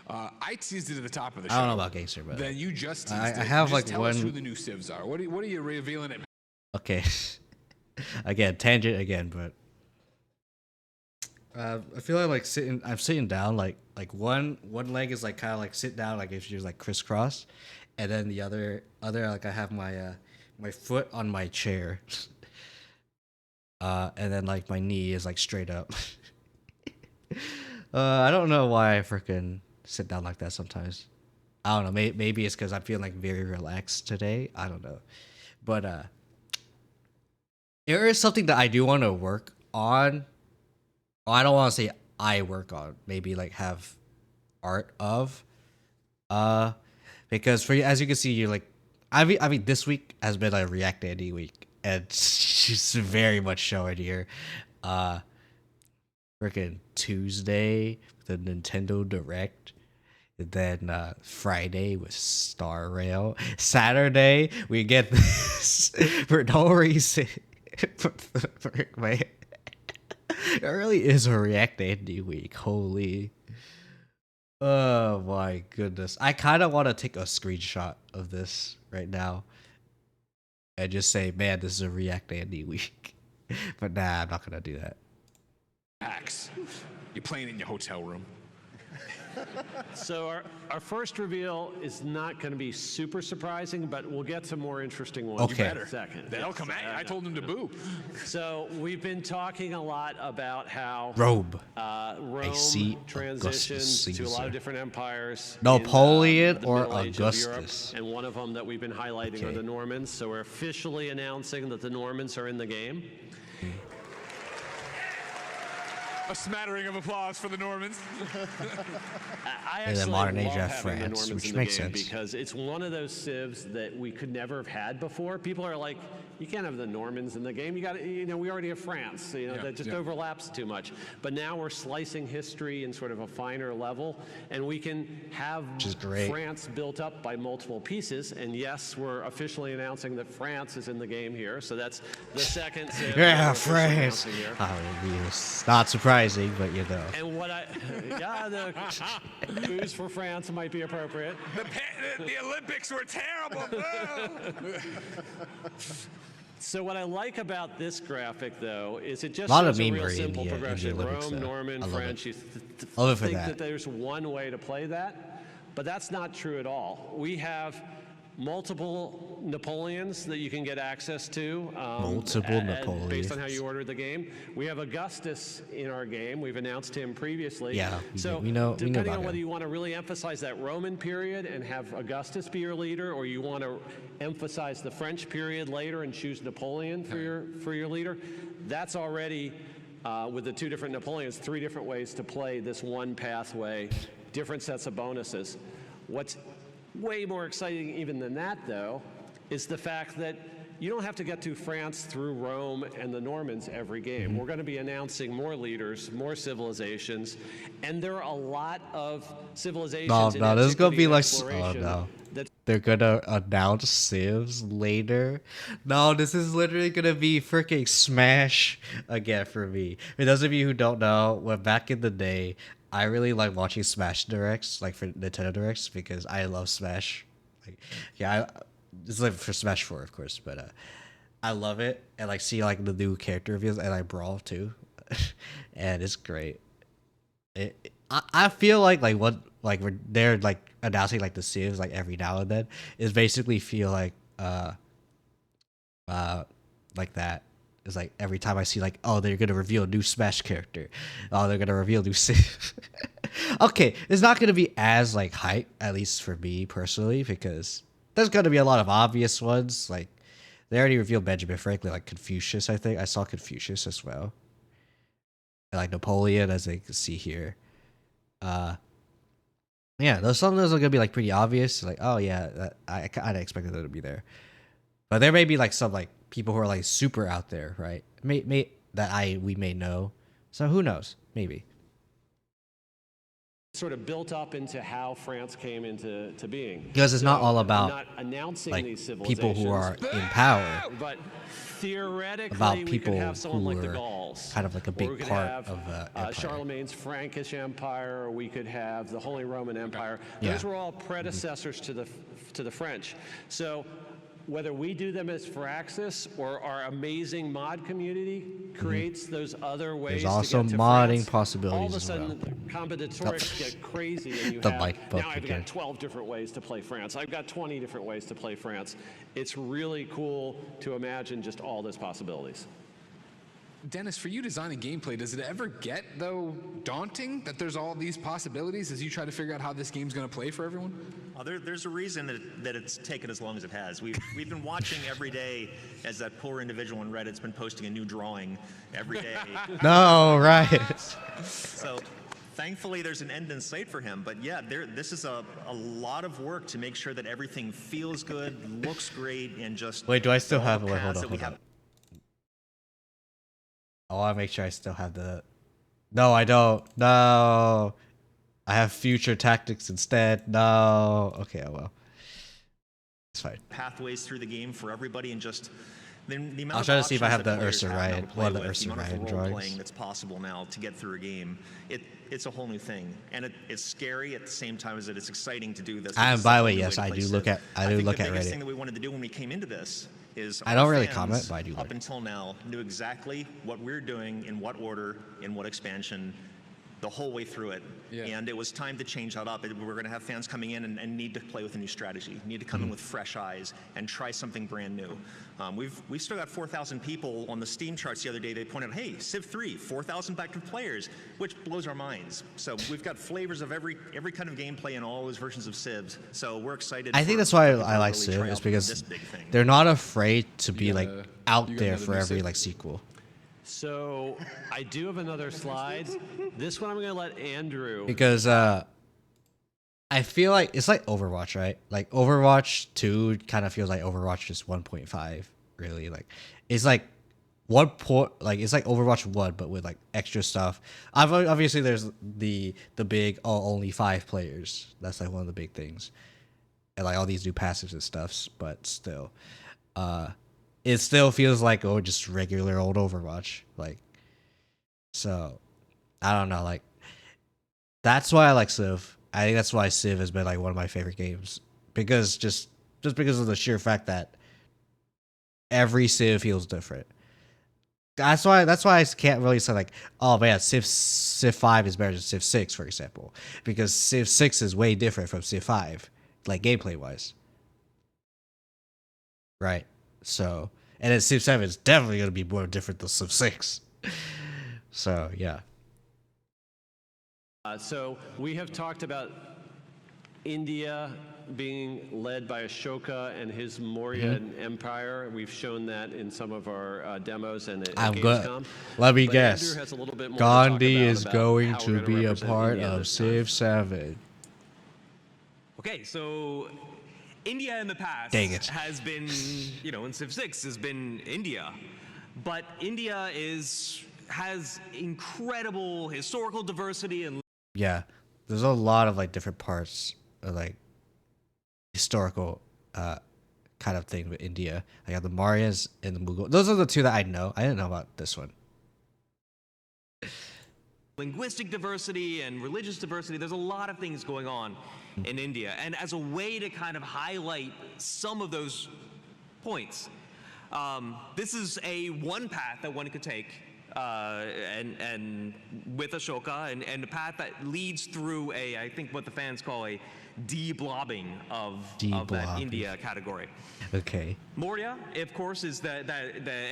[SPEAKER 11] I teased it at the top of the show.
[SPEAKER 1] I don't know about gangster, but
[SPEAKER 11] then you just teased
[SPEAKER 1] I
[SPEAKER 11] it.
[SPEAKER 1] have
[SPEAKER 11] just
[SPEAKER 1] like
[SPEAKER 11] tell
[SPEAKER 1] one.
[SPEAKER 11] us who the new civs are. What are you revealing it?
[SPEAKER 1] Okay. again, tangent again, but I feel like I'm sitting down, like one leg is like kind of like sit down, like if you're like crisscross, and then the other like I have my my foot on my chair, and then like my knee is like straight up. I don't know why I freaking sit down like that sometimes. I don't know. Maybe it's because I'm feeling like very relaxed today. I don't know, but there is something that I do want to work on. I don't want to say I work on. Maybe like have art of, because for you, as you can see, you're like, I mean, this week has been a React Andy week, and she's very much showing here. Freaking Tuesday, the Nintendo Direct. And then Friday was Star Rail. Saturday, we get this for no reason. It really is a React Andy week. Holy. Oh my goodness. I kind of want to take a screenshot of this right now and just say, man, this is a React Andy week. But nah, I'm not going to do that.
[SPEAKER 11] Axe. You're playing in your hotel room.
[SPEAKER 10] So our first reveal is not going to be super surprising, but we'll get to more interesting ones
[SPEAKER 1] Okay.
[SPEAKER 10] in a second.
[SPEAKER 11] They'll come at. I told him to boo.
[SPEAKER 10] So we've been talking a lot about how
[SPEAKER 1] Rome
[SPEAKER 10] Rome transitions to a lot of different empires.
[SPEAKER 1] Napoleon
[SPEAKER 10] in, the
[SPEAKER 1] or
[SPEAKER 10] Middle Age of Europe,
[SPEAKER 1] Augustus?
[SPEAKER 10] and one of them that we've been highlighting are the Normans. So we're officially announcing that the Normans are in the game.
[SPEAKER 11] A smattering of applause for the Normans.
[SPEAKER 10] I
[SPEAKER 1] In the
[SPEAKER 10] actually
[SPEAKER 1] modern age
[SPEAKER 10] love
[SPEAKER 1] of
[SPEAKER 10] having the
[SPEAKER 1] France,
[SPEAKER 10] Normans
[SPEAKER 1] which
[SPEAKER 10] in the
[SPEAKER 1] makes
[SPEAKER 10] game
[SPEAKER 1] sense.
[SPEAKER 10] because it's one of those civs that we could never have had before. People are like, you can't have the Normans in the game. You got, we already have France. That just overlaps too much. But now we're slicing history in sort of a finer level, and we can have France built up by multiple pieces. And yes, we're officially announcing that France is in the game here. So that's the second civ.
[SPEAKER 1] Yeah, France. It's not surprising, but you know.
[SPEAKER 10] And what the booze for France might be appropriate.
[SPEAKER 11] The Olympics were terrible.
[SPEAKER 10] So what I like about this graphic, though, is it just
[SPEAKER 1] A lot
[SPEAKER 10] shows
[SPEAKER 1] of
[SPEAKER 10] a
[SPEAKER 1] meme
[SPEAKER 10] real
[SPEAKER 1] in
[SPEAKER 10] simple
[SPEAKER 1] the
[SPEAKER 10] progression.
[SPEAKER 1] Olympics,
[SPEAKER 10] Rome,
[SPEAKER 1] though.
[SPEAKER 10] Norman,
[SPEAKER 1] I love
[SPEAKER 10] French.
[SPEAKER 1] it.
[SPEAKER 10] You
[SPEAKER 1] I love it for
[SPEAKER 10] think
[SPEAKER 1] that.
[SPEAKER 10] that there's one way to play that, but that's not true at all. We have multiple Napoleons that you can get access to.
[SPEAKER 1] Multiple
[SPEAKER 10] Napoleons. Based on how
[SPEAKER 1] Napoleons.
[SPEAKER 10] you ordered the game. We have Augustus in our game. We've announced him previously.
[SPEAKER 1] Yeah,
[SPEAKER 10] so
[SPEAKER 1] we know
[SPEAKER 10] depending
[SPEAKER 1] about
[SPEAKER 10] on whether
[SPEAKER 1] him.
[SPEAKER 10] you want to really emphasize that Roman period and have Augustus be your leader, or you want to emphasize the French period later and choose Napoleon for your leader, that's already with the two different Napoleons, 3 different ways to play this one pathway, different sets of bonuses. What's way more exciting even than that, though, is the fact that you don't have to get to France through Rome and the Normans every game. We're going to be announcing more leaders, more civilizations, and there are a lot of civilizations in
[SPEAKER 1] No, this is gonna
[SPEAKER 10] antiquity
[SPEAKER 1] be
[SPEAKER 10] and
[SPEAKER 1] like,
[SPEAKER 10] exploration
[SPEAKER 1] no.
[SPEAKER 10] that
[SPEAKER 1] They're gonna announce civs later. No, this is literally gonna be freaking Smash again for me. For those of you who don't know, well, back in the day, I really like watching Smash Directs, like for Nintendo Directs, because I love Smash. Like, it's like for Smash 4, of course, but I love it, and like see like the new character reveals, and I brawl too, and it's great. I feel like what like they're like announcing like the civs like every now and then is basically feel like that. It's like every time I see like, oh, they're gonna reveal a new Smash character, oh, they're gonna reveal new civ. Okay, it's not gonna be as like hype, at least for me personally, because there's gonna be a lot of obvious ones. Like they already revealed Benjamin Franklin, like Confucius. I think I saw Confucius as well, and like Napoleon, as they can see here. Yeah, some of those are gonna be like pretty obvious. Like, oh yeah, I kind of expected them to be there, but there may be like some like people who are like super out there, right? May we may know. So who knows? Maybe.
[SPEAKER 10] sort of built up into how France came into being.
[SPEAKER 1] Because it's not all about
[SPEAKER 10] not announcing
[SPEAKER 1] like
[SPEAKER 10] these
[SPEAKER 1] people who are in power,
[SPEAKER 10] but theoretically
[SPEAKER 1] about
[SPEAKER 10] we
[SPEAKER 1] people
[SPEAKER 10] could have someone
[SPEAKER 1] who
[SPEAKER 10] like the
[SPEAKER 1] are
[SPEAKER 10] Gauls,
[SPEAKER 1] kind of like a
[SPEAKER 10] or
[SPEAKER 1] big
[SPEAKER 10] we could
[SPEAKER 1] part
[SPEAKER 10] have,
[SPEAKER 1] of the empire.
[SPEAKER 10] Charlemagne's Frankish Empire, or we could have the Holy Roman Empire.
[SPEAKER 1] Yeah.
[SPEAKER 10] Those were all predecessors to the French. So whether we do them as Firaxis or our amazing mod community creates those other ways
[SPEAKER 1] There's also
[SPEAKER 10] to get to
[SPEAKER 1] modding
[SPEAKER 10] France,
[SPEAKER 1] possibilities
[SPEAKER 10] all of a
[SPEAKER 1] as
[SPEAKER 10] sudden
[SPEAKER 1] well.
[SPEAKER 10] combinatorics get crazy and you
[SPEAKER 1] The
[SPEAKER 10] have,
[SPEAKER 1] mic
[SPEAKER 10] now
[SPEAKER 1] book
[SPEAKER 10] I've
[SPEAKER 1] again.
[SPEAKER 10] got 12 different ways to play France. I've got 20 different ways to play France. It's really cool to imagine just all those possibilities.
[SPEAKER 11] Dennis, for you designing gameplay, does it ever get, though, daunting that there's all these possibilities as you try to figure out how this game's going to play for everyone?
[SPEAKER 14] There's a reason that it's taken as long as it has. We've been watching every day as that poor individual on Reddit's been posting a new drawing every day.
[SPEAKER 1] No, right.
[SPEAKER 14] So thankfully there's an end in sight for him. But yeah, this is a lot of work to make sure that everything feels good, looks great, and just...
[SPEAKER 1] Wait, do I still
[SPEAKER 14] all
[SPEAKER 1] have...
[SPEAKER 14] the
[SPEAKER 1] Wait, hold
[SPEAKER 14] paths
[SPEAKER 1] on,
[SPEAKER 14] that we
[SPEAKER 1] hold on.
[SPEAKER 14] have-
[SPEAKER 1] I want to make sure I still have the... No, I don't. No. I have future tactics instead. No. Okay, oh well. It's fine.
[SPEAKER 14] Pathways through the game for everybody, and just the amount
[SPEAKER 1] I'll
[SPEAKER 14] of
[SPEAKER 1] try to see if I
[SPEAKER 14] options
[SPEAKER 1] have
[SPEAKER 14] that
[SPEAKER 1] the
[SPEAKER 14] players
[SPEAKER 1] Ursa
[SPEAKER 14] have now
[SPEAKER 1] Ryan,
[SPEAKER 14] to play
[SPEAKER 1] one of the
[SPEAKER 14] with,
[SPEAKER 1] Ursa
[SPEAKER 14] the amount
[SPEAKER 1] Ryan
[SPEAKER 14] of
[SPEAKER 1] drawings.
[SPEAKER 14] role-playing that's possible now to get through a game. It's a whole new thing, and it's scary at the same time as it's exciting to do this.
[SPEAKER 1] And
[SPEAKER 14] It's
[SPEAKER 1] by
[SPEAKER 14] a
[SPEAKER 1] the way,
[SPEAKER 14] new
[SPEAKER 1] yes,
[SPEAKER 14] to
[SPEAKER 1] I
[SPEAKER 14] play
[SPEAKER 1] do
[SPEAKER 14] Civ.
[SPEAKER 1] look at
[SPEAKER 14] I think
[SPEAKER 1] look
[SPEAKER 14] the
[SPEAKER 1] at
[SPEAKER 14] biggest
[SPEAKER 1] Reddit.
[SPEAKER 14] thing that we wanted to do when we came into this is
[SPEAKER 1] I
[SPEAKER 14] our
[SPEAKER 1] don't really
[SPEAKER 14] fans,
[SPEAKER 1] comment, but I do
[SPEAKER 14] up
[SPEAKER 1] like.
[SPEAKER 14] until now, knew exactly what we're doing, in what order, in what expansion, the whole way through it.
[SPEAKER 11] Yeah.
[SPEAKER 14] And it was time to change that up. We're going to have fans coming in and need to play with a new strategy, need to come in with fresh eyes and try something brand new. We've still got 4,000 people on the Steam charts the other day. They pointed out, hey, Civ 3, 4,000 active players, which blows our minds. So we've got flavors of every kind of gameplay in all those versions of Civs. So we're excited.
[SPEAKER 1] I think that's why I like Civ, is because they're not afraid to be like out there for every like sequel.
[SPEAKER 10] So I do have another slide. This one I'm going to let Andrew.
[SPEAKER 1] Because I feel like it's like Overwatch, right? Like Overwatch 2 kind of feels like Overwatch just 1.5, really. Like it's like it's like Overwatch 1 but with like extra stuff. Obviously there's the big only 5 players. That's like one of the big things. And like all these new passives and stuffs, but still it still feels like just regular old Overwatch. Like, so I don't know, like that's why I like Civ. I think that's why Civ has been like one of my favorite games, because just because of the sheer fact that every Civ feels different. That's why I can't really say like, oh man, Civ 5 is better than Civ 6, for example, because Civ 6 is way different from Civ 5, like gameplay wise. Right. So, and then Civ 7 is definitely going to be more different than Civ 6. So, yeah.
[SPEAKER 10] So we have talked about India being led by Ashoka and his Mauryan Empire. We've shown that in some of our demos and at
[SPEAKER 1] I'm
[SPEAKER 10] Gamescom.
[SPEAKER 1] good. Let me
[SPEAKER 10] But
[SPEAKER 1] guess.
[SPEAKER 10] Andrew has a little bit more to talk
[SPEAKER 1] Gandhi is
[SPEAKER 10] about
[SPEAKER 1] going
[SPEAKER 10] how
[SPEAKER 1] to
[SPEAKER 10] we're gonna
[SPEAKER 1] be a
[SPEAKER 10] represent
[SPEAKER 1] part
[SPEAKER 10] India
[SPEAKER 1] of
[SPEAKER 10] this time.
[SPEAKER 1] Civ 7.
[SPEAKER 15] Okay, so India in the past
[SPEAKER 1] Dang it.
[SPEAKER 15] has been, in Civ 6 has been India. But India has incredible historical diversity and
[SPEAKER 1] Yeah. There's a lot of like different parts of like historical kind of thing with India. I got the Mauryas and the Mughal. Those are the two that I know. I didn't know about this one.
[SPEAKER 15] linguistic diversity and religious diversity. There's a lot of things going on in India. And as a way to kind of highlight some of those points, this is one path that one could take and with Ashoka, and a path that leads through I think what the fans call a de-blobbing of that India category.
[SPEAKER 1] Okay.
[SPEAKER 15] Maurya, of course, is the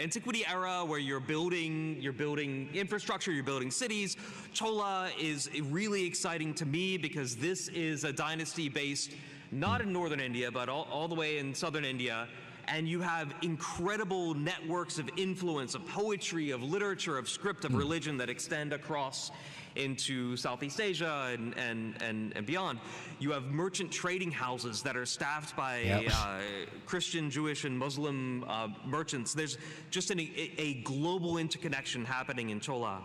[SPEAKER 15] antiquity era where you're building infrastructure, you're building cities. Chola is really exciting to me because this is a dynasty based not in northern India, but all the way in southern India. And you have incredible networks of influence, of poetry, of literature, of script, of religion that extend across into Southeast Asia and beyond. You have merchant trading houses that are staffed by Christian, Jewish, and Muslim merchants. There's just a global interconnection happening in Chola.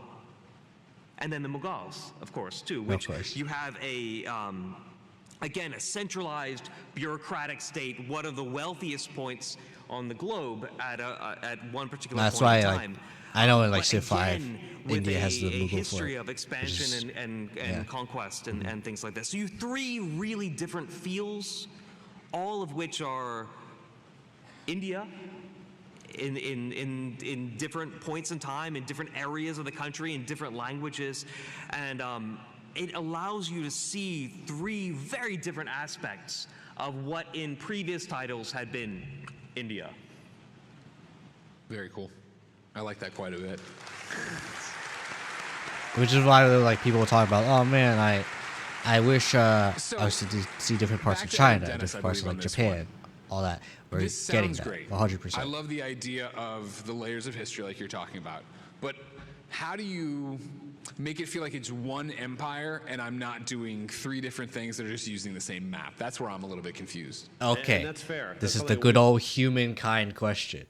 [SPEAKER 15] And then the Mughals, of course, too, which you have again, a centralized bureaucratic state, one of the wealthiest points on the globe at one particular
[SPEAKER 1] That's
[SPEAKER 15] point
[SPEAKER 1] why
[SPEAKER 15] in time.
[SPEAKER 1] I know in like
[SPEAKER 15] But
[SPEAKER 1] Civ 5,
[SPEAKER 15] again,
[SPEAKER 1] India
[SPEAKER 15] with
[SPEAKER 1] has the
[SPEAKER 15] a
[SPEAKER 1] Mughal
[SPEAKER 15] history
[SPEAKER 1] fort,
[SPEAKER 15] of
[SPEAKER 1] which
[SPEAKER 15] expansion
[SPEAKER 1] is-
[SPEAKER 15] and conquest and things like this. So you have 3 really different feels, all of which are India in different points in time, in different areas of the country, in different languages. And it allows you to see 3 very different aspects of what in previous titles had been India.
[SPEAKER 11] Very cool. I like that quite a bit.
[SPEAKER 1] Which is why like people will talk about, oh man, I wish I was to see different parts of China,
[SPEAKER 11] Dennis,
[SPEAKER 1] different parts of like
[SPEAKER 11] this
[SPEAKER 1] Japan, all that. We're
[SPEAKER 11] This
[SPEAKER 1] getting
[SPEAKER 11] sounds
[SPEAKER 1] that,
[SPEAKER 11] great.
[SPEAKER 1] 100%.
[SPEAKER 11] I love the idea of the layers of history like you're talking about. But how do you make it feel like it's one empire and I'm not doing 3 different things that are just using the same map? That's where I'm a little bit confused.
[SPEAKER 1] Okay,
[SPEAKER 10] And that's fair.
[SPEAKER 1] This
[SPEAKER 10] That's
[SPEAKER 1] is the good old humankind question.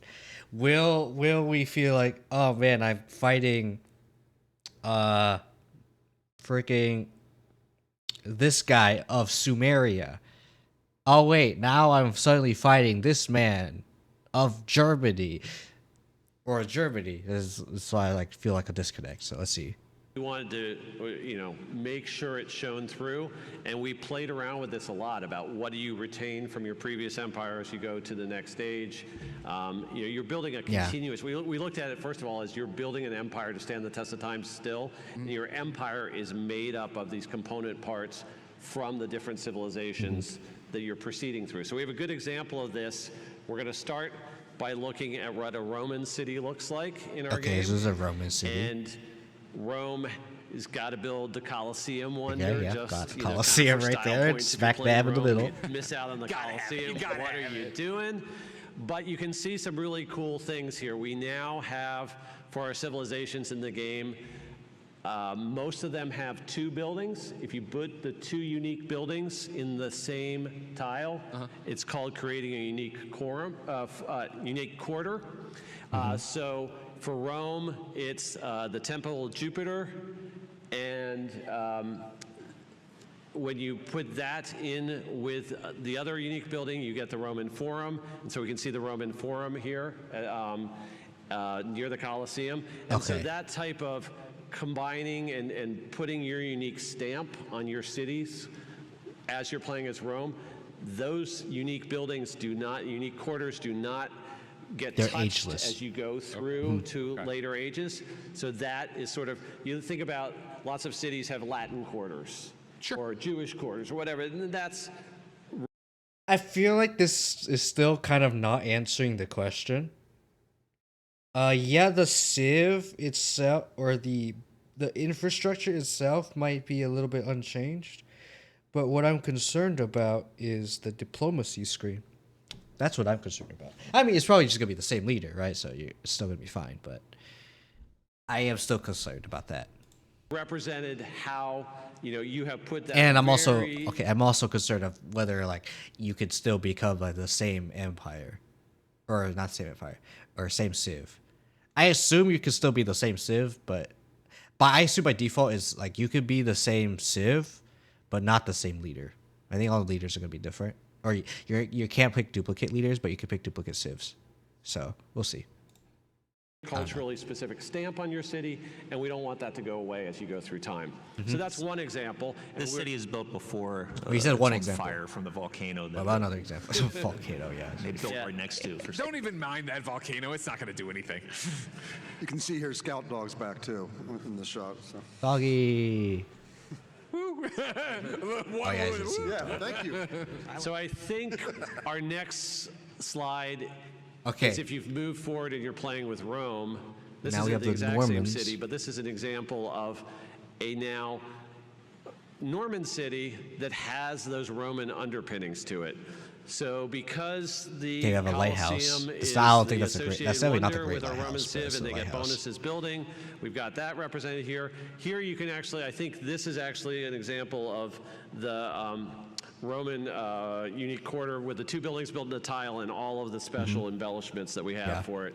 [SPEAKER 1] Will we feel like, oh man, I'm fighting freaking this guy of Sumeria. Oh wait, now I'm suddenly fighting this man of Germany. Or Germany. That's why I like feel like a disconnect. So let's see.
[SPEAKER 10] We wanted to, make sure it's shown through, and we played around with this a lot about what do you retain from your previous empire as you go to the next stage. You're building a continuous. We looked at it first of all as you're building an empire to stand the test of time still. And your empire is made up of these component parts from the different civilizations that you're proceeding through. So we have a good example of this. We're going to start by looking at what a Roman city looks like in our game.
[SPEAKER 1] Okay, this is a Roman city.
[SPEAKER 10] And Rome has got to build the Colosseum wonder.
[SPEAKER 1] Yeah,
[SPEAKER 10] just,
[SPEAKER 1] got the
[SPEAKER 10] you know,
[SPEAKER 1] Colosseum
[SPEAKER 10] kind of
[SPEAKER 1] right
[SPEAKER 10] for style
[SPEAKER 1] there.
[SPEAKER 10] points.
[SPEAKER 1] It's
[SPEAKER 10] If
[SPEAKER 1] smack
[SPEAKER 10] you're playing
[SPEAKER 1] dab in the
[SPEAKER 10] Rome,
[SPEAKER 1] middle.
[SPEAKER 10] you miss out on the Colosseum. What are you doing? But you can see some really cool things here. We now have, for our civilizations in the game, most of them have 2 buildings. If you put the 2 unique buildings in the same tile, it's called creating a unique quarter. So for Rome, it's the Temple of Jupiter, and when you put that in with the other unique building, you get the Roman Forum, and so we can see the Roman Forum here near the Colosseum. And so that type of combining and putting your unique stamp on your cities as you're playing as Rome, those unique buildings unique quarters do not get
[SPEAKER 1] They're
[SPEAKER 10] touched
[SPEAKER 1] ageless.
[SPEAKER 10] as you go through to later ages. So that is sort of, you think about lots of cities have Latin quarters or Jewish quarters or whatever, and that's...
[SPEAKER 1] I feel like this is still kind of not answering the question. Yeah, the civ itself or the infrastructure itself might be a little bit unchanged, but what I'm concerned about is the diplomacy screen. That's what I'm concerned about. I mean, it's probably just gonna be the same leader, right? So you're still gonna be fine, but I am still concerned about that.
[SPEAKER 10] Represented how you have put that.
[SPEAKER 1] And I'm also concerned of whether like you could still become like the same empire, or not same empire, or same civ. I assume you could still be the same civ, but I assume by default is like you could be the same civ, but not the same leader. I think all the leaders are gonna be different, or you can't pick duplicate leaders, but you can pick duplicate civs. So we'll see.
[SPEAKER 10] Culturally specific stamp on your city, and we don't want that to go away as you go through time. So that's one example.
[SPEAKER 14] This city is built before
[SPEAKER 1] We said one
[SPEAKER 14] it's on
[SPEAKER 1] example.
[SPEAKER 14] fire from the volcano.
[SPEAKER 1] What about another example? Volcano, yeah.
[SPEAKER 14] They built right next to. For
[SPEAKER 11] Don't even mind that volcano. It's not going to do anything.
[SPEAKER 13] You can see here scout dogs back too in the shot. So.
[SPEAKER 1] Doggy.
[SPEAKER 13] Yeah, thank you.
[SPEAKER 10] So I think our next slide
[SPEAKER 1] Okay.
[SPEAKER 10] is if you've moved forward and you're playing with Rome. This
[SPEAKER 1] Now we
[SPEAKER 10] isn't
[SPEAKER 1] have
[SPEAKER 10] the
[SPEAKER 1] the
[SPEAKER 10] exact
[SPEAKER 1] Normans.
[SPEAKER 10] same city, but this is an example of a now Norman city that has those Roman underpinnings to it. So because the
[SPEAKER 1] They have a lighthouse.
[SPEAKER 10] Colosseum
[SPEAKER 1] It's
[SPEAKER 10] is
[SPEAKER 1] not- I don't
[SPEAKER 10] the
[SPEAKER 1] think that's a great-
[SPEAKER 10] associated
[SPEAKER 1] that's definitely not the
[SPEAKER 10] wonder
[SPEAKER 1] great
[SPEAKER 10] with our Roman
[SPEAKER 1] lighthouse, but
[SPEAKER 10] civ,
[SPEAKER 1] it's
[SPEAKER 10] and
[SPEAKER 1] a
[SPEAKER 10] they get
[SPEAKER 1] lighthouse.
[SPEAKER 10] bonuses building. We've got that represented here. Here you can actually, I think this is actually an example of the Roman unique quarter with the 2 buildings built in a tile and all of the special embellishments that we have for it.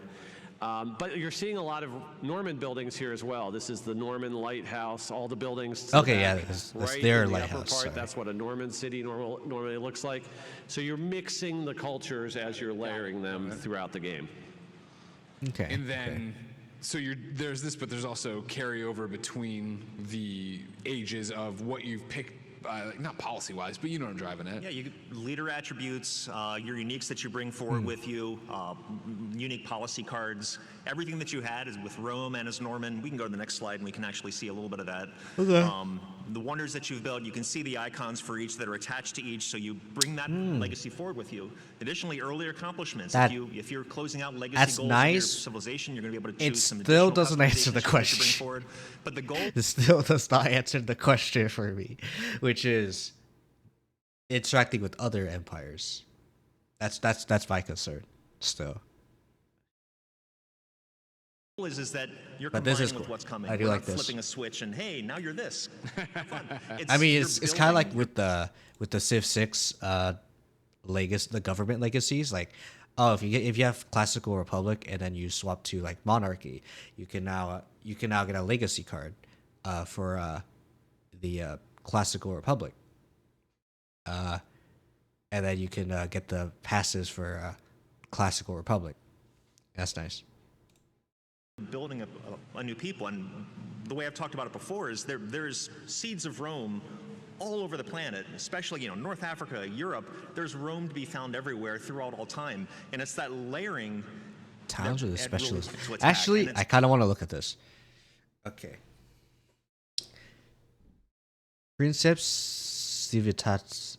[SPEAKER 10] But you're seeing a lot of Norman buildings here as well. This is the Norman lighthouse, all the buildings. to the
[SPEAKER 1] Okay, yeah,
[SPEAKER 10] back,
[SPEAKER 1] that's
[SPEAKER 10] right
[SPEAKER 1] their
[SPEAKER 10] in the
[SPEAKER 1] lighthouse,
[SPEAKER 10] upper part,
[SPEAKER 1] sorry.
[SPEAKER 10] that's what a Norman city normally looks like. So you're mixing the cultures as you're layering them throughout the game.
[SPEAKER 1] Okay.
[SPEAKER 11] And then, so there's this, but there's also carryover between the ages of what you've picked
[SPEAKER 12] not policy-wise, but you know what I'm driving at.
[SPEAKER 14] Yeah, leader attributes, your uniques that you bring forward with you, unique policy cards. Everything that you had is with Rome and as Norman. We can go to the next slide and we can actually see a little bit of that.
[SPEAKER 1] Okay.
[SPEAKER 14] The wonders that you've built, you can see the icons for each that are attached to each, so you bring that legacy forward with you. Additionally, earlier accomplishments. If you're closing out legacy goals in your civilization, you're going to be able to choose some additional
[SPEAKER 1] It still doesn't answer the question.
[SPEAKER 14] forward. But the goal
[SPEAKER 1] It still does not answer the question for me, which is interacting with other empires. That's my concern still.
[SPEAKER 14] is that you're
[SPEAKER 1] But
[SPEAKER 14] combining
[SPEAKER 1] this is
[SPEAKER 14] with
[SPEAKER 1] cool.
[SPEAKER 14] what's coming.
[SPEAKER 1] I do
[SPEAKER 14] We're
[SPEAKER 1] like
[SPEAKER 14] not
[SPEAKER 1] this.
[SPEAKER 14] flipping a switch and hey, now you're this. Fun.
[SPEAKER 1] I mean, it's kind of like
[SPEAKER 14] building-
[SPEAKER 1] with the Civ 6 legacy, the government legacies. Like, oh, if you have classical republic and then you swap to like monarchy, you can now get a legacy card for the classical republic. And then you can get the passes for classical republic. That's nice.
[SPEAKER 14] building a new people. And the way I've talked about it before is there's seeds of Rome all over the planet, especially North Africa, Europe. There's Rome to be found everywhere throughout all time, and it's that layering.
[SPEAKER 1] Towns with a specialist.
[SPEAKER 14] Really to attack.
[SPEAKER 1] Actually, I kind of want to look at this. Okay. Princeps Civitatis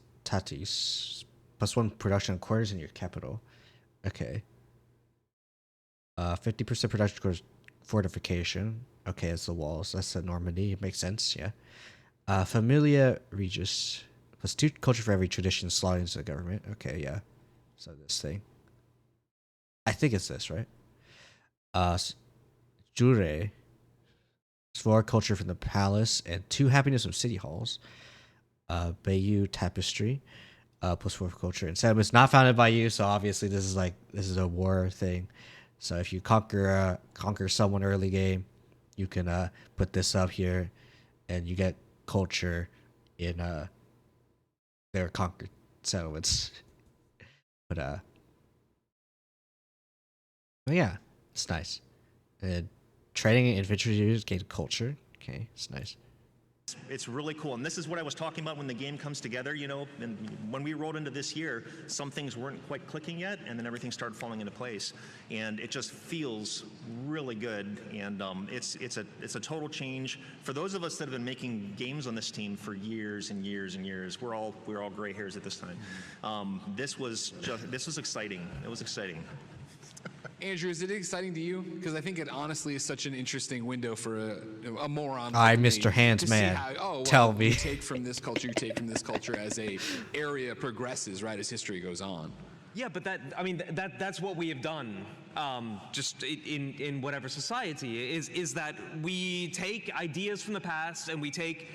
[SPEAKER 1] +1 production quarters in your capital. Okay. 50% production quarters fortification. Okay, it's the walls. That's the Normandy. It makes sense, yeah. Familia Regis. +2 culture for every tradition slotted into the government. Okay, yeah. So this thing. I think it's this, right? Jure. 4 culture from the palace and 2 happiness from city halls. Bayou tapestry. +4 for culture. And settlements not founded by you, so obviously this is a war thing. So if you conquer someone early game, you can put this up here, and you get culture in their conquered settlements. But yeah, it's nice. And training infantry units gain culture. Okay, it's nice.
[SPEAKER 14] It's really cool, and this is what I was talking about when the game comes together. And when we rolled into this year, some things weren't quite clicking yet, and then everything started falling into place, and it just feels really good. And it's a total change for those of us that have been making games on this team for years and years and years. We're all gray hairs at this time. This was exciting. It was exciting.
[SPEAKER 12] Andrew, is it exciting to you? Because I think it honestly is such an interesting window for a moron.
[SPEAKER 1] Hi,
[SPEAKER 12] like me
[SPEAKER 1] Mr. Hands
[SPEAKER 12] to see
[SPEAKER 1] Man.
[SPEAKER 12] how,
[SPEAKER 1] Tell me.
[SPEAKER 12] You take from this culture, you take from this culture as a area progresses, right, as history goes on.
[SPEAKER 15] Yeah, but that's what we have done, just in whatever society is that we take ideas from the past and we take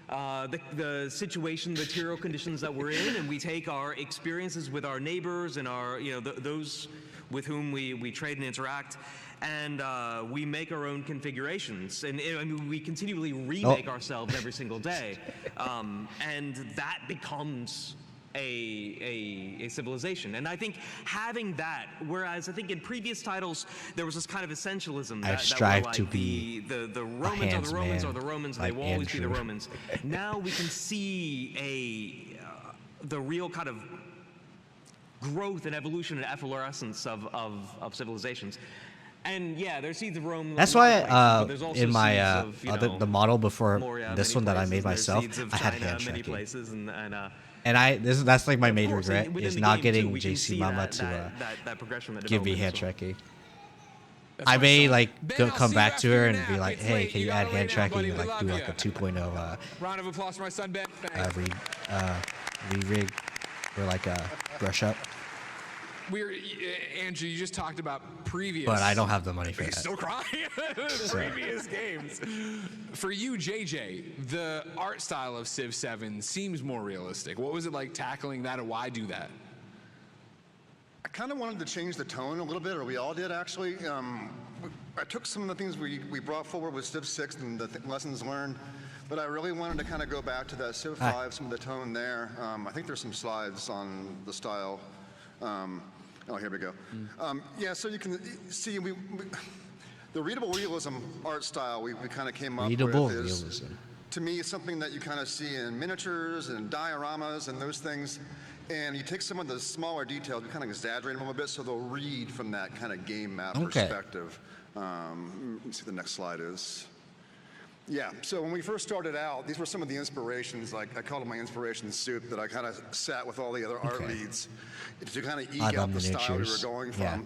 [SPEAKER 15] the situation, the material conditions that we're in, and we take our experiences with our neighbors and our those with whom we trade and interact, and we make our own configurations, and we continually remake ourselves every single day, and that becomes a civilization. And I think having that, whereas I think in previous titles there was this kind of essentialism
[SPEAKER 1] I
[SPEAKER 15] that
[SPEAKER 1] strive
[SPEAKER 15] were like
[SPEAKER 1] to be
[SPEAKER 15] the Romans are the Romans are the Romans, and
[SPEAKER 1] like
[SPEAKER 15] they will always be the
[SPEAKER 1] Andrew.
[SPEAKER 15] Romans. Now we can see the real kind of growth and evolution and efflorescence of civilizations. And yeah, there's seeds of Rome.
[SPEAKER 1] That's
[SPEAKER 15] in a lot of
[SPEAKER 1] why
[SPEAKER 15] places, but there's also
[SPEAKER 1] in my
[SPEAKER 15] seeds of,
[SPEAKER 1] the model before
[SPEAKER 15] Moria,
[SPEAKER 1] this
[SPEAKER 15] many
[SPEAKER 1] one that I
[SPEAKER 15] places,
[SPEAKER 1] made
[SPEAKER 15] and there's
[SPEAKER 1] myself,
[SPEAKER 15] seeds of
[SPEAKER 1] I had
[SPEAKER 15] China,
[SPEAKER 1] hand
[SPEAKER 15] many
[SPEAKER 1] tracking.
[SPEAKER 15] places,
[SPEAKER 1] And that's like my major
[SPEAKER 15] course,
[SPEAKER 1] regret
[SPEAKER 15] within
[SPEAKER 1] is
[SPEAKER 15] the
[SPEAKER 1] not
[SPEAKER 15] game,
[SPEAKER 1] getting
[SPEAKER 15] too, we can
[SPEAKER 1] JC
[SPEAKER 15] see
[SPEAKER 1] Mama
[SPEAKER 15] that-
[SPEAKER 1] to
[SPEAKER 15] that progression, that
[SPEAKER 1] give me
[SPEAKER 15] development
[SPEAKER 1] hand
[SPEAKER 15] as well.
[SPEAKER 1] tracking.
[SPEAKER 12] That's
[SPEAKER 1] I
[SPEAKER 12] my
[SPEAKER 1] may
[SPEAKER 12] son.
[SPEAKER 1] like
[SPEAKER 12] Ben,
[SPEAKER 1] go
[SPEAKER 12] I'll
[SPEAKER 1] come
[SPEAKER 12] see
[SPEAKER 1] back
[SPEAKER 12] you
[SPEAKER 1] to
[SPEAKER 12] after
[SPEAKER 1] her
[SPEAKER 12] your
[SPEAKER 1] and
[SPEAKER 12] nap.
[SPEAKER 1] be like,
[SPEAKER 12] It's
[SPEAKER 1] hey,
[SPEAKER 12] late.
[SPEAKER 1] can you
[SPEAKER 12] gotta
[SPEAKER 1] add
[SPEAKER 12] lay
[SPEAKER 1] hand
[SPEAKER 12] down,
[SPEAKER 1] tracking
[SPEAKER 12] buddy.
[SPEAKER 1] and
[SPEAKER 12] We
[SPEAKER 1] like do
[SPEAKER 12] love
[SPEAKER 1] like a
[SPEAKER 12] ya.
[SPEAKER 1] 2.0
[SPEAKER 12] Round of applause for my son, Ben. Thanks.
[SPEAKER 1] re-rig or like a brush up.
[SPEAKER 12] Andrew, you just talked about previous.
[SPEAKER 1] But I don't have the money for
[SPEAKER 12] He's
[SPEAKER 1] that.
[SPEAKER 12] still crying. Previous games. For you, JJ, the art style of Civ 7 seems more realistic. What was it like tackling that, and why do that?
[SPEAKER 13] I kind of wanted to change the tone a little bit, or we all did actually. I took some of the things we brought forward with Civ 6 and the lessons learned, but I really wanted to kind of go back to that Civ 5, some of the tone there. I think there's some slides on the style. Oh, here we go. Yeah, so you can see the readable realism art style we kind of came up
[SPEAKER 1] Readable
[SPEAKER 13] with
[SPEAKER 1] realism.
[SPEAKER 13] to me, is something that you kind of see in miniatures and dioramas and those things. And you take some of the smaller details, you kind of exaggerate them a little bit, so they'll read from that kind of game map perspective. Let me see what the next slide is. Yeah, so when we first started out, these were some of the inspirations, like I called it my inspiration soup, that I kind of sat with all the other art leads to kind of eke out the style we were going from.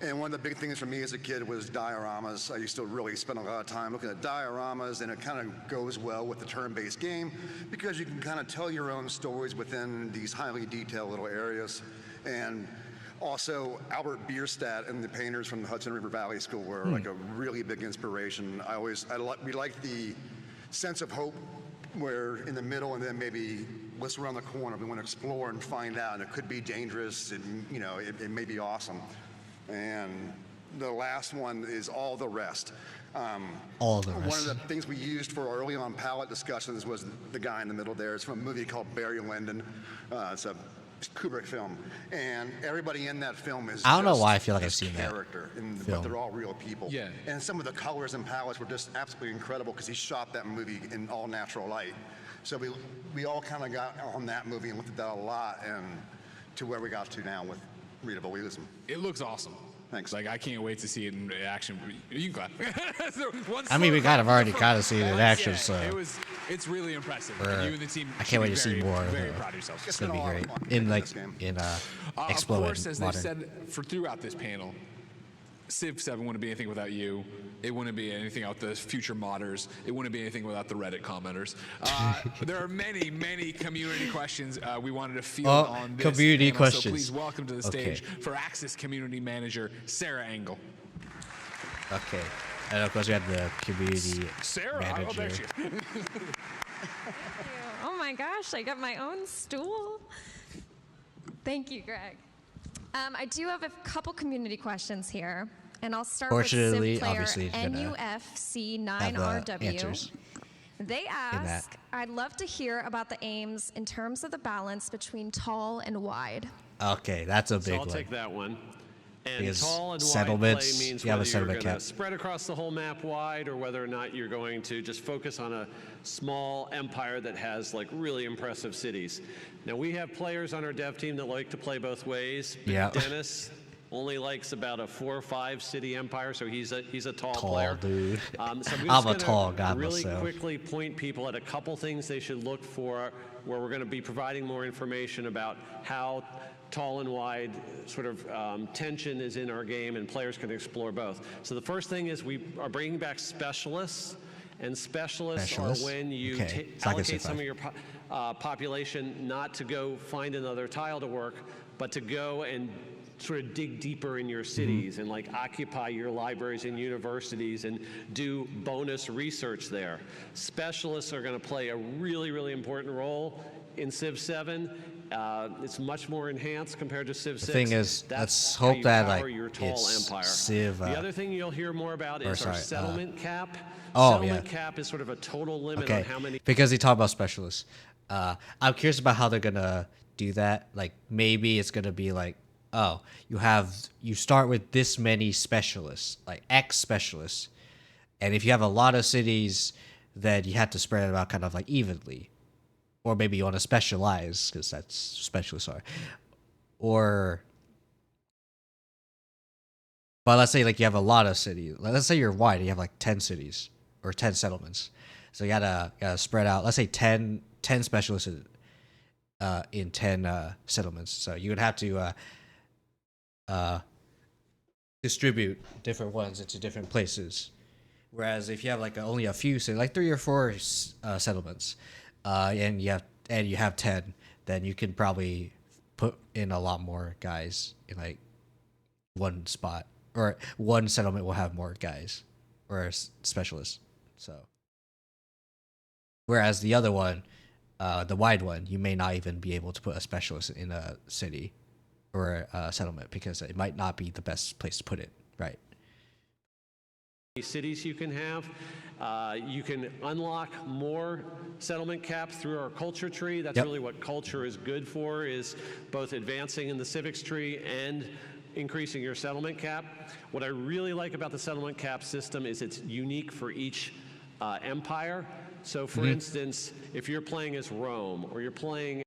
[SPEAKER 13] And one of the big things for me as a kid was dioramas. I used to really spend a lot of time looking at dioramas, and it kind of goes well with the turn-based game because you can kind of tell your own stories within these highly detailed little areas. And also, Albert Bierstadt and the painters from the Hudson River Valley School were like a really big inspiration. We liked the sense of hope where in the middle and then maybe what's around the corner. We want to explore and find out, and it could be dangerous, and you know, it may be awesome. And the last one is all the rest.
[SPEAKER 1] All the rest.
[SPEAKER 13] One of the things we used for early on palette discussions was the guy in the middle there. It's from a movie called Barry Lyndon. It's a Kubrick film, and everybody in that film is
[SPEAKER 1] I don't know
[SPEAKER 13] just
[SPEAKER 1] why I feel like I've seen that
[SPEAKER 13] character,
[SPEAKER 1] film.
[SPEAKER 13] but they're all real people.
[SPEAKER 12] Yeah.
[SPEAKER 13] And some of the colors and palettes were just absolutely incredible because he shot that movie in all natural light. So we all kind of got on that movie and looked at that a lot, and to where we got to now with readable realism.
[SPEAKER 12] It looks awesome.
[SPEAKER 13] Thanks.
[SPEAKER 12] Like, I can't wait to see it in action. You can clap. So
[SPEAKER 1] I mean, we kind of already kind of seen it in action,
[SPEAKER 12] yeah,
[SPEAKER 1] so.
[SPEAKER 12] It's really impressive. You and the team
[SPEAKER 1] I can't wait to see more.
[SPEAKER 12] Very proud of yourself.
[SPEAKER 1] It's gonna be great. In like
[SPEAKER 12] Of course, as they said throughout this panel, Civ 7 wouldn't be anything without you. It wouldn't be anything without the future modders. It wouldn't be anything without the Reddit commenters. There are many, many community questions we wanted to field on this
[SPEAKER 1] community
[SPEAKER 12] panel,
[SPEAKER 1] questions.
[SPEAKER 12] So please welcome to the stage for Axis Community Manager, Sarah Engel.
[SPEAKER 1] Okay. And of course we have the community manager.
[SPEAKER 12] Oh, there she is.
[SPEAKER 16] Oh my gosh, I got my own stool. Thank you, Greg. I do have a couple community questions here, and I'll start with Civ player NUFC9RW. They ask, I'd love to hear about the aims in terms of the balance between tall and wide.
[SPEAKER 1] Okay, that's a big one.
[SPEAKER 10] I'll take that one. And
[SPEAKER 1] Because
[SPEAKER 10] tall and wide
[SPEAKER 1] settlements,
[SPEAKER 10] play means
[SPEAKER 1] you have a
[SPEAKER 10] whether you're
[SPEAKER 1] settlement
[SPEAKER 10] going to
[SPEAKER 1] cap.
[SPEAKER 10] spread across the whole map wide or whether or not you're going to just focus on a small empire that has like really impressive cities. Now we have players on our dev team that like to play both ways.
[SPEAKER 1] Yeah.
[SPEAKER 10] Dennis only likes about a 4 or 5 city empire, so he's a tall
[SPEAKER 1] Tall dude.
[SPEAKER 10] So
[SPEAKER 1] I'm
[SPEAKER 10] just
[SPEAKER 1] a tall guy
[SPEAKER 10] really
[SPEAKER 1] myself.
[SPEAKER 10] quickly point people at a couple things they should look for, where we're going to be providing more information about how tall and wide sort of tension is in our game, and players can explore both. So the first thing is we are bringing back specialists, and specialists are when you allocate some of your population not to go find another tile to work, but to go and sort of dig deeper in your cities and like occupy your libraries and universities and do bonus research there. Specialists are going to play a really, really important role in Civ 7. It's much more enhanced compared to Civ 6.
[SPEAKER 1] The thing is,
[SPEAKER 10] That's
[SPEAKER 1] let's
[SPEAKER 10] how
[SPEAKER 1] hope
[SPEAKER 10] you
[SPEAKER 1] that
[SPEAKER 10] power
[SPEAKER 1] like
[SPEAKER 10] your tall
[SPEAKER 1] it's
[SPEAKER 10] empire.
[SPEAKER 1] Civ.
[SPEAKER 10] The other thing you'll hear more about is our settlement cap.
[SPEAKER 1] Oh,
[SPEAKER 10] Settlement cap is sort of a total limit on how many.
[SPEAKER 1] Because they talk about specialists. I'm curious about how they're gonna do that. Like maybe it's gonna be like, oh, you start with this many specialists, like X specialists, and if you have a lot of cities, then you have to spread it out kind of like evenly, or maybe you want to specialize because that's specialists are, or. But let's say like you have a lot of cities. Let's say you're wide, and you have like 10 cities or 10 settlements. So you gotta spread out. Let's say 10 specialists in 10 settlements. So you would have to distribute different ones into different places. Whereas if you have like only a few cities, like 3 or 4 settlements, and you have 10, then you can probably put in a lot more guys in like one spot. Or one settlement will have more guys or specialists. So, whereas the other one, the wide one, you may not even be able to put a specialist in a city or a settlement because it might not be the best place to put it. Right.
[SPEAKER 10] Cities you can have. You can unlock more settlement cap through our culture tree. That's really what culture is good for, is both advancing in the civics tree and increasing your settlement cap. What I really like about the settlement cap system is it's unique for each empire. So, for instance, if you're playing as Rome or you're playing.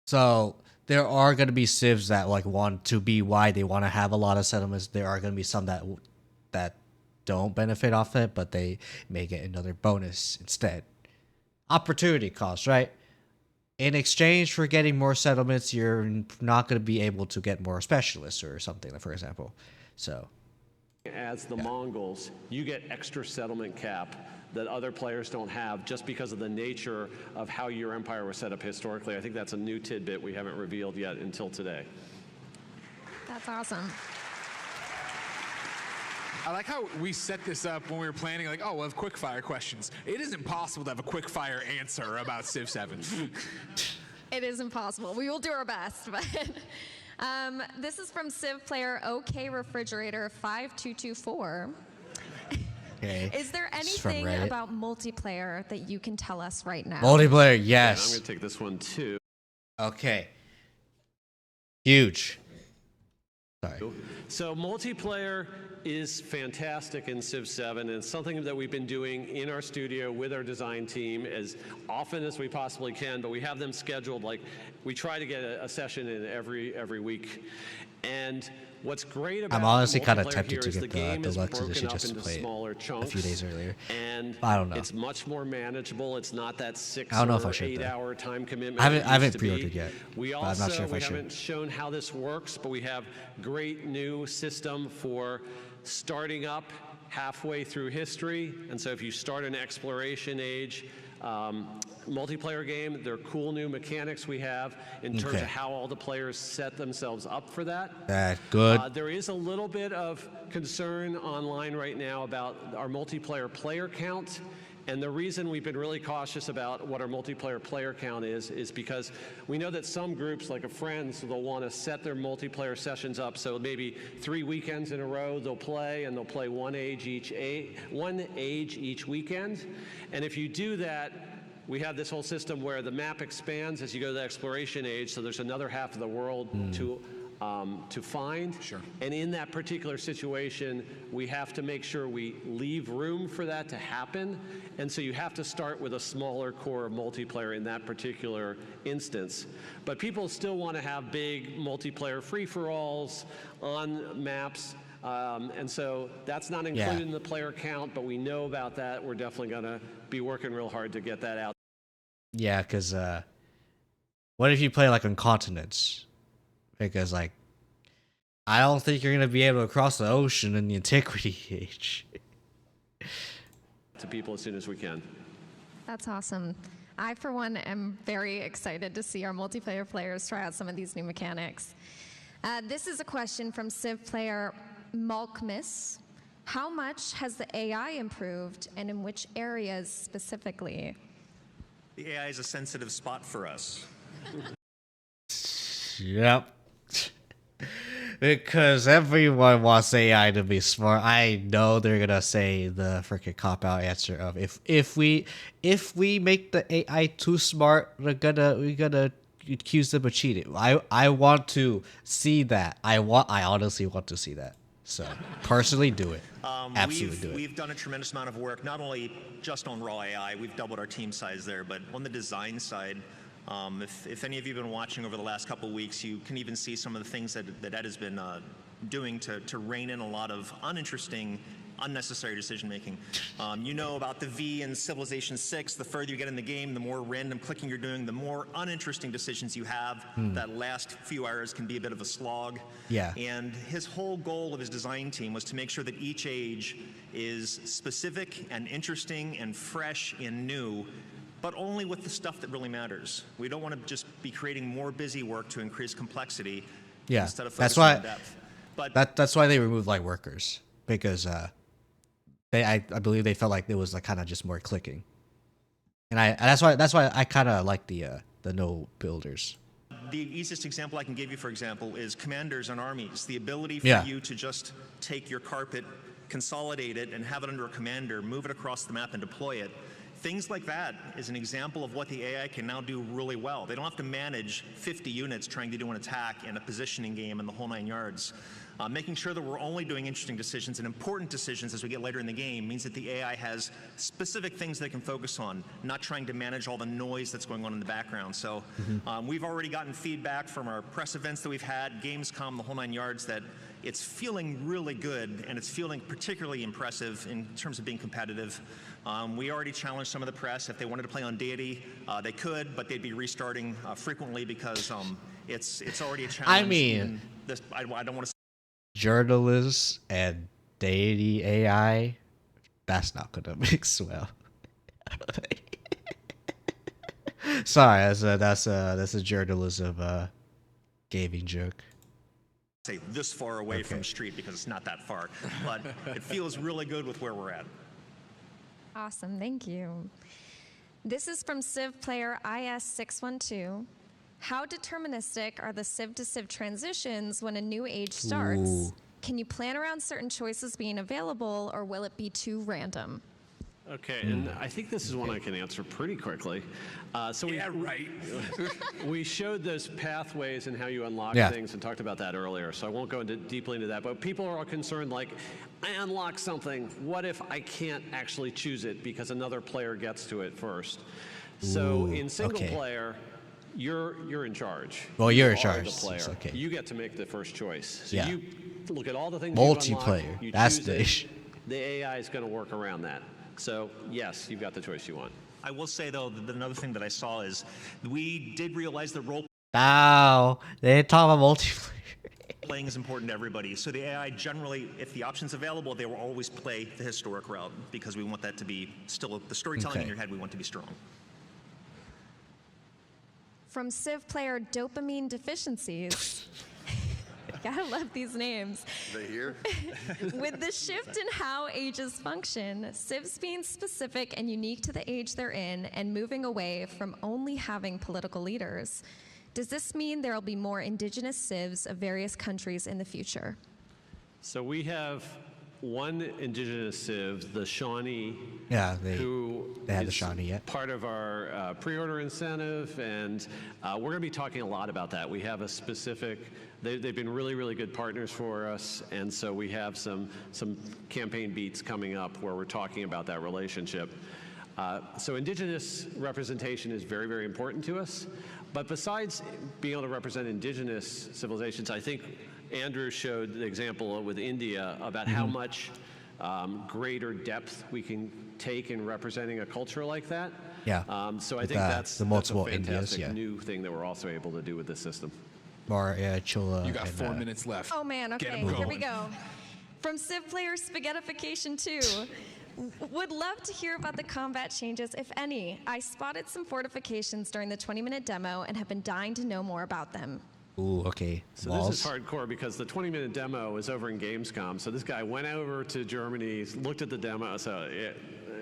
[SPEAKER 1] So there are going to be civs that like want to be why they want to have a lot of settlements. There are going to be some that don't benefit off it, but they may get another bonus instead. Opportunity cost, right? In exchange for getting more settlements, you're not going to be able to get more specialists or something, for example. So,
[SPEAKER 10] as the Mongols, you get extra settlement cap that other players don't have just because of the nature of how your empire was set up historically. I think that's a new tidbit we haven't revealed yet until today.
[SPEAKER 16] That's awesome.
[SPEAKER 12] I like how we set this up when we were planning, like, oh, we'll have quickfire questions. It is impossible to have a quickfire answer about Civ 7.
[SPEAKER 16] It is impossible. We will do our best, but this is from Civ player OK Refrigerator 5224.
[SPEAKER 1] Okay.
[SPEAKER 16] Is there anything about multiplayer that you can tell us right now?
[SPEAKER 1] Multiplayer, yes.
[SPEAKER 10] I'm going to take this one too.
[SPEAKER 1] Okay. Huge. Sorry.
[SPEAKER 10] So multiplayer is fantastic in Civ 7, and it's something that we've been doing in our studio with our design team as often as we possibly can, but we have them scheduled, like we try to get a session in every week. And what's great about
[SPEAKER 1] I'm honestly kind of
[SPEAKER 10] multiplayer
[SPEAKER 1] tempted
[SPEAKER 10] here
[SPEAKER 1] to
[SPEAKER 10] is
[SPEAKER 1] get
[SPEAKER 10] game
[SPEAKER 1] the
[SPEAKER 10] is
[SPEAKER 1] deluxe
[SPEAKER 10] broken
[SPEAKER 1] edition
[SPEAKER 10] up
[SPEAKER 1] just to
[SPEAKER 10] into
[SPEAKER 1] play
[SPEAKER 10] smaller
[SPEAKER 1] it
[SPEAKER 10] chunks,
[SPEAKER 1] a few days earlier.
[SPEAKER 10] and
[SPEAKER 1] I don't know.
[SPEAKER 10] It's much more manageable. It's not that 6
[SPEAKER 1] I don't know if
[SPEAKER 10] or
[SPEAKER 1] I should,
[SPEAKER 10] 8
[SPEAKER 1] though.
[SPEAKER 10] hour time commitment.
[SPEAKER 1] I
[SPEAKER 10] it
[SPEAKER 1] haven't
[SPEAKER 10] used to be.
[SPEAKER 1] pre-ordered yet.
[SPEAKER 10] We
[SPEAKER 1] but
[SPEAKER 10] also
[SPEAKER 1] I'm not sure if I
[SPEAKER 10] we
[SPEAKER 1] should.
[SPEAKER 10] haven't shown how this works, but we have great new system for starting up halfway through history. And so if you start an exploration age multiplayer game, there are cool new mechanics we have in terms of how all the players set themselves up for that.
[SPEAKER 1] Good.
[SPEAKER 10] There is a little bit of concern online right now about our multiplayer player count. And the reason we've been really cautious about what our multiplayer player count is because we know that some groups, like a Friends, they'll want to set their multiplayer sessions up. So maybe 3 weekends in a row they'll play, and they'll play one age each weekend. And if you do that, we have this whole system where the map expands as you go to the exploration age. So there's another half of the world to find.
[SPEAKER 12] Sure.
[SPEAKER 10] And in that particular situation, we have to make sure we leave room for that to happen. And so you have to start with a smaller core of multiplayer in that particular instance. But people still want to have big multiplayer free-for-alls on maps. And so that's not included in the player count, but we know about that. We're definitely going to be working real hard to get that out.
[SPEAKER 1] Yeah, because what if you play like on continents? Because like, I don't think you're gonna be able to cross the ocean in the Antiquity Age.
[SPEAKER 10] To people as soon as we can.
[SPEAKER 16] That's awesome. I, for one, am very excited to see our multiplayer players try out some of these new mechanics. This is a question from Civ player Malkmis. How much has the AI improved, and in which areas specifically?
[SPEAKER 14] The AI is a sensitive spot for us.
[SPEAKER 1] Yep. Because everyone wants AI to be smart. I know they're gonna say the freaking cop-out answer of if we make the AI too smart, we're gonna accuse them of cheating. I want to see that. I honestly want to see that. So personally, do it. Absolutely do it.
[SPEAKER 14] We've done a tremendous amount of work, not only just on raw AI. We've doubled our team size there, but on the design side. If any of you have been watching over the last couple of weeks, you can even see some of the things that Ed has been doing to rein in a lot of uninteresting, unnecessary decision-making. You know about the V in Civilization 6. The further you get in the game, the more random clicking you're doing, the more uninteresting decisions you have. That last few hours can be a bit of a slog.
[SPEAKER 1] Yeah.
[SPEAKER 14] And his whole goal of his design team was to make sure that each age is specific and interesting and fresh and new, but only with the stuff that really matters. We don't want to just be creating more busy work to increase complexity instead of focusing on depth. But
[SPEAKER 1] that's why they removed light workers, because I believe they felt like it was like kind of just more clicking, and that's why I kind of like the no builders.
[SPEAKER 14] The easiest example I can give you, for example, is commanders and armies. The ability for you to just take your carpet, consolidate it, and have it under a commander, move it across the map, and deploy it Things like that is an example of what the AI can now do really well. They don't have to manage 50 units trying to do an attack in a positioning game and the whole 9 yards. Making sure that we're only doing interesting decisions and important decisions as we get later in the game means that the AI has specific things they can focus on, not trying to manage all the noise that's going on in the background. So we've already gotten feedback from our press events that we've had, Gamescom, the whole 9 yards, that it's feeling really good and it's feeling particularly impressive in terms of being competitive. We already challenged some of the press. If they wanted to play on Deity, they could, but they'd be restarting frequently because it's already a challenge.
[SPEAKER 1] I mean,
[SPEAKER 14] I don't want to.
[SPEAKER 1] Journalists and deity AI, that's not gonna mix well. Sorry, that's a journalism gaming joke.
[SPEAKER 14] Say this far away from street because it's not that far, but it feels really good with where we're at.
[SPEAKER 16] Awesome, thank you. This is from Civ player IS612. How deterministic are the Civ to Civ transitions when a new age starts?
[SPEAKER 1] Ooh.
[SPEAKER 16] Can you plan around certain choices being available, or will it be too random?
[SPEAKER 10] Okay, and I think this is one I can answer pretty quickly. We showed those pathways and how you unlock things and talked about that earlier, so I won't go deeply into that. But people are all concerned, like, I unlock something. What if I can't actually choose it because another player gets to it first? So in single player, you're in charge.
[SPEAKER 1] Well, you're in
[SPEAKER 10] You are
[SPEAKER 1] charge.
[SPEAKER 10] the player.
[SPEAKER 1] Okay.
[SPEAKER 10] You get to make the first choice. So
[SPEAKER 1] Yeah.
[SPEAKER 10] you look at all the things
[SPEAKER 1] Multiplayer.
[SPEAKER 10] You've unlocked, you
[SPEAKER 1] That's
[SPEAKER 10] choose
[SPEAKER 1] the
[SPEAKER 10] it.
[SPEAKER 1] issue.
[SPEAKER 10] The AI is going to work around that. So yes, you've got the choice you want.
[SPEAKER 14] I will say though, that another thing that I saw is we did realize that role
[SPEAKER 1] Wow, they talk about multiplayer.
[SPEAKER 14] playing is important to everybody. So the AI generally, if the option's available, they will always play the historic route because we want that to be still the storytelling in your head. We want to be strong.
[SPEAKER 16] From Civ player Dopamine Deficiencies. Gotta love these names.
[SPEAKER 13] They here?
[SPEAKER 16] With the shift in how ages function, Civs being specific and unique to the age they're in and moving away from only having political leaders, does this mean there will be more indigenous Civs of various countries in the future?
[SPEAKER 10] So we have one indigenous Civ, the Shawnee,
[SPEAKER 1] Yeah, they had the
[SPEAKER 10] is
[SPEAKER 1] Shawnee yet.
[SPEAKER 10] part of our pre-order incentive, and we're going to be talking a lot about that. We have a specific. They've been really, really good partners for us, and so we have some campaign beats coming up where we're talking about that relationship. So indigenous representation is very, very important to us. But besides being able to represent indigenous civilizations, I think Andrew showed the example with India about how much greater depth we can take in representing a culture like that.
[SPEAKER 1] Yeah.
[SPEAKER 10] So I
[SPEAKER 1] With,
[SPEAKER 10] think that's
[SPEAKER 1] the multiple
[SPEAKER 10] a fantastic
[SPEAKER 1] Indias,
[SPEAKER 10] new thing that we're also able to do with this system.
[SPEAKER 1] More Chola.
[SPEAKER 11] You got
[SPEAKER 1] and,
[SPEAKER 11] 4 minutes left.
[SPEAKER 16] Oh man,
[SPEAKER 11] Get
[SPEAKER 16] okay,
[SPEAKER 11] 'em
[SPEAKER 16] here we
[SPEAKER 11] going.
[SPEAKER 16] go. From Civ player Spaghettification 2. Would love to hear about the combat changes, if any. I spotted some fortifications during the 20-minute demo and have been dying to know more about them.
[SPEAKER 1] Ooh, okay.
[SPEAKER 10] So this is hardcore because the 20-minute demo is over in Gamescom. So this guy went over to Germany, looked at the demo. So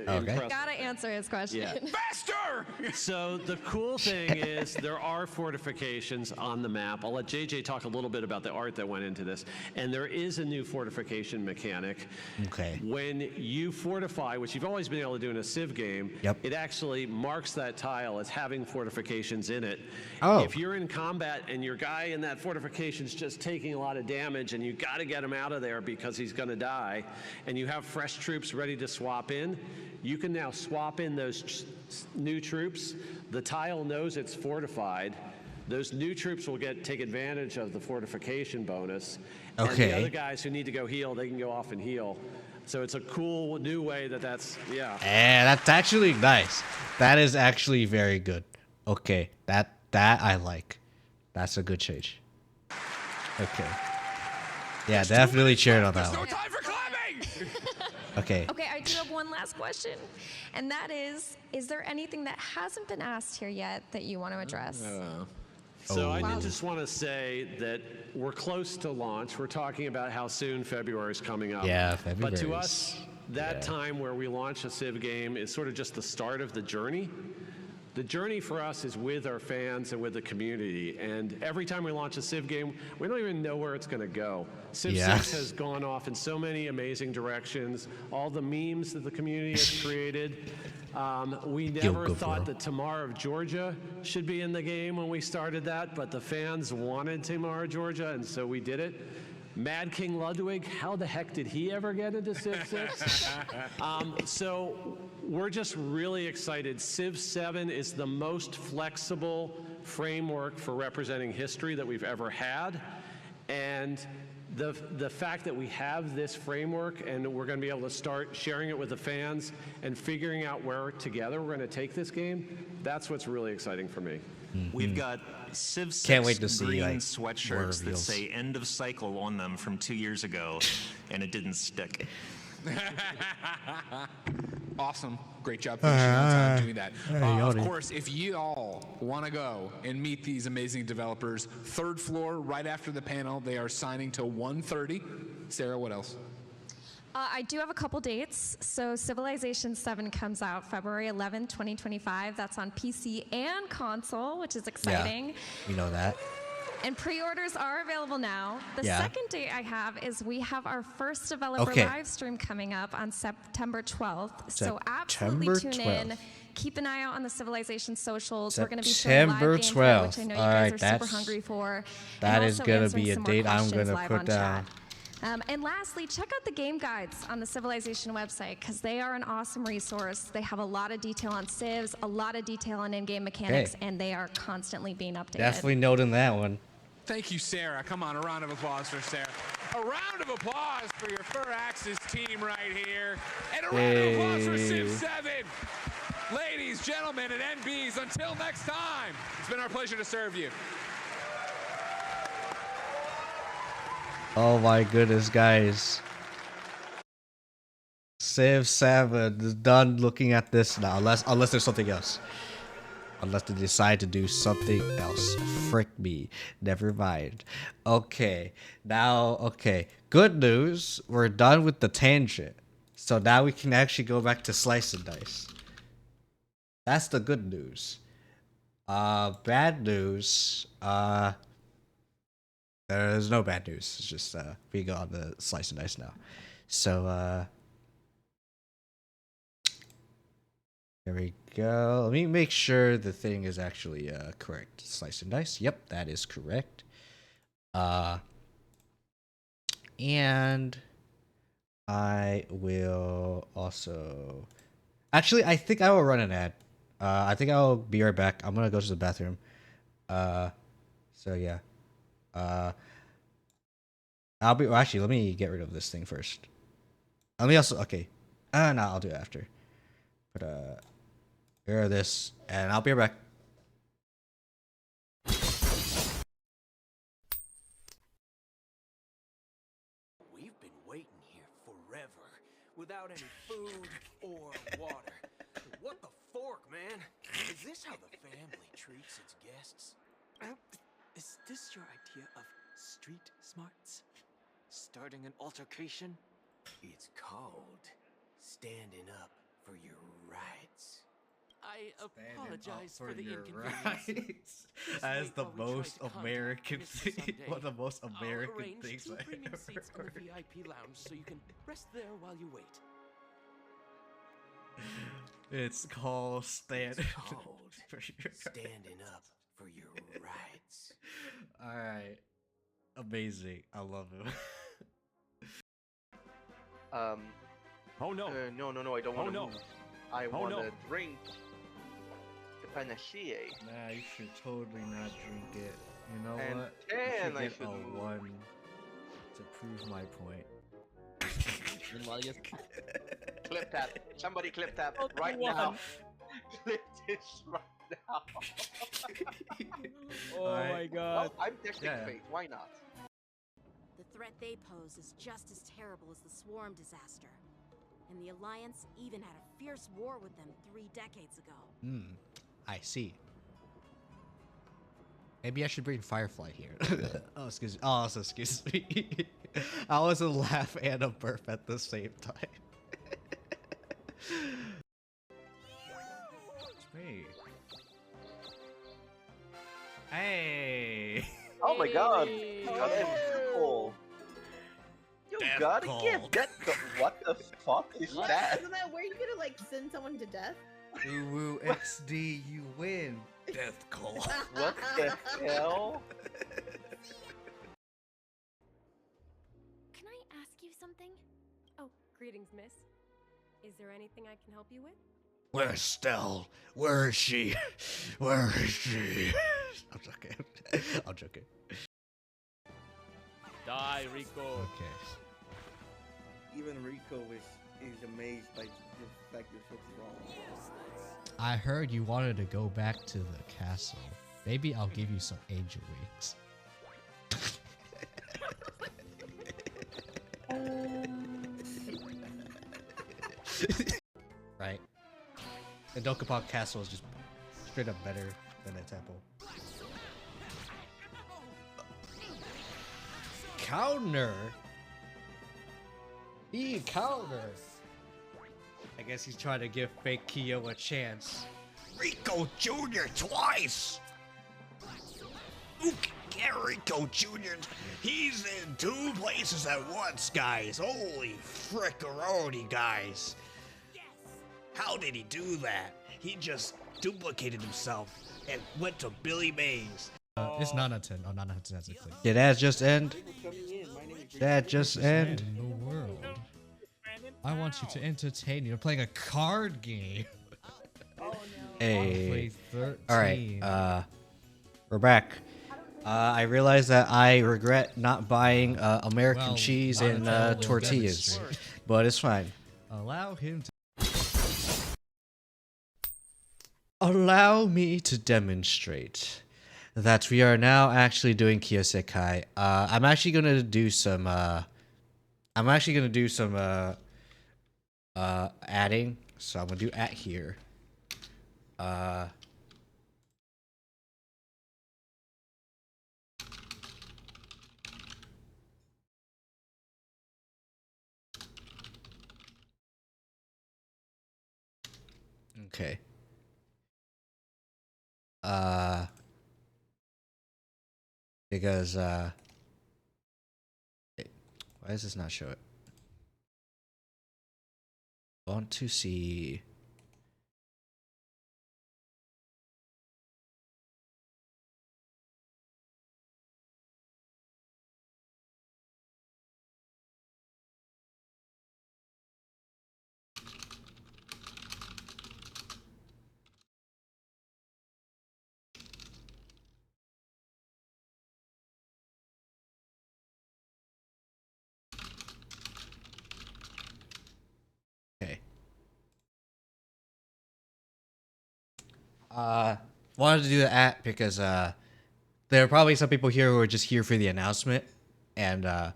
[SPEAKER 10] impressive.
[SPEAKER 16] Gotta answer his question.
[SPEAKER 10] Yeah.
[SPEAKER 11] Faster!
[SPEAKER 10] So the cool thing is there are fortifications on the map. I'll let JJ talk a little bit about the art that went into this. And there is a new fortification mechanic.
[SPEAKER 1] Okay.
[SPEAKER 10] When you fortify, which you've always been able to do in a Civ game, it actually marks that tile as having fortifications in it.
[SPEAKER 1] Oh.
[SPEAKER 10] If you're in combat and your guy in that fortification's just taking a lot of damage and you got to get him out of there because he's going to die, and you have fresh troops ready to swap in, you can now swap in those new troops. The tile knows it's fortified. Those new troops will take advantage of the fortification bonus. And the other guys who need to go heal, they can go off and heal. So it's a cool new way that's.
[SPEAKER 1] That's actually nice. That is actually very good. Okay, that I like. That's a good change. Okay. Yeah, definitely cheered on that one.
[SPEAKER 11] Time for clapping!
[SPEAKER 1] Okay.
[SPEAKER 16] Okay, I do have one last question, and that is there anything that hasn't been asked here yet that you want to address?
[SPEAKER 10] So I did just want to say that we're close to launch. We're talking about how soon February is coming up.
[SPEAKER 1] Yeah,
[SPEAKER 10] But to
[SPEAKER 1] February
[SPEAKER 10] us, that time where we launch a Civ game is sort of just the start of the journey. the journey for us is with our fans and with the community. And every time we launch a Civ game, we don't even know where it's going to go. Civ 6 has gone off in so many amazing directions. All the memes that the community has created. We never thought that Tamar of Georgia should be in the game when we started that, but the fans wanted Tamar of Georgia, and so we did it. Mad King Ludwig, how the heck did he ever get into Civ 6? So we're just really excited. Civ 7 is the most flexible framework for representing history that we've ever had. And the fact that we have this framework and we're going to be able to start sharing it with the fans and figuring out where together we're going to take this game, that's what's really exciting for me.
[SPEAKER 14] We've got Civ 6
[SPEAKER 1] Can't wait to see,
[SPEAKER 14] green
[SPEAKER 1] like,
[SPEAKER 14] sweatshirts
[SPEAKER 1] more
[SPEAKER 14] that say end of cycle on them from 2 years ago, and it didn't stick.
[SPEAKER 12] Awesome. Great job finishing on time doing that. Of course, if you all want to go and meet these amazing developers, third floor, right after the panel, they are signing to 1:30. Sarah, what else?
[SPEAKER 16] I do have a couple dates. So Civilization 7 comes out February 11, 2025. That's on PC and console, which is exciting.
[SPEAKER 1] Yeah, we know that.
[SPEAKER 16] And pre-orders are available now. The second date I have is we have our first developer live stream coming up on September 12th. So absolutely tune in. Keep an eye out on the Civilization socials. We're going to be showing live gameplay, which I know you guys are super hungry for.
[SPEAKER 1] That is going to be a date I'm going to put down.
[SPEAKER 16] And lastly, check out the game guides on the Civilization website because they are an awesome resource. They have a lot of detail on civs, a lot of detail on in-game mechanics, and they are constantly being updated.
[SPEAKER 1] Definitely noting that one.
[SPEAKER 12] Thank you, Sarah. Come on, a round of applause for Sarah. A round of applause for your Firaxis team right here. And a round of applause for Civ 7. Ladies, gentlemen, and NBs, until next time, it's been our pleasure to serve you.
[SPEAKER 1] Oh my goodness, guys. Civ 7 is done looking at this now, unless there's something else. Unless they decide to do something else. Frick me. Never mind. Okay. Now, okay. Good news. We're done with the tangent. So now we can actually go back to slice and dice. That's the good news. Bad news. There's no bad news. It's just we go on the slice and dice now. So there we go. Let me make sure the thing is actually correct. Slice and dice. Yep, that is correct. And I will also actually I think I will run an ad. I think I'll be right back. I'm gonna go to the bathroom. So yeah. I'll be actually let me get rid of this thing first. Let me also no, I'll do it after. But here this and I'll be right back.
[SPEAKER 3] We've been waiting here forever without any food or water. What the fork, man? Is this how the family treats its guests?
[SPEAKER 4] Is this your idea of street smarts? Starting an altercation?
[SPEAKER 3] It's called standing up for your rights.
[SPEAKER 4] I apologize for the
[SPEAKER 1] Rights.
[SPEAKER 4] inconvenience.
[SPEAKER 1] That is the most American thing. One of the most American things
[SPEAKER 4] I'll
[SPEAKER 1] I
[SPEAKER 4] arrange 2 premium
[SPEAKER 1] ever
[SPEAKER 4] seats in
[SPEAKER 1] heard.
[SPEAKER 4] the VIP lounge so you can rest there while you wait.
[SPEAKER 1] It's called standing
[SPEAKER 3] Up for your rights.
[SPEAKER 1] All right, amazing. I love him.
[SPEAKER 17] Oh no. No, I don't want to move. I want to drink the panacea.
[SPEAKER 1] Nah, you should totally not drink it. You know
[SPEAKER 17] And
[SPEAKER 1] what?
[SPEAKER 17] then
[SPEAKER 1] you
[SPEAKER 17] I
[SPEAKER 1] should get
[SPEAKER 17] should
[SPEAKER 1] a
[SPEAKER 17] move.
[SPEAKER 1] 1 to prove my point.
[SPEAKER 17] Clip that. Somebody clip that right now. Clip this right now.
[SPEAKER 8] Oh my god.
[SPEAKER 17] Well, I'm texting fate. Why not?
[SPEAKER 7] The threat they pose is just as terrible as the Swarm disaster. And the Alliance even had a fierce war with them 3 decades ago.
[SPEAKER 1] I see. Maybe I should bring Firefly here. Oh, excuse me. Oh, also excuse me. I was a laugh and a burp at the same time. It's me. Hey.
[SPEAKER 17] Oh my god. God, that is cool. You
[SPEAKER 1] Death
[SPEAKER 17] gotta
[SPEAKER 1] call.
[SPEAKER 17] give death call. What the fuck is
[SPEAKER 18] What?
[SPEAKER 17] that?
[SPEAKER 18] Isn't that where you gonna like send someone to death?
[SPEAKER 1] Woo XD, you win. Death call.
[SPEAKER 17] What the hell?
[SPEAKER 19] Can I ask you something? Oh, greetings, miss. Is there anything I can help you with?
[SPEAKER 1] Where's Stell? Where is she? Where is she? I'm joking. I'm joking.
[SPEAKER 8] Die, Rico.
[SPEAKER 1] Okay.
[SPEAKER 20] Even Rico is amazed by the fact you're so strong.
[SPEAKER 1] I heard you wanted to go back to the castle. Maybe I'll give you some angel wings. Right. The Dokapon Castle is just straight up better than a temple. Counter? He counter. I guess he's trying to give fake Kiyo a chance. Rico Jr. twice! Who can get Rico Jr.? He's in 2 places at once, guys. Holy frickaroni, guys. How did he do that? He just duplicated himself and went to Billy Mays. It's Nanaton. Oh, Nanaton has a click. Did that just end? That just end? In the world. I want you to entertain you. You're playing a card game. Hey. Alright, we're back. I realize that I regret not buying American cheese and tortillas, but it's fine. Allow him to. Allow me to demonstrate that we are now actually doing Kiyo-Sekai. I'm actually gonna do some. Adding. So I'm gonna do at here. Okay. Because why does this not show it? I want to see. Okay. Wanted to do the at because there are probably some people here who are just here for the announcement, and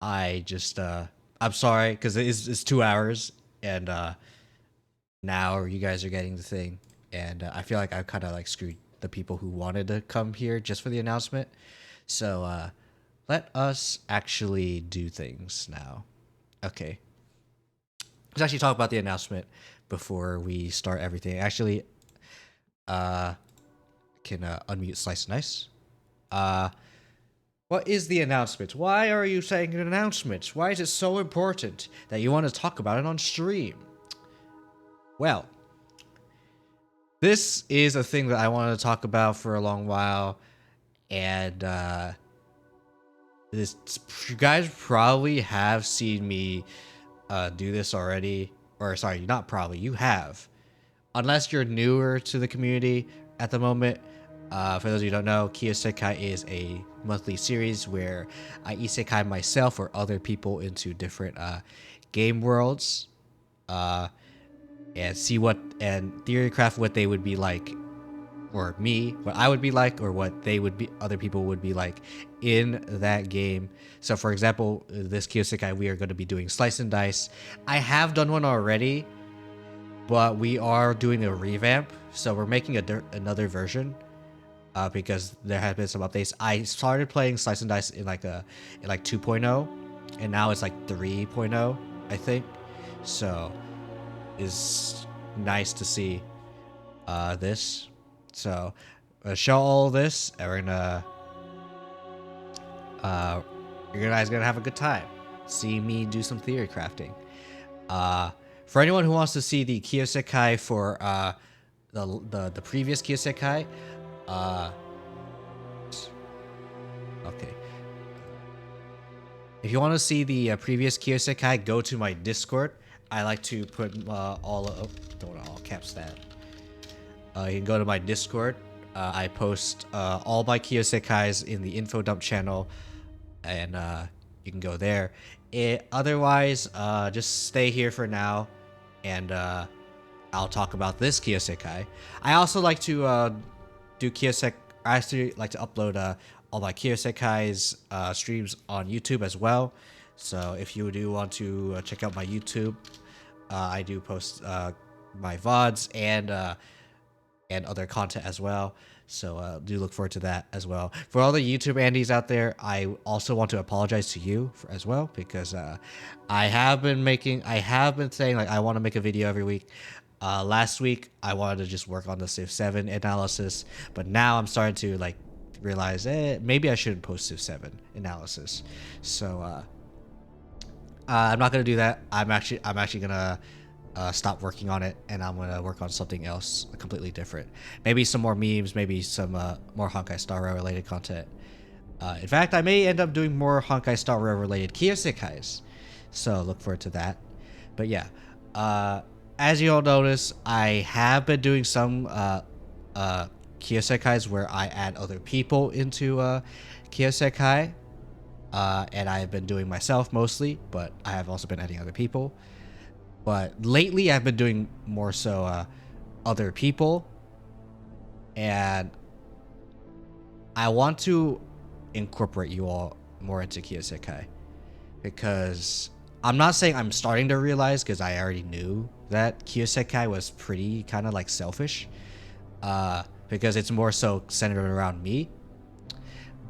[SPEAKER 1] I just I'm sorry because it's 2 hours, and now you guys are getting the thing, and I feel like I've kind of like screwed the people who wanted to come here just for the announcement. So let us actually do things now. Okay. Let's actually talk about the announcement before we start everything. Actually, can unmute Slice and Nice. What is the announcement? Why are you saying an announcement? Why is it so important that you want to talk about it on stream? Well, this is a thing that I wanted to talk about for a long while, and you guys probably have seen me do this already, or sorry, not probably, you have. Unless you're newer to the community at the moment, for those of you who don't know, Kiyo-Sekai is a monthly series where I isekai myself or other people into different game worlds, and see what and theorycraft what they would be like, or me, what I would be like, or what they would be, other people would be like in that game. So, for example, this Kiyo-Sekai, we are going to be doing Slice and Dice. I have done one already, but we are doing a revamp, so we're making another version because there have been some updates. I started playing Slice and Dice in like 2.0, and now it's like 3.0, I think. So it's nice to see this. So show all this, and we're gonna you guys gonna have a good time. See me do some theory crafting. For anyone who wants to see the Kiyo-Sekai for the previous Kiyo-Sekai, okay. If you want to see the previous Kiyo-Sekai, go to my Discord. I like to put don't all caps that. You can go to my Discord. I post all my Kiyo-Sekais in the info dump channel, and you can go there. Otherwise, just stay here for now, and I'll talk about this Kiyo-Sekai. I also like to do Kiyo-Sekai. I actually like to upload all my Kiyo-Sekais streams on YouTube as well. So if you do want to check out my YouTube, I do post my VODs and other content as well. So do look forward to that as well. For all the YouTube Andes out there, I also want to apologize to you as well, because I have been saying like I want to make a video every week. Last week I wanted to just work on the Civ 7 analysis, but now I'm starting to like realize maybe I shouldn't post Civ 7 analysis. So I'm not gonna do that. I'm actually gonna stop working on it, and I'm gonna work on something else completely different. Maybe some more memes, maybe some more Honkai Star Rail related content. In fact, I may end up doing more Honkai Star Rail related Kiyo-Sekais, so look forward to that. But yeah, as you all notice, I have been doing some Kiyo-Sekais where I add other people into Kiyo-Sekai, and I have been doing myself mostly, but I have also been adding other people. But lately, I've been doing more so other people, and I want to incorporate you all more into Kiyo-Sekai, because I'm not saying I'm starting to realize, because I already knew that Kiyo-Sekai was pretty kind of like selfish, because it's more so centered around me.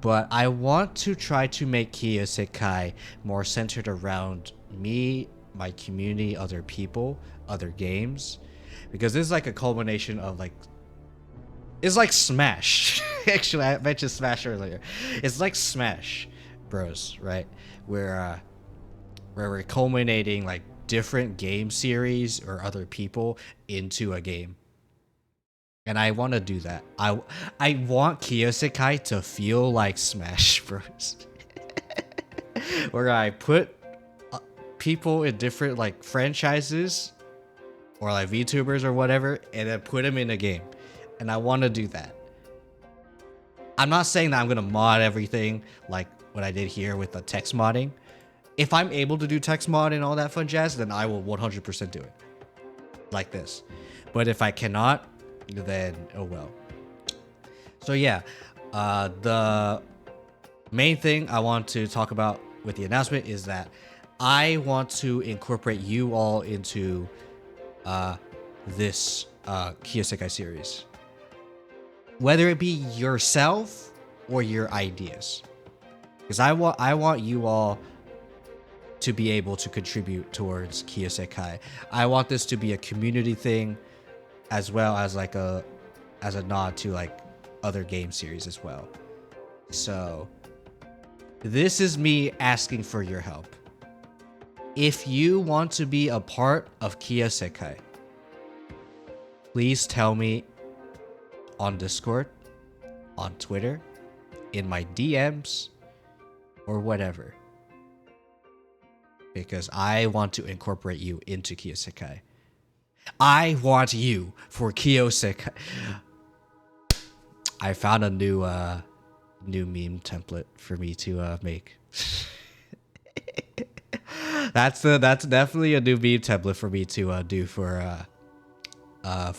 [SPEAKER 1] But I want to try to make Kiyo-Sekai more centered around me, my community, other people, other games, because this is like a culmination of like, it's like Smash. Actually, I mentioned Smash earlier. It's like Smash Bros, right? Where we're culminating like different game series or other people into a game. And I want to do that. I want Kiyo-Sekai to feel like Smash Bros. Where I put people in different like franchises or like VTubers or whatever, and then put them in a game. And I want to do that. I'm not saying that I'm gonna mod everything like what I did here with the text modding. If I'm able to do text mod and all that fun jazz, then I will 100% do it like this. But if I cannot, then oh well. So yeah, the main thing I want to talk about with the announcement is that I want to incorporate you all into this Kiyo-Sekai series, whether it be yourself or your ideas, because I want you all to be able to contribute towards Kiyo-Sekai. I want this to be a community thing, as well as like as a nod to like other game series as well. So this is me asking for your help. If you want to be a part of Kiyo-Sekai, please tell me on Discord, on Twitter, in my DMs, or whatever. Because I want to incorporate you into Kiyo-Sekai. I want you for Kiyo-Sekai. I found a new meme template for me to make. That's definitely a new meme template for me to do for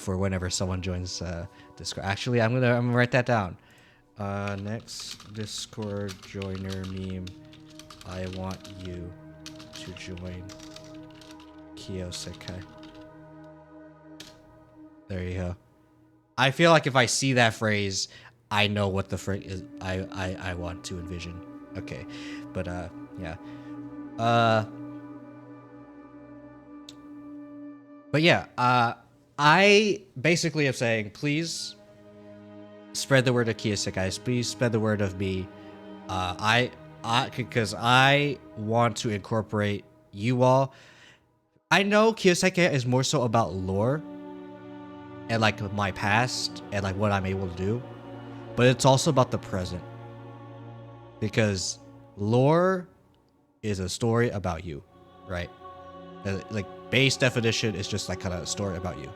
[SPEAKER 1] whenever someone joins Discord. Actually, I'm gonna write that down. Next Discord joiner meme. I want you to join Kiyo-Sekai. There you go. I feel like if I see that phrase, I know what the phrase is I want to envision. Okay. But yeah. But yeah, I basically am saying, please spread the word of Kiyo-Sekais. Please spread the word of me. Because I want to incorporate you all. I know Kiyo-Sekai is more so about lore and like my past and like what I'm able to do, but it's also about the present. Because lore is a story about you, right? Like base definition is just like kind of a story about you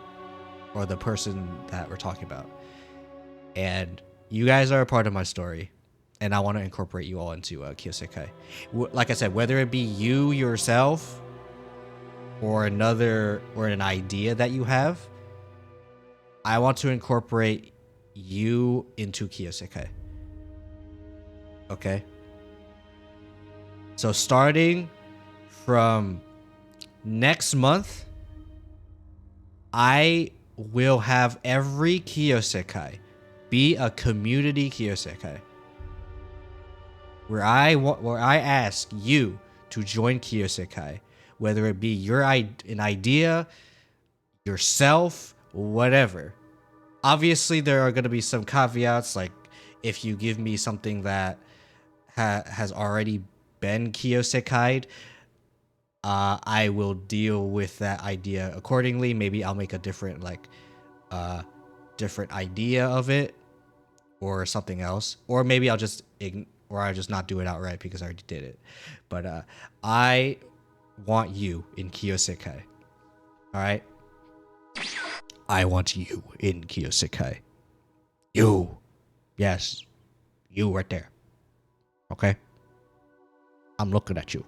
[SPEAKER 1] or the person that we're talking about. And you guys are a part of my story, and I want to incorporate you all into Kiyo-Sekai. Like I said, whether it be you yourself or an idea that you have, I want to incorporate you into Kiyo-Sekai. Okay? So starting from next month, I will have every Kiyo-Sekai be a community Kiyo-Sekai, where I ask you to join Kiyo-Sekai, whether it be an idea, yourself, whatever. Obviously, there are going to be some caveats, like if you give me something that has already been Kiyo-Sekai'd, I will deal with that idea accordingly. Maybe I'll make a different idea of it or something else, or maybe I'll just not do it outright because I already did it. But I want you in Kiyo-Sekai. All right, I want you in Kiyo-Sekai. You, yes, you right there. Okay, I'm looking at you.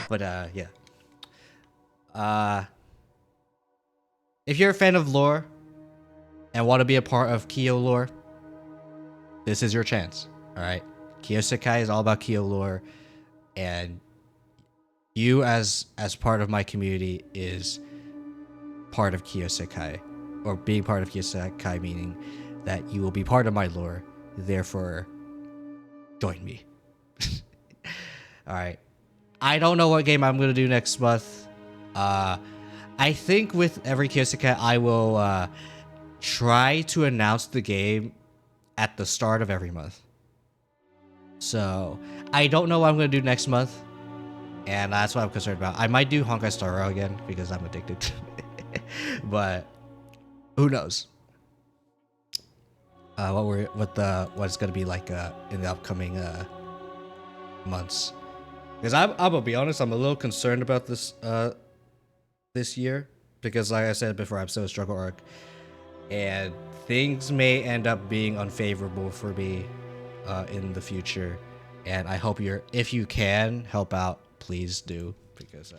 [SPEAKER 1] But yeah. If you're a fan of lore and want to be a part of Kiyo lore, this is your chance. All right, Kiyo-Sekai is all about Kiyo lore, and you as part of my community is part of Kiyo-Sekai, or being part of Kiyo-Sekai meaning that you will be part of my lore. Therefore, join me. All right. I don't know what game I'm going to do next month. I think with every Kiyo-Sekai, I will try to announce the game at the start of every month. So, I don't know what I'm going to do next month. And that's what I'm concerned about. I might do Honkai Star Rail again because I'm addicted to it. But, who knows? What's going to be like in the upcoming months. Because I'm gonna be honest, I'm a little concerned about this year, because like I said before, I'm still a struggle arc, and things may end up being unfavorable for me in the future. And I hope if you can help out, please do, because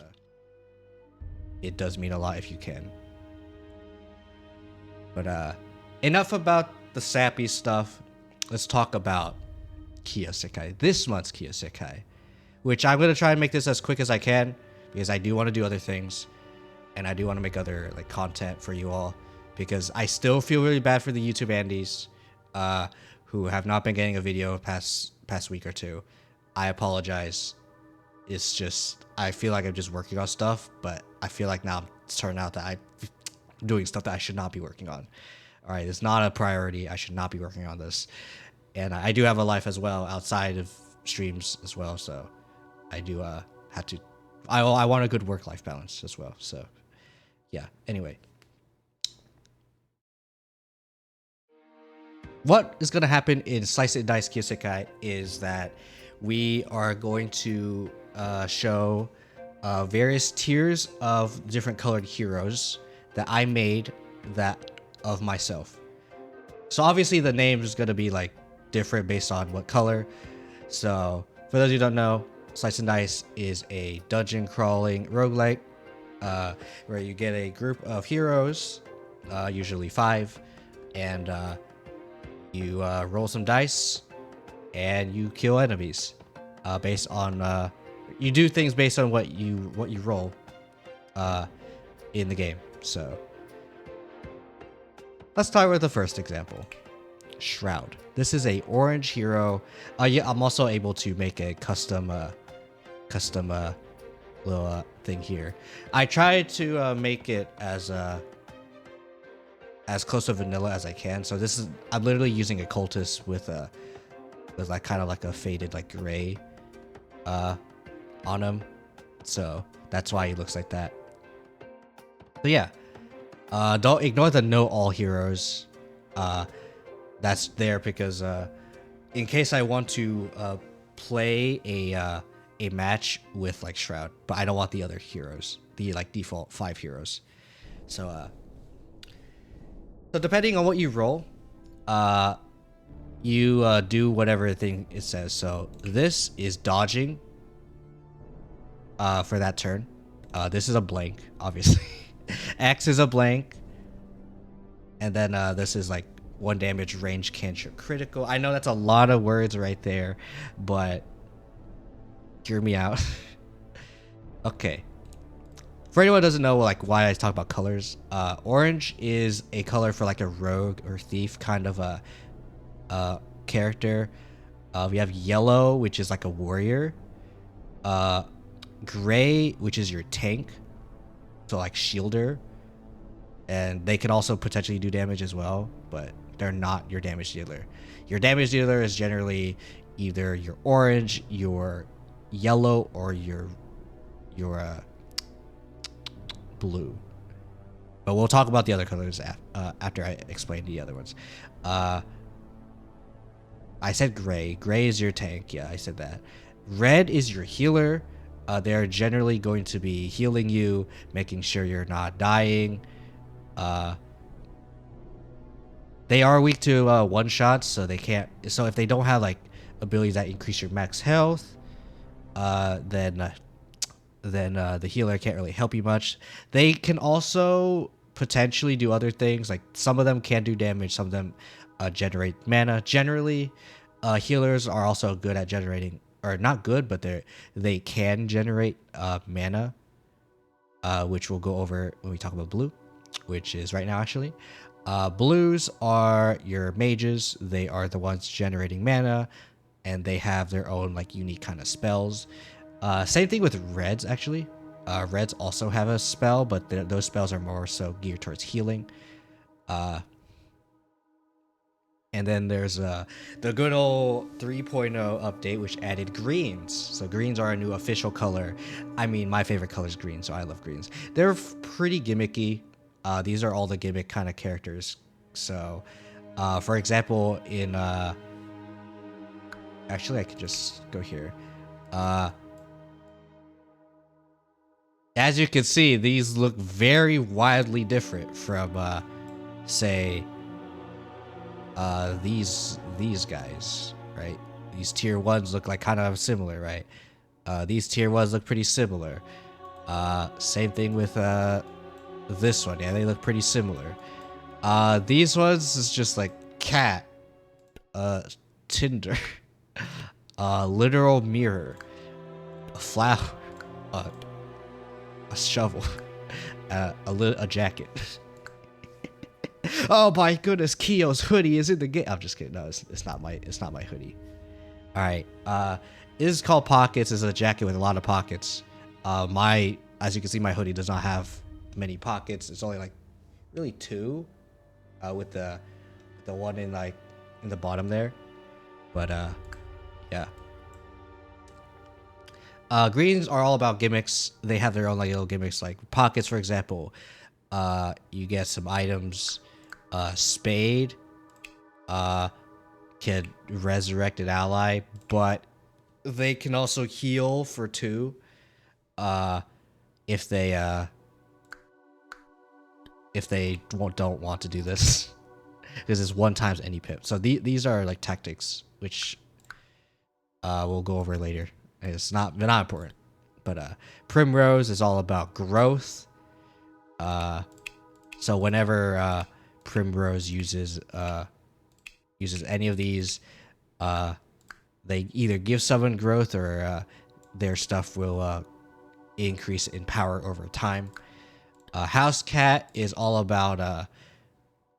[SPEAKER 1] it does mean a lot if you can. But enough about the sappy stuff. Let's talk about Kiyo-Sekai. This month's Kiyo-Sekai, which I'm going to try and make this as quick as I can, because I do want to do other things, and I do want to make other like content for you all, because I still feel really bad for the YouTube Andes who have not been getting a video past week or two. I apologize. It's just, I feel like I'm just working on stuff, but I feel like now it's turning out that I'm doing stuff that I should not be working on. All right, it's not a priority. I should not be working on this. And I do have a life as well outside of streams as well, so I do have to. I want a good work-life balance as well. So, yeah. Anyway, what is going to happen in Slice and Dice Kiyo-Sekai is that we are going to show various tiers of different colored heroes that I made of myself. So obviously the name is going to be like different based on what color. So for those who don't know, Slice and Dice is a dungeon crawling roguelike where you get a group of heroes, usually 5, and you roll some dice and you kill enemies based on you do things based on what you roll in the game. So let's start with the first example. Shroud. This is a orange hero. Yeah, I'm also able to make a custom little thing here. I tried to make it as as close to vanilla as I can. So this is, I'm literally using a cultist with like kind of like a faded like gray on him. So that's why he looks like that. But yeah, don't ignore the no all heroes. That's there because in case I want to play a match with like Shroud, but I don't want the other heroes, the like default 5 heroes. So depending on what you roll, you do whatever thing it says. So this is dodging for that turn. This is a blank, obviously. X is a blank. And then this is like 1 damage, range, cantrip, critical. I know that's a lot of words right there, but hear me out. Okay. For anyone who doesn't know like why I talk about colors, orange is a color for like a rogue or thief kind of a character. We have yellow, which is like a warrior. Gray, which is your tank, so like shielder, and they can also potentially do damage as well, but they're not your damage dealer. Your damage dealer is generally either your orange, your yellow, or your blue. But we'll talk about the other colors after I explain the other ones. I said gray. Gray is your tank. Yeah, I said that. Red is your healer. They're generally going to be healing you, making sure you're not dying. They are weak to one shots, so they can't. So if they don't have like abilities that increase your max health, then the healer can't really help you much. They can also potentially do other things. Like some of them can do damage, some of them generate mana. Generally, healers are also good at generating, or not good, but they can generate mana, which we'll go over when we talk about blue, which is right now actually. Blues are your mages. They are the ones generating mana, and they have their own like unique kind of spells. Same thing with reds actually. Reds also have a spell, but those spells are more so geared towards healing. And then there's the good old 3.0 update, which added greens. So greens are a new official color. I mean, my favorite color is green, so I love greens. They're pretty gimmicky. These are all the gimmick kind of characters. So, for example, in actually, I could just go here. As you can see, these look very wildly different from, say, these guys, right? These tier 1s look like kind of similar, right? These tier 1s look pretty similar. Same thing with this one. Yeah, they look pretty similar. These ones is just like cat, Tinder, literal mirror, a flower, a shovel, a jacket. Oh my goodness, Kiyo's hoodie is in the game. I'm just kidding. No, it's not my hoodie. All right. This is called pockets. It's a jacket with a lot of pockets. As you can see, my hoodie does not have many pockets. It's only like really 2, with the one in like in the bottom there. But yeah. Greens are all about gimmicks. They have their own like little gimmicks, like pockets, for example. You get some items. Spade can resurrect an ally, but they can also heal for 2 if they don't want to do this, because it's 1 times any pip. So these are like tactics, which we'll go over later. It's not important, but Primrose is all about growth. So whenever Primrose uses any of these, they either give someone growth, or their stuff will increase in power over time. House Cat is all about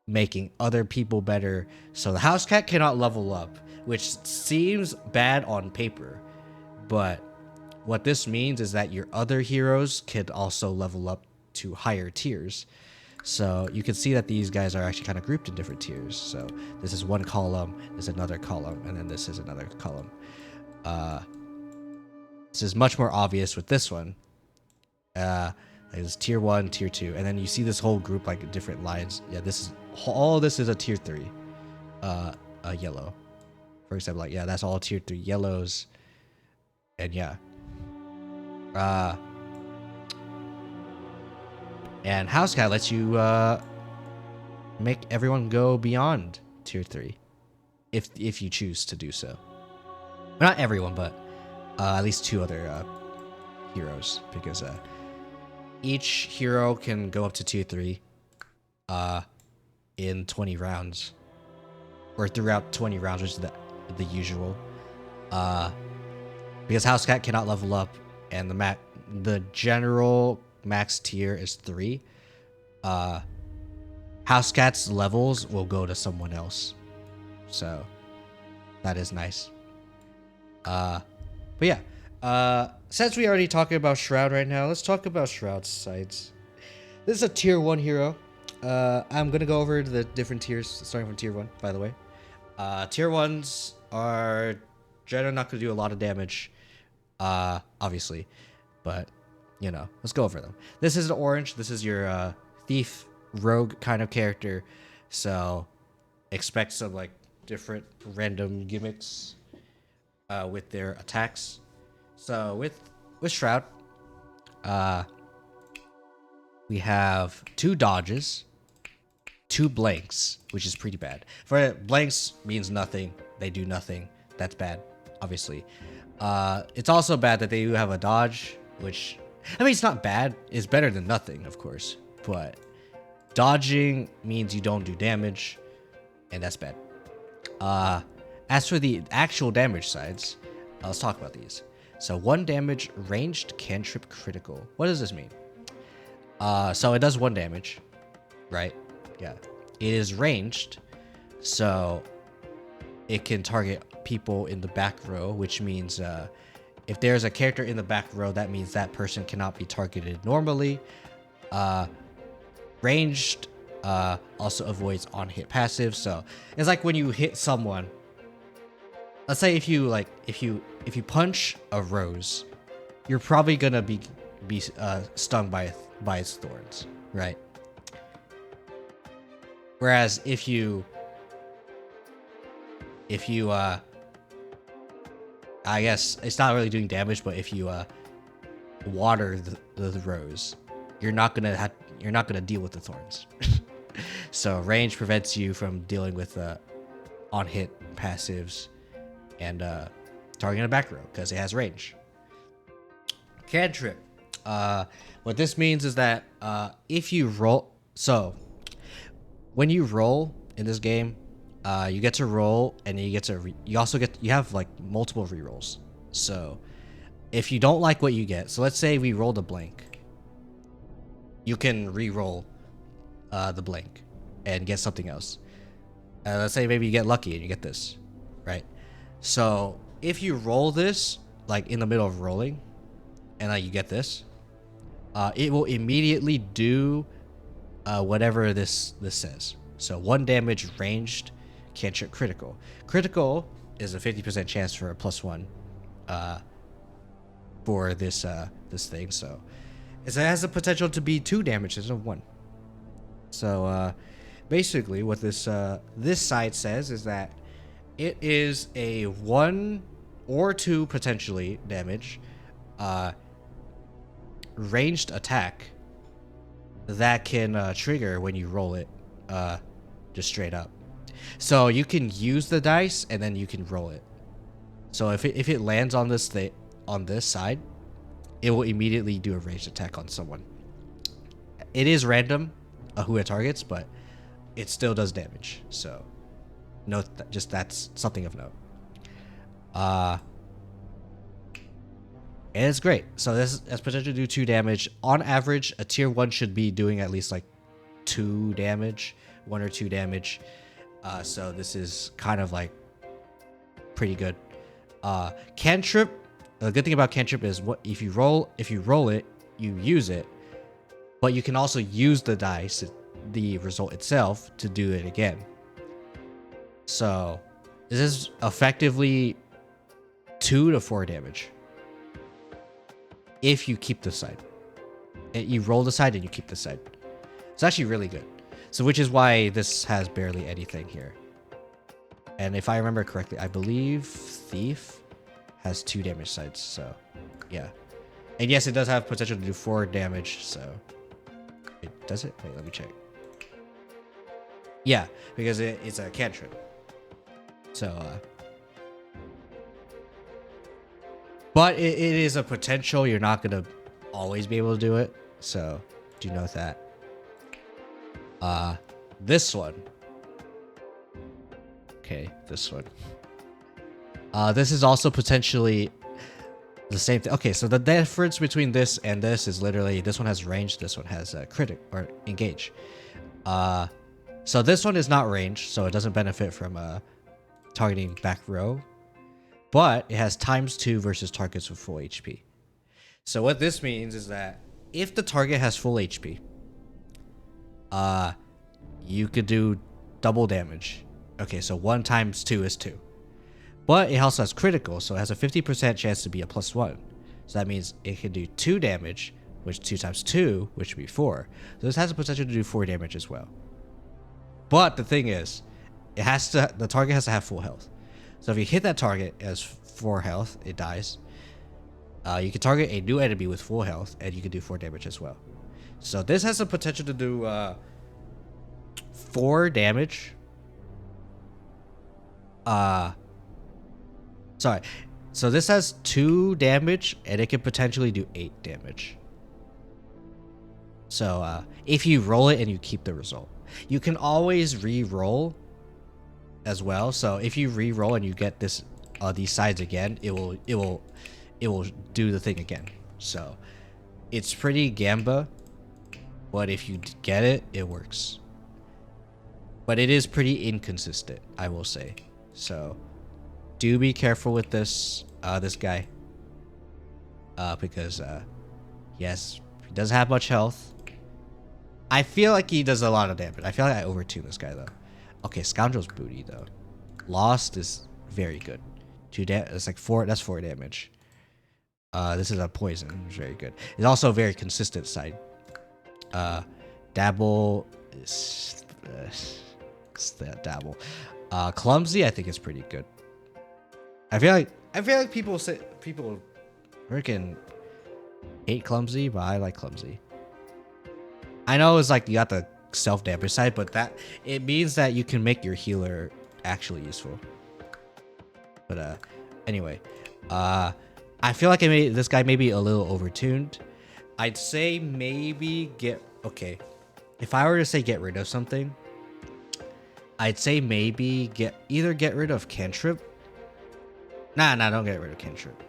[SPEAKER 1] making other people better. So the House Cat cannot level up, which seems bad on paper, but what this means is that your other heroes could also level up to higher tiers. So you can see that these guys are actually kind of grouped in different tiers. So this is one column, this is another column, and then this is another column. This is much more obvious with this one. It's tier 1, tier 2, and then you see this whole group like different lines. Yeah, all this is a tier 3 yellow. For example, like, yeah, that's all tier 3 yellows. And yeah. And House Cat lets you make everyone go beyond tier 3 if you choose to do so. Well, not everyone, but at least 2 other heroes, because each hero can go up to tier 3 in 20 rounds, or throughout 20 rounds, which is the usual. Because House Cat cannot level up, and the general max tier is 3. House Cat's levels will go to someone else, so that is nice. But yeah, since we already talking about Shroud right now, let's talk about Shroud's sides. This is a tier 1 hero. I'm gonna go over the different tiers, starting from tier 1, by the way. Tier 1s are generally not gonna do a lot of damage, obviously, but you know, let's go over them. This is an orange. This is your thief, rogue kind of character, so expect some like different random gimmicks with their attacks. So with Shroud, we have 2 dodges, 2 blanks, which is pretty bad. For blanks means nothing. They do nothing. That's bad, obviously. It's also bad that they do have a dodge, which, I mean, it's not bad. It's better than nothing, of course. But dodging means you don't do damage, and that's bad. As for the actual damage sides, let's talk about these. So 1 damage, ranged cantrip critical. What does this mean? So it does 1 damage, right? Yeah. It is ranged, so it can target people in the back row, which means if there's a character in the back row, that means that person cannot be targeted normally. Ranged also avoids on-hit passive, so it's like when you hit someone. Let's say if you punch a rose, you're probably gonna be stung by its thorns, right? Whereas if you I guess it's not really doing damage, but if you water the rose, you're not gonna deal with the thorns. So range prevents you from dealing with on hit passives and targeting a back row because it has range. Cantrip. What this means is that if you roll, so when you roll in this game, you get to roll, and you have like multiple rerolls. So if you don't like what you get, so let's say we rolled a blank, you can re-roll the blank and get something else. Let's say maybe you get lucky and you get this, right? So if you roll this like in the middle of rolling, and you get this, it will immediately do whatever this says. So 1 damage, ranged, cantrip critical. Critical is a 50% chance for a +1 for this thing. So it has the potential to be 2 damage instead of 1. So basically, what this side says is that it is a 1 or 2 potentially damage ranged attack that can trigger when you roll it just straight up. So you can use the dice and then you can roll it. So if it lands on this side, it will immediately do a ranged attack on someone. It is random who it targets, but it still does damage. So note that, just that's something of note. And it's great. So this has potential to do 2 damage. On average, a tier 1 should be doing at least like 2 damage, 1 or 2 damage. So this is kind of like pretty good. Cantrip. The good thing about cantrip is if you roll it, you use it, but you can also use the dice the result itself to do it again. So this is effectively 2 to 4 damage if you keep the side. You roll the side and you keep the side. It's actually really good. So which is why this has barely anything here. And if I remember correctly, I believe Thief has 2 damage sides. So yeah. And yes, it does have potential to do 4 damage. So it does it? Wait, let me check. Yeah, because it's a cantrip. So but it is a potential. You're not gonna always be able to do it. So do note that. This one. Okay, this one. This is also potentially the same thing. Okay, so the difference between this and this is literally this one has range, this one has critic or engage. So this one is not range, so it doesn't benefit from targeting back row, but it has ×2 versus targets with full HP. So what this means is that if the target has full HP, you could do double damage. Okay, so 1 × 2 is 2. But it also has critical, so it has a 50% chance to be a +1. So that means it can do 2 damage, which 2 × 2, which would be 4. So this has the potential to do 4 damage as well. But the thing is, the target has to have full health. So if you hit that target as 4 health, it dies. You can target a new enemy with full health, and you can do 4 damage as well. So this has the potential to do 4 damage. Sorry. So this has 2 damage, and it can potentially do 8 damage. So if you roll it and you keep the result, you can always re-roll as well. So if you re-roll and you get this these sides again, it will do the thing again. So it's pretty gamba, but if you get it, it works. But it is pretty inconsistent, I will say. So do be careful with this this guy, because he doesn't have much health. I feel like he does a lot of damage. I feel like I overtuned this guy though. Okay, Scoundrel's Booty though. Lost is very good. It's like 4. That's 4 damage. This is a poison. It's very good. It's also a very consistent side. Dabble is Dabble. Clumsy, I think is pretty good. I feel like people freaking hate Clumsy, but I like Clumsy. I know it's like you got the self damage side, but that it means that you can make your healer actually useful. But anyway, I feel like this guy may be a little overtuned. I'd say maybe if I were to say get rid of something, I'd say maybe either get rid of cantrip. Nah, don't get rid of cantrip.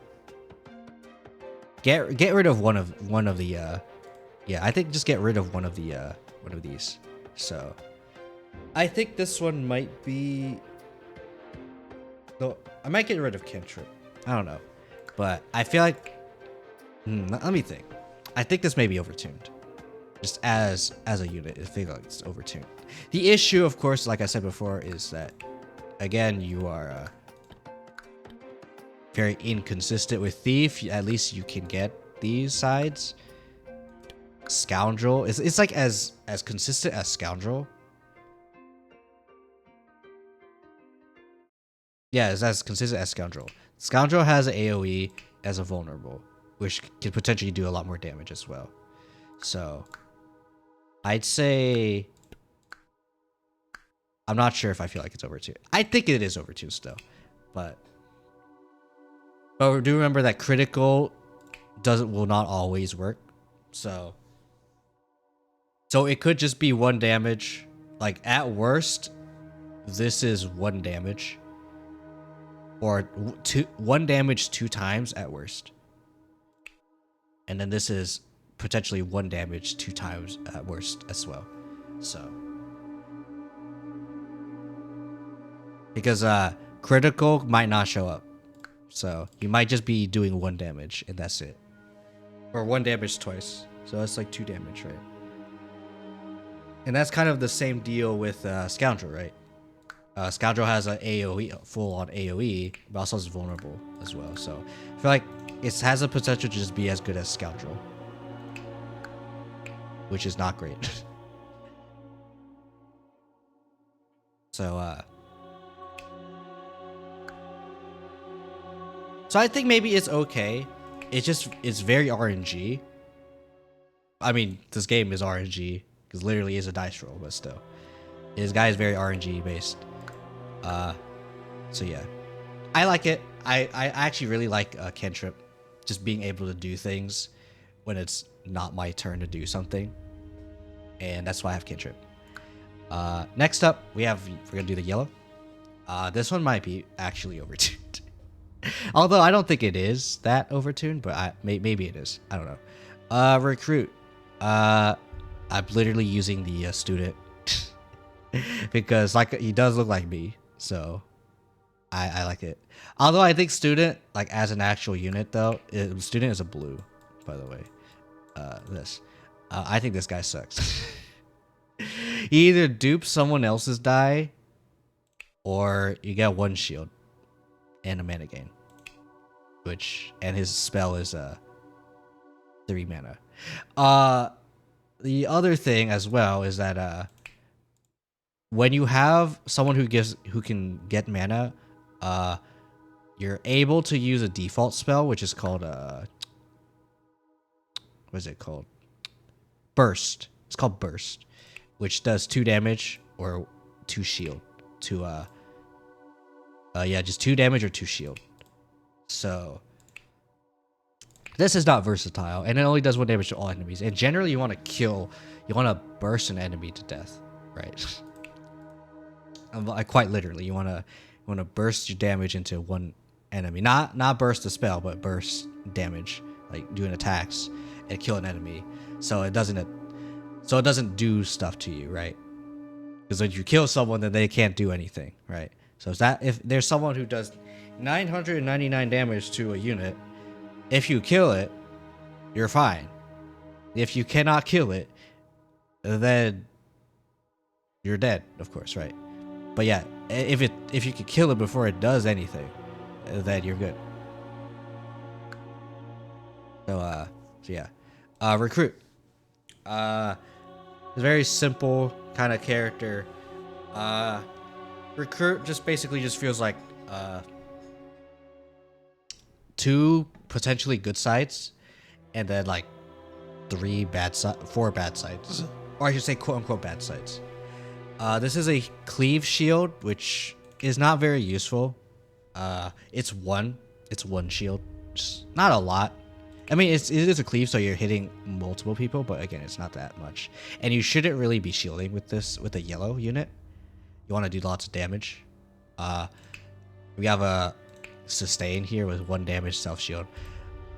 [SPEAKER 1] Get rid of one of the yeah, I think just get rid of one of these. So I think this one might be, no, I might get rid of cantrip. I don't know, but I feel like let me think. I think this may be overtuned. Just as a unit, I feel like it's overtuned. The issue, of course, like I said before, is that again you are very inconsistent with Thief. At least you can get these sides. Scoundrel it's like as consistent as Scoundrel. Yeah, it's as consistent as Scoundrel. Scoundrel has an AoE as a vulnerable, which can potentially do a lot more damage as well. So I'd say I'm not sure if I feel like it's overtuned. I think it is overtuned still, but do remember that critical will not always work. So it could just be 1 damage. Like at worst, this is 1 damage, or 1 damage 2 times at worst, and then this is potentially 1 damage 2 times at worst as well. So because critical might not show up, so you might just be doing 1 damage and that's it, or 1 damage twice. So that's like 2 damage, right? And that's kind of the same deal with Scoundrel, right? Scoundrel has an AoE, full-on AoE, but also is vulnerable as well. So I feel like it has the potential to just be as good as Scoundrel, which is not great. So I think maybe it's okay. It's very RNG. I mean, this game is RNG because literally is a dice roll, but still, this guy is very RNG based. So yeah, I like it. I actually really like cantrip, just being able to do things when it's not my turn to do something, and that's why I have cantrip. Next up, we're gonna do the yellow. This one might be actually overtuned, although I don't think it is that overtuned, but maybe it is. I don't know. Recruit. I'm literally using the student because like he does look like me, so I like it. Although I think student, like as an actual unit though, student is a blue, by the way. I think this guy sucks. He either dupes someone else's die, or you get 1 shield and a mana gain, and his spell is 3 mana. The other thing as well is that when you have someone who can get mana, you're able to use a default spell, which is called what is it called? Burst. It's called Burst, which does 2 damage or 2 shield to just 2 damage or 2 shield. So this is not versatile, and it only does 1 damage to all enemies. And generally, you want to burst an enemy to death, right? Quite literally, you want to burst your damage into 1 enemy, not burst the spell, but burst damage, like doing attacks and kill an enemy. So it doesn't do stuff to you, right? Because when you kill someone, then they can't do anything, right? So if there's someone who does 999 damage to a unit, if you kill it, you're fine. If you cannot kill it, then you're dead, of course, right? But yeah, if you can kill it before it does anything, then you're good. So yeah. Recruit. A very simple kind of character. Recruit just basically feels like 2 potentially good sides, and then like 4 bad sides, or I should say quote unquote bad sides. This is a cleave shield, which is not very useful. It's one shield, just not a lot. I mean, it is a cleave, so you're hitting multiple people, but again, it's not that much. And you shouldn't really be shielding with a yellow unit. You want to do lots of damage. We have a sustain here with 1 damage self shield.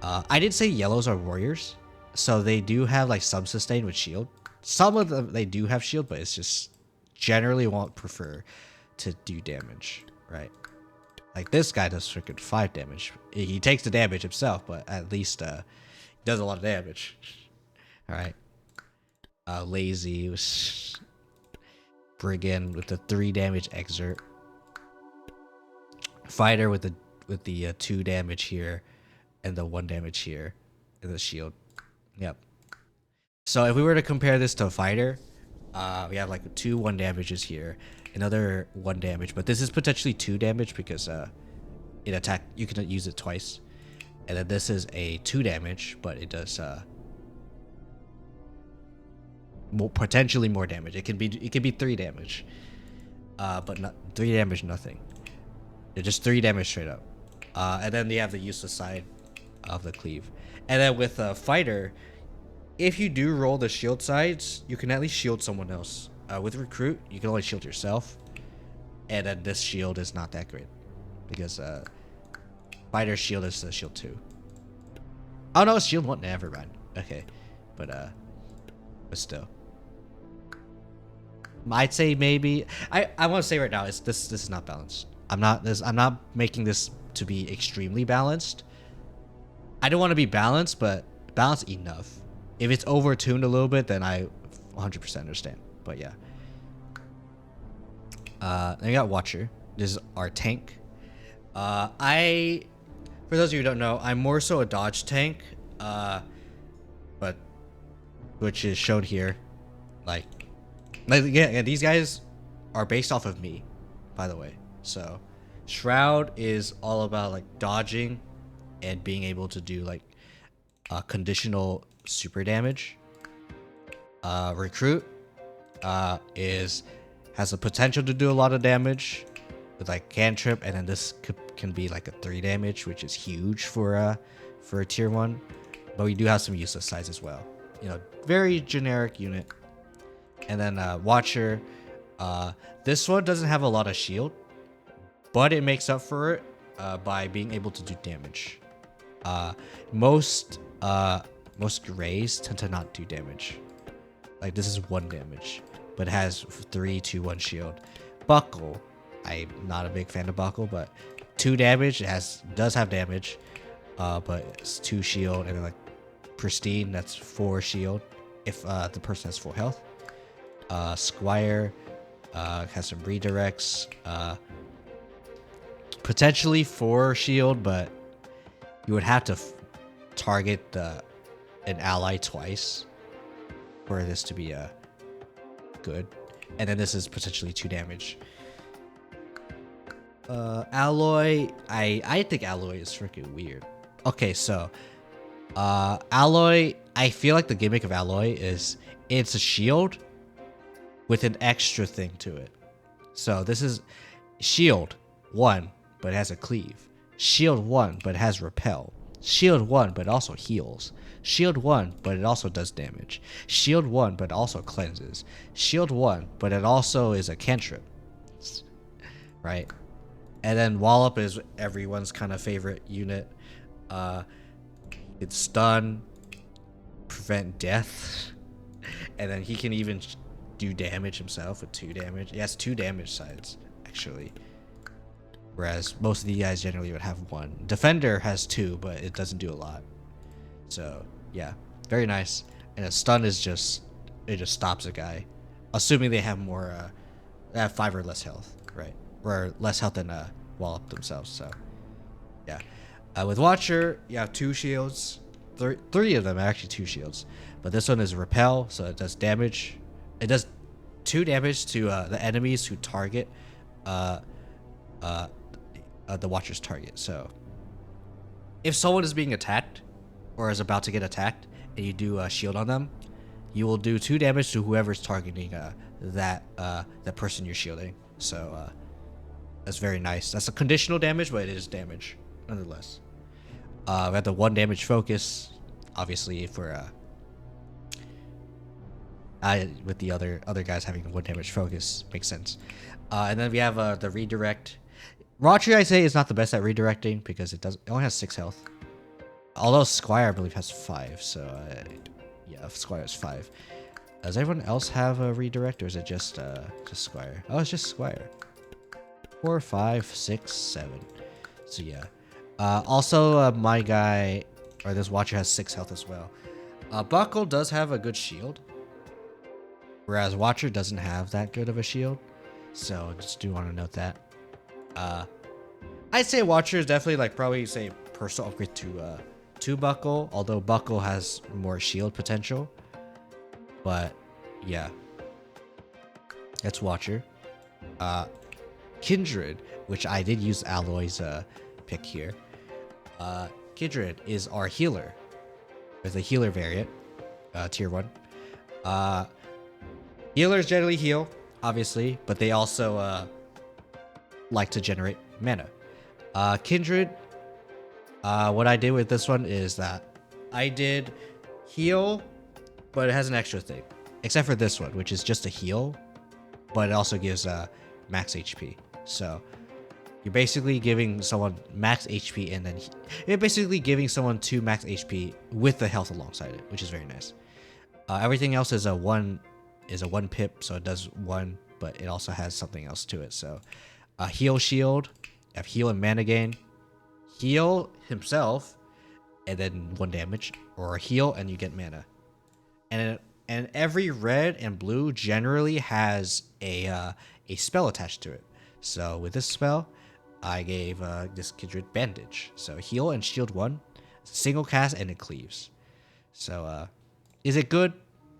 [SPEAKER 1] I did say yellows are warriors, so they do have like some sustain with shield. Some of them they do have shield, but it's just generally won't prefer to do damage, right? Like this guy does freaking 5 damage. He takes the damage himself, but at least he does a lot of damage. All right. Lazy was brigand with the 3 damage exert. Fighter with the 2 damage here, and the 1 damage here, and the shield. Yep. So if we were to compare this to a fighter, we have like 2 1 damages here, another 1 damage, but this is potentially 2 damage because in attack you can use it twice, and then this is a 2 damage, but it does potentially more damage. It can be 3 damage, but not 3 damage nothing. It's just 3 damage straight up. And then they have the useless side of the cleave. And then with a fighter, if you do roll the shield sides, you can at least shield someone else. With recruit, you can only shield yourself, and then this shield is not that great because fighter shield is the shield 2. Oh no, it's shield 1. Never mind. Okay, but still, I'd say maybe I want to say right now this is not balanced. I'm not making this to be extremely balanced. I don't want to be balanced, but balanced enough. If it's overtuned a little bit, then I 100% understand. But yeah. Then we got Watcher. This is our tank. For those of you who don't know, I'm more so a dodge tank, but which is shown here. Like yeah, these guys are based off of me, by the way. So Shroud is all about like dodging and being able to do like conditional super damage. Recruit has the potential to do a lot of damage with like cantrip, and then this can be like a 3 damage, which is huge for a tier 1. But we do have some useless sides as well. You know, very generic unit. And then Watcher, this one doesn't have a lot of shield, but it makes up for it by being able to do damage. Most grays tend to not do damage. Like this is 1 damage, but it has 3, 2, 1 shield. Buckle, I'm not a big fan of Buckle, but 2 damage. It does have damage, but it's 2 shield, and then like Pristine, that's 4 shield if the person has full health. Squire has some redirects, potentially 4 shield, but you would have to target an ally twice for this to be good. And then this is potentially 2 damage. Alloy, I think Alloy is freaking weird. Okay, so Alloy, I feel like the gimmick of Alloy is it's a shield with an extra thing to it. So this is shield 1, but it has a cleave. Shield 1, but it has repel. Shield 1, but it also heals. Shield 1, but it also does damage. Shield 1, but it also cleanses. Shield 1, but it also is a cantrip. Right? And then Wallop is everyone's kind of favorite unit. It's stun, prevent death, and then he can even do damage himself with 2 damage. He has 2 damage sides, actually. Whereas most of the guys generally would have 1. Defender has 2, but it doesn't do a lot. So, yeah. Very nice. And a stun is just stops a guy. Assuming they have more, they have 5 or less health, right? Or less health than Wallop themselves, so. Yeah. With Watcher, you have 2 shields. 3 of them are actually 2 shields. But this one is repel, so it does damage. It does 2 damage to the enemies who target the Watcher's target. So if someone is being attacked or is about to get attacked and you do a shield on them, you will do 2 damage to whoever's targeting that person you're shielding. So that's very nice. That's a conditional damage, but it is damage nonetheless. We have the 1 damage focus, obviously for with the other guys having the 1 damage focus makes sense. And then we have the redirect. Watcher, I say, is not the best at redirecting because it only has 6 health. Although Squire, I believe, has 5. So yeah, Squire has 5. Does everyone else have a redirect, or is it just Squire? Oh, it's just Squire. 4, 5, 6, 7. So yeah. Also, my guy, or this Watcher, has 6 health as well. Buckle does have a good shield, whereas Watcher doesn't have that good of a shield. So just do want to note that. I'd say Watcher is definitely like probably say personal upgrade to Buckle, although Buckle has more shield potential. But yeah, that's Watcher. Kindred, which I did use Alloy's pick here. Kindred is our healer. With a healer variant, tier 1. Healers generally heal, obviously, but they also like to generate mana. Kindred, what I did with this one is that I did heal, but it has an extra thing. Except for this one, which is just a heal, but it also gives max HP. So you're basically giving someone max HP, and then you're basically giving someone 2 max HP with the health alongside it, which is very nice. Everything else is a 1 pip, so it does 1, but it also has something else to it. So heal shield, you have heal and mana gain, heal himself, and then 1 damage, or heal and you get mana. And and every red and blue generally has a spell attached to it. So with this spell, I gave this Kindred Bandage. So heal and shield 1, single cast, and it cleaves. So is it good?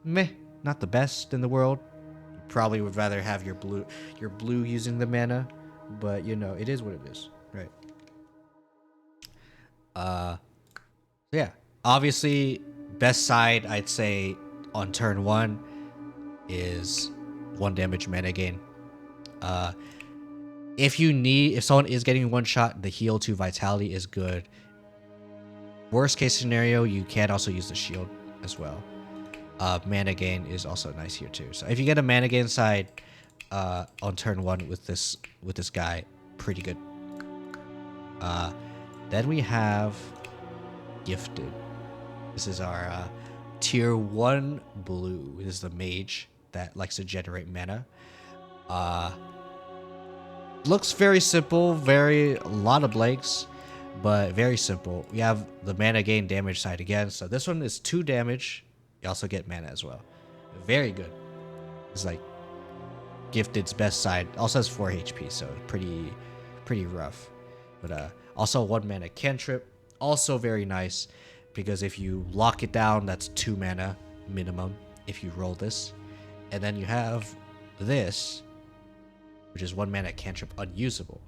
[SPEAKER 1] Meh, not the best in the world. You probably would rather have your blue using the mana, but you know, it is what it is, right? Yeah, obviously best side I'd say on turn 1 is 1 damage mana gain. If someone is getting 1 shot, the heal to vitality is good. Worst case scenario, you can also use the shield as well. Mana gain is also nice here too. So if you get a mana gain side on turn 1 with this guy, pretty good. Then we have Gifted. This is our tier 1 blue. This is the mage that likes to generate mana. Looks very simple, a lot of blanks, but very simple. We have the mana gain damage side again. So this one is 2 damage. You also get mana as well. Very good. It's like Gifted's best side. Also has 4 HP, so pretty rough. But also 1 mana cantrip. Also very nice, because if you lock it down, that's 2 mana minimum if you roll this. And then you have this, which is 1 mana cantrip unusable.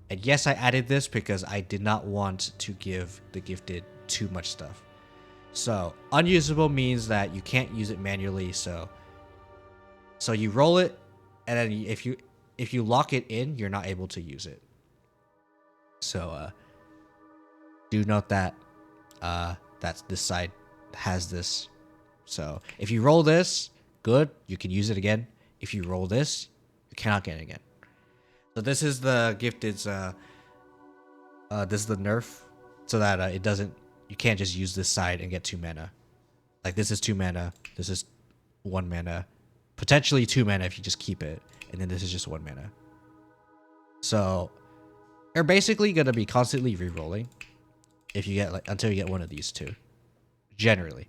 [SPEAKER 1] And yes, I added this because I did not want to give the Gifted too much stuff. So unusable means that you can't use it manually. So you roll it, and then if you lock it in, you're not able to use it. So do note that that's this side has this. So if you roll this, good, you can use it again. If you roll this, you cannot get it again. So this is the Gifted's this is the nerf, so that it doesn't, you can't just use this side and get 2 mana. Like this is 2 mana, this is 1 mana, potentially 2 mana if you just keep it, and then this is just 1 mana. So you're basically gonna be constantly re-rolling if you get until you get one of these 2, generally.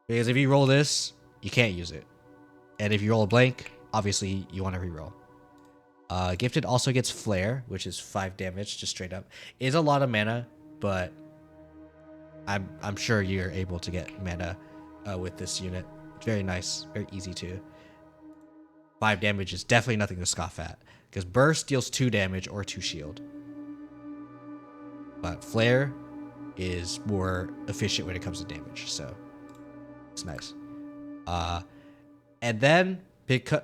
[SPEAKER 1] Because if you roll this, you can't use it, and if you roll a blank, obviously you want to re-roll. Gifted also gets Flare, which is 5 damage, just straight up. It is a lot of mana, but I'm sure you're able to get mana with this unit. It's very nice, very easy to. 5 damage is definitely nothing to scoff at, because Burst deals 2 damage or 2 shield. But Flare is more efficient when it comes to damage, so it's nice. And then,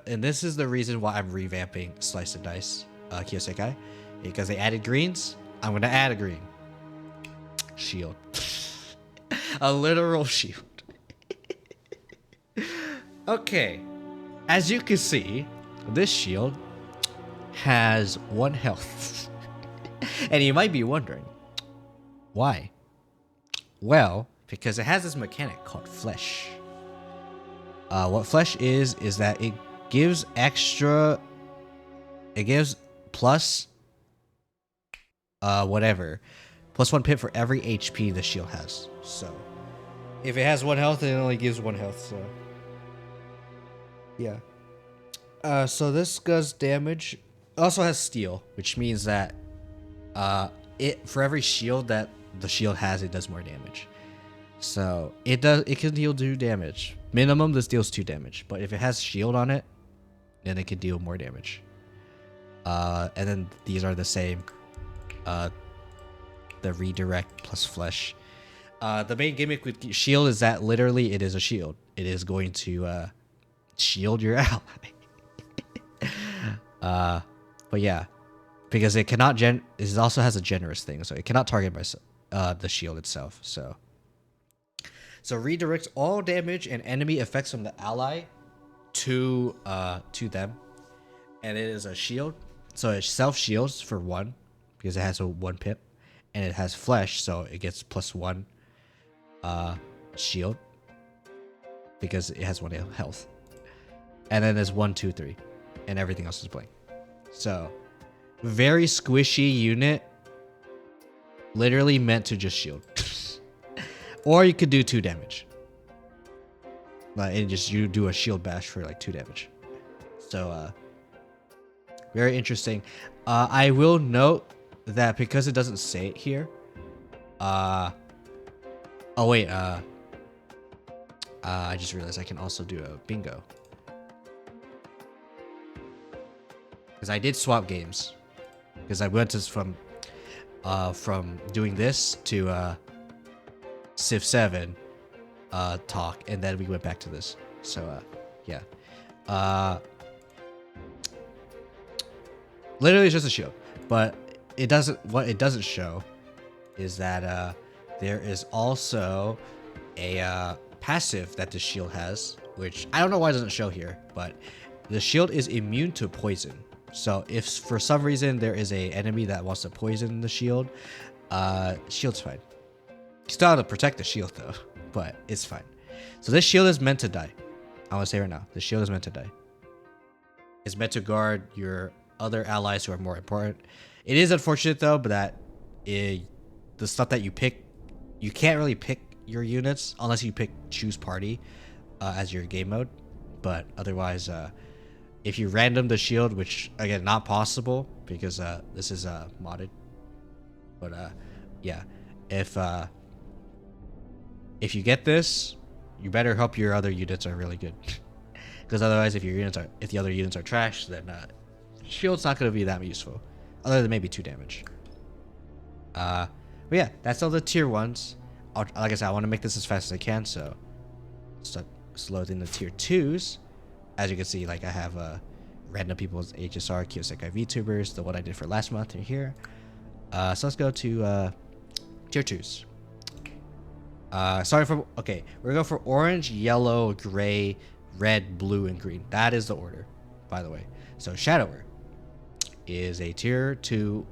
[SPEAKER 1] and this is the reason why I'm revamping Slice and Dice Kiyo-Sekai, because they added greens. I'm going to add a green. Shield. A literal shield. Okay. As you can see, this shield has 1 health. And you might be wondering, why? Well, because it has this mechanic called Flesh. What Flesh is that it gives plus whatever, plus 1 pip for every HP the shield has. So if it has 1 health, it only gives 1 health. So yeah. So this does damage. It also has steal, which means that it for every shield that the shield has, it does more damage. So it can deal 2 damage. Minimum, this deals 2 damage. But if it has shield on it, then it can deal more damage. And then these are the same. The redirect plus Flesh. The main gimmick with shield is that literally it is a shield. It is going to shield your ally. But yeah, because it cannot it also has a generous thing, so it cannot target by the shield itself. So redirects all damage and enemy effects from the ally to them, and it is a shield. So it self shields for 1 because it has a 1 pip, and it has Flesh, so it gets plus 1 shield because it has 1 health, and then there's 1, 2, 3, and everything else is blank. So very squishy unit, literally meant to just shield. Or you could do 2 damage. and just you do a shield bash for like 2 damage. So very interesting. I will note that because it doesn't say it here. Oh wait. I just realized I can also do a bingo. Because I did swap games. Because I went to from doing this to Civ 7 talk, and then we went back to this. So yeah. Literally it's just a shield. But what it doesn't show is that there is also a passive that the shield has, which I don't know why it doesn't show here, but the shield is immune to poison. So if for some reason there is a enemy that wants to poison the shield, shield's fine. You still have to protect the shield though, but it's fine. So this shield is meant to die. I want to say right now, the shield is meant to die. It's meant to guard your other allies who are more important. It is unfortunate though, but that the stuff that you pick, you can't really pick your units unless you choose party as your game mode. But otherwise, if you random the shield, which again not possible because this is modded. But yeah, if you get this, you better hope your other units are really good. Because otherwise, if the other units are trash, then shield's not going to be that useful, other than maybe 2 damage. But yeah, that's all the tier 1s. Like I said, I want to make this as fast as I can, so start loading the tier 2s. As you can see, like I have random people's HSR, Kiyo-Sekai VTubers, the one I did for last month here. So let's go to tier 2s. Okay, we're going to go for orange, yellow, gray, red, blue, and green. That is the order, by the way. So Shadower is a tier 2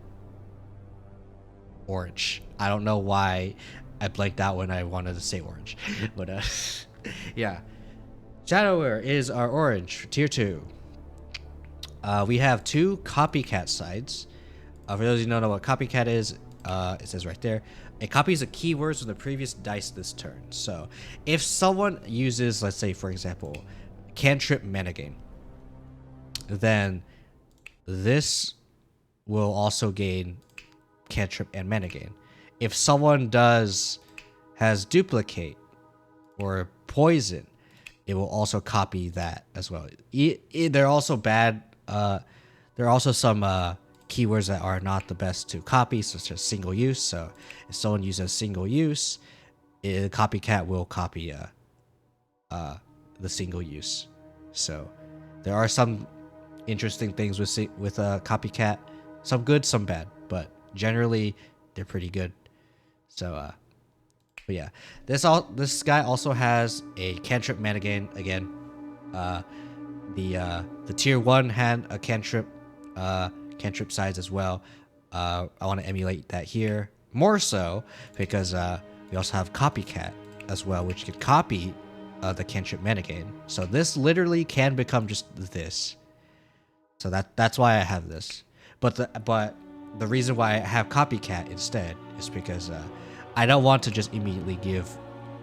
[SPEAKER 1] orange. I don't know why I blanked out when I wanted to say orange. But yeah. Shadower is our orange, tier 2. We have 2 copycat sides. For those of you who don't know what copycat is, it says right there. It copies the keywords from the previous dice this turn. So if someone uses, let's say for example, cantrip metagame, then this will also gain cantrip and metagame. If someone has duplicate or poison, it will also copy that as well. They're also bad. There are also some keywords that are not the best to copy, such as single use. So if someone uses single use, copycat will copy the single use. So there are some interesting things with copycat. Some good, some bad, but generally they're pretty good. So but yeah, this guy also has a cantrip metagame again. The tier 1 had a cantrip size as well. I want to emulate that here more so because we also have copycat as well, which could copy the cantrip metagame. So this literally can become just this. So that's why I have this. But the reason why I have copycat instead is because I don't want to just immediately give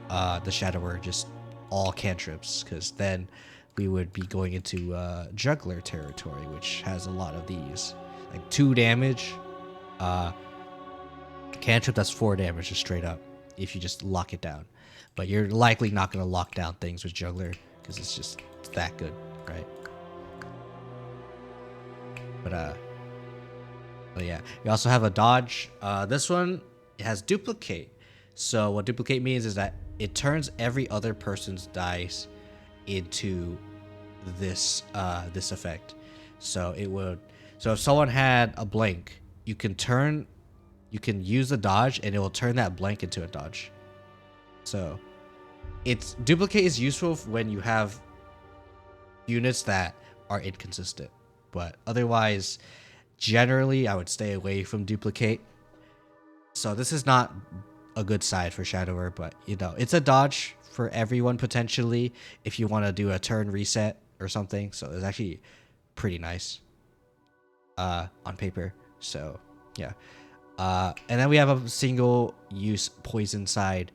[SPEAKER 1] the Shadower just all cantrips, because then we would be going into juggler territory, which has a lot of these. Like 2 damage. Cantrip, that's 4 damage just straight up if you just lock it down. But you're likely not going to lock down things with juggler because it's just that good, right? But yeah, you also have a dodge. This one, it has duplicate. So what duplicate means is that it turns every other person's dice into this effect. So if someone had a blank, you can use the dodge and it will turn that blank into a dodge. So duplicate is useful when you have units that are inconsistent, but otherwise generally I would stay away from duplicate. So this is not a good side for Shadower, but it's a dodge for everyone potentially if you want to do a turn reset or something. So it's actually pretty nice on paper. So yeah. And then we have a single use poison side.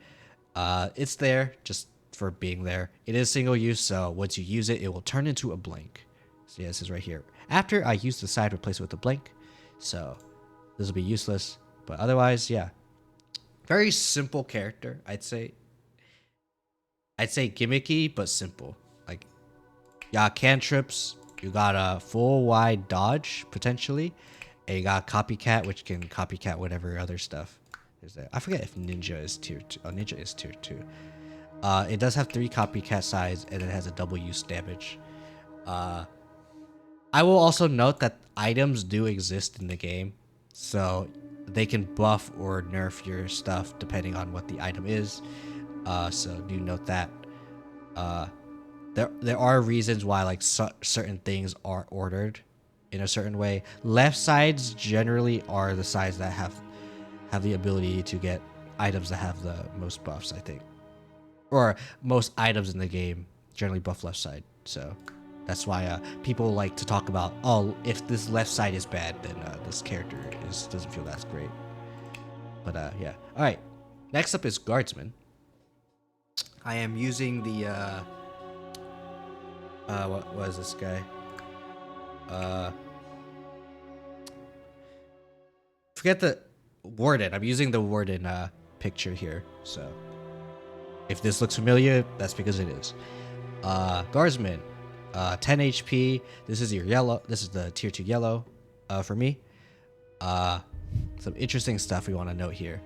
[SPEAKER 1] It's there just for being there. It is single use, so once you use it, it will turn into a blank. So yeah, this is right here. After I use the side, replace it with a blank. So this will be useless. But otherwise, yeah. Very simple character, I'd say. I'd say gimmicky, but simple. Like, yeah, cantrips. You got a full wide dodge, potentially. And you got copycat, which can copycat whatever other stuff. I forget if ninja is tier 2. Oh, ninja is tier 2. It does have 3 copycat sides, and it has a double use damage. I will also note that items do exist in the game, so they can buff or nerf your stuff depending on what the item is. So do note that. There are reasons why like certain things are ordered in a certain way. Left sides generally are the sides that have the ability to get items that have the most buffs, I think. Or most items in the game generally buff left side. So that's why people like to talk about, oh, if this left side is bad, then this character doesn't feel that great. But yeah. All right. Next up is Guardsman. I am using the what was this guy? Forget the Warden. I'm using the Warden picture here. So if this looks familiar, that's because it is. Guardsman, 10 HP. This is your yellow. This is the tier 2 yellow for me. Some interesting stuff we want to note here.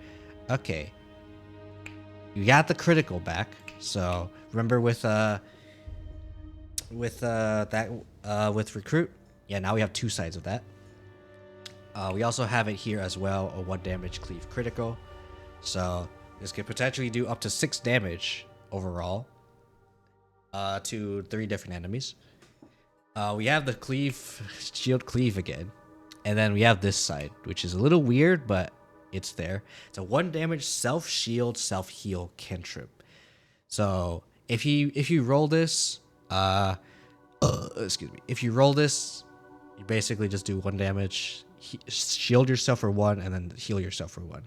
[SPEAKER 1] Okay. You got the critical back. So remember with recruit, yeah, now we have 2 sides of that. We also have it here as well, a 1 damage cleave critical. So this could potentially do up to 6 damage overall to 3 different enemies. We have the shield cleave again, and then we have this side, which is a little weird, but it's there. It's a 1 damage self shield, self heal cantrip. So if you roll this, excuse me, if you roll this, you basically just do 1 damage, shield yourself for 1, and then heal yourself for 1.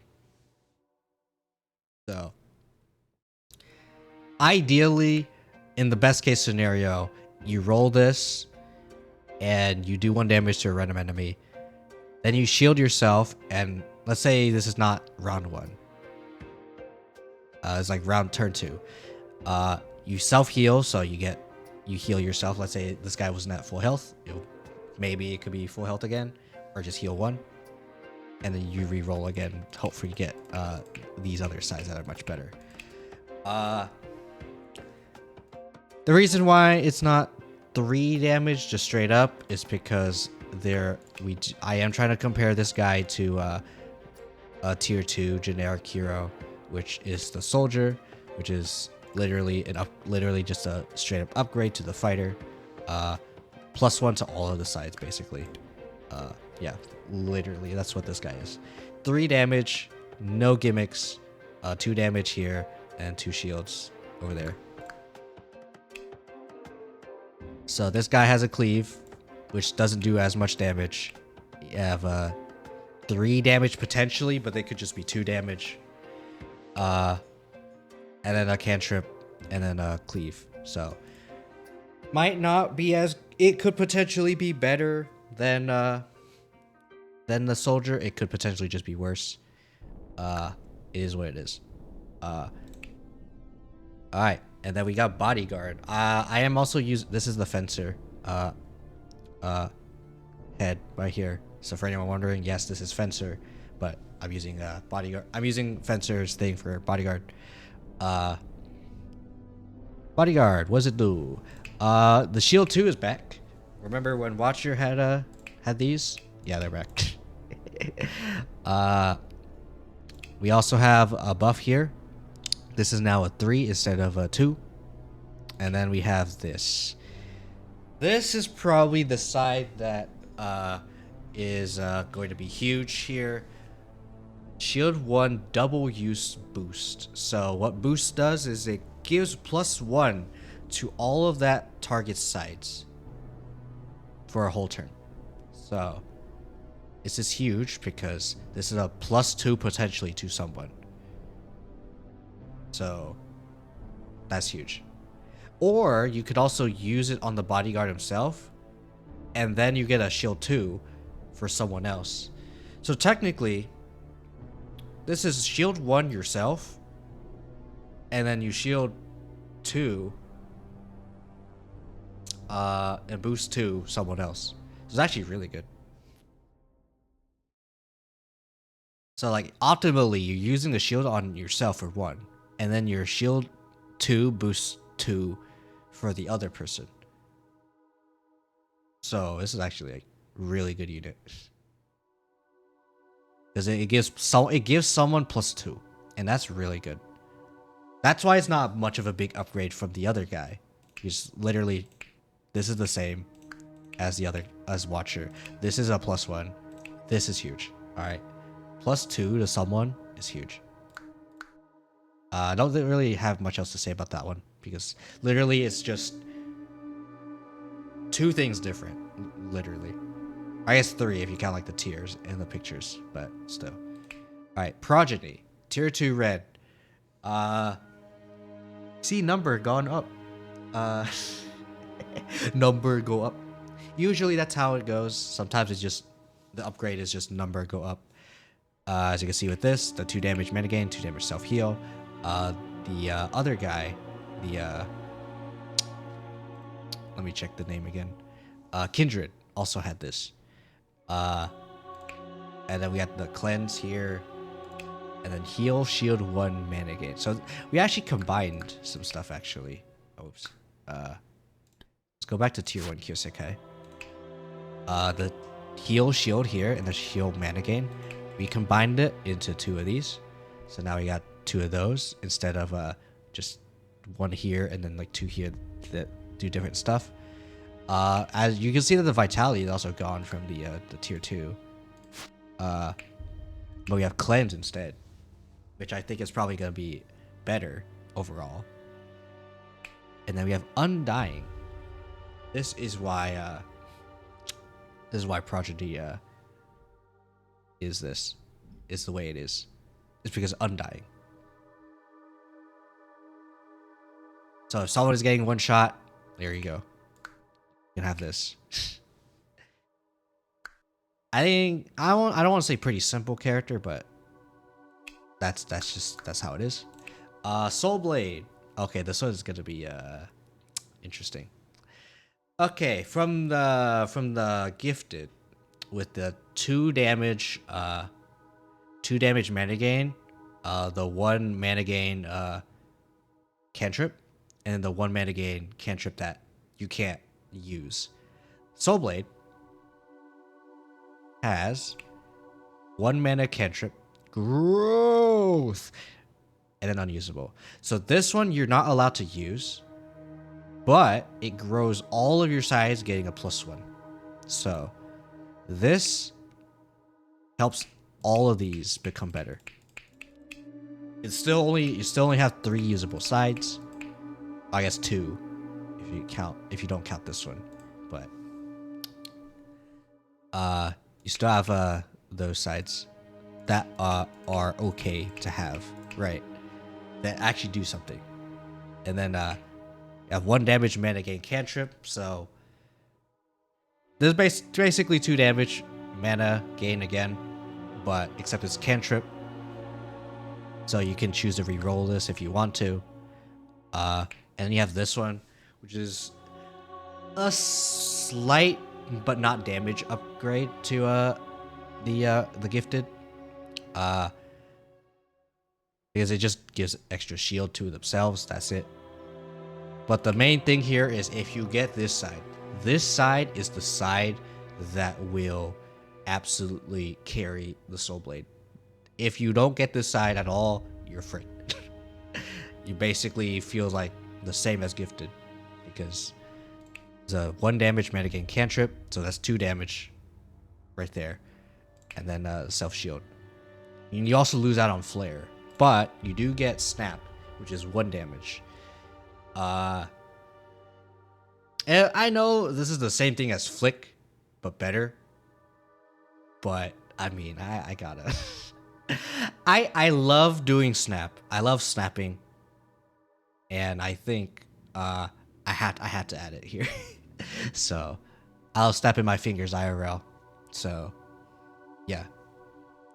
[SPEAKER 1] So ideally, in the best case scenario, you roll this and you do 1 damage to a random enemy. Then you shield yourself, and let's say this is not round 1. It's like turn 2. You self heal, so you heal yourself. Let's say this guy wasn't at full health. Maybe it could be full health again, or just heal 1. And then you re-roll again. Hopefully you get these other sides that are much better. The reason why it's not 3 damage just straight up is because I am trying to compare this guy to a tier 2 generic hero, which is the soldier, which is literally just a straight up upgrade to the fighter. +1 to all of the sides, basically. Yeah, literally, that's what this guy is. 3 damage, no gimmicks, 2 damage here, and 2 shields over there. So this guy has a cleave, which doesn't do as much damage. You have 3 damage potentially, but they could just be 2 damage. And then a cantrip, and then a cleave. So might not be as, it could potentially be better than the soldier. It could potentially just be worse. It is what it is. All right, and then we got bodyguard. I am also using, this is the fencer head right here. So for anyone wondering, yes, this is fencer, but I'm using bodyguard. I'm using fencer's thing for bodyguard. Bodyguard, what does it do? The shield 2 is back. Remember when Watcher had these? Yeah, they're back. We also have a buff here. This is now a 3 instead of a 2. And then we have this. This is probably the side that is going to be huge here. Shield 1 double use boost. So what boost does is it gives +1 to all of that target's sides for a whole turn. So this is huge because this is a +2 potentially to someone. So That's huge. Or you could also use it on the bodyguard himself, and then you get a shield 2 for someone else. So technically, this is shield 1 yourself, and then you shield 2 and boost 2 someone else. So it's actually really good. So like optimally, you're using the shield on yourself for 1, and then your shield 2 boosts 2 for the other person. So this is actually a really good unit. Because it gives someone +2, and that's really good. That's why it's not much of a big upgrade from the other guy. He's literally, this is the same as the other, as Watcher. This is a +1. This is huge. All right, +2 to someone is huge. I don't really have much else to say about that one because literally it's just 2 things different. Literally, I guess 3 if you count like the tiers and the pictures, but still. All right, Progeny, tier 2 red. See number gone up. Number go up. Usually that's how it goes. Sometimes it's just the upgrade is just number go up. As you can see with this, the 2 damage mana gain, 2 damage self heal. The other guy, the let me check the name again. Kindred also had this. And then we got the cleanse here. And then heal, shield 1 mana gain. So we actually combined some stuff actually. Oops. Let's go back to tier 1 Kiyo-Sekai. The heal shield here and the shield mana gain. We combined it into 2 of these. So now we got 2 of those instead of just 1 here and then like 2 here that do different stuff. As you can see that the vitality is also gone from the tier 2. But we have cleanse instead, which I think is probably going to be better overall. And then we have undying. This is why Progeny is the way it is. It's because undying. So if someone is getting 1 shot, there you go. You can have this. I don't want to say pretty simple character, but that's how it is. Soul Blade. Okay, this one is gonna be interesting. Okay, from the gifted with the 2 damage mana gain, the 1 mana gain cantrip, and the 1 mana gain cantrip that you can't use. Soul Blade has 1 mana cantrip, growth, and then unusable. So this one you're not allowed to use, but it grows all of your sides, getting a +1. So this helps all of these become better. You still only have 3 usable sides. I guess 2 if you don't count this one, but you still have those sides that are okay to have, right? That actually do something. And then you have 1 damage mana gain cantrip, so there's basically 2 damage mana gain again, but except it's cantrip. So you can choose to re-roll this if you want to. And then you have this one, which is a slight but not damage upgrade to the gifted. Because it just gives extra shield to themselves, that's it. But the main thing here is if you get this side is the side that will absolutely carry the Soul Blade. If you don't get this side at all, you're fricked. You basically feel like the same as gifted, because it's a 1 damage mana gain cantrip, so that's 2 damage right there, and then self shield. And you also lose out on flare, but you do get snap, which is 1 damage. And I know this is the same thing as flick, but better. But I mean, I gotta. I love doing snap. I love snapping. and I think I had to add it here. So I'll snap in my fingers IRL. So yeah,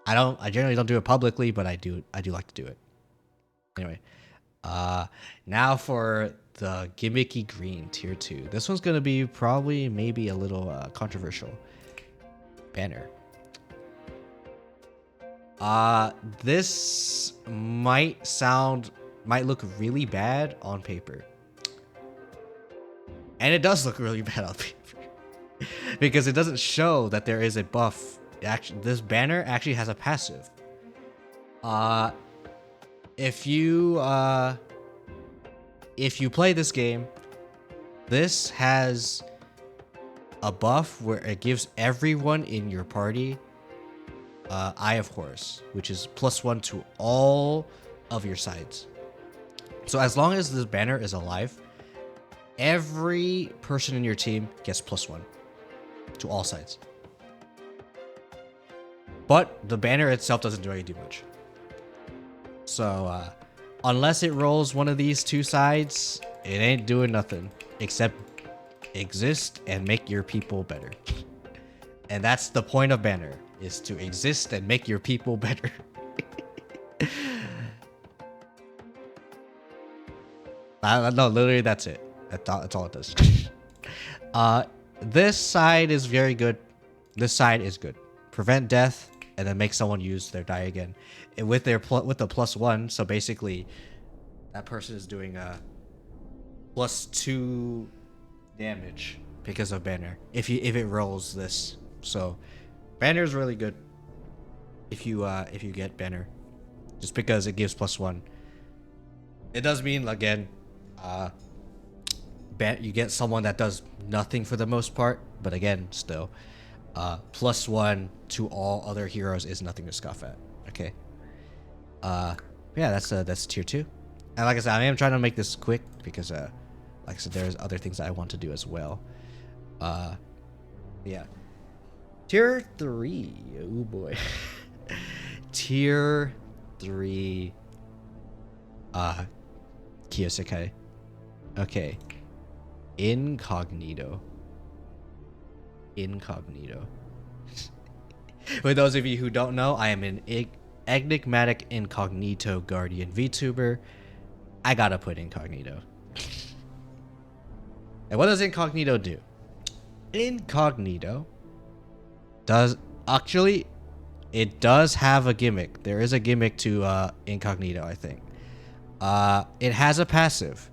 [SPEAKER 1] I generally don't do it publicly, but I do like to do it. Anyway, now for the gimmicky green tier 2. This one's gonna be probably maybe a little controversial. Banner. This might look really bad on paper. And it does look really bad on paper. Because it doesn't show that there is a buff. Actually, this banner actually has a passive. If you play this game, this has a buff where it gives everyone in your party Eye of Horus, which is +1 to all of your sides. So as long as this banner is alive, every person in your team gets +1 to all sides. But the banner itself doesn't really do much. So unless it rolls one of these two sides, it ain't doing nothing except exist and make your people better. And that's the point of banner, is to exist and make your people better. No, literally that's it. That's all it does. This side is very good. This side is good. Prevent death and then make someone use their die again. And with the +1, so basically that person is doing +2 damage because of banner. If it rolls this. So banner is really good if you get banner, just because it gives +1. It does mean, again, you get someone that does nothing for the most part, but again, still, +1 to all other heroes is nothing to scoff at. Okay. Yeah, that's tier 2. And like I said, I am trying to make this quick because, like I said, there's other things that I want to do as well. Yeah. Tier 3. Oh boy. Tier 3. Kiyo-Sekai. Okay. Incognito. For those of you who don't know, I am an enigmatic incognito guardian VTuber. I gotta put incognito. And what does incognito do? Incognito it does have a gimmick. There is a gimmick to incognito, I think. It has a passive.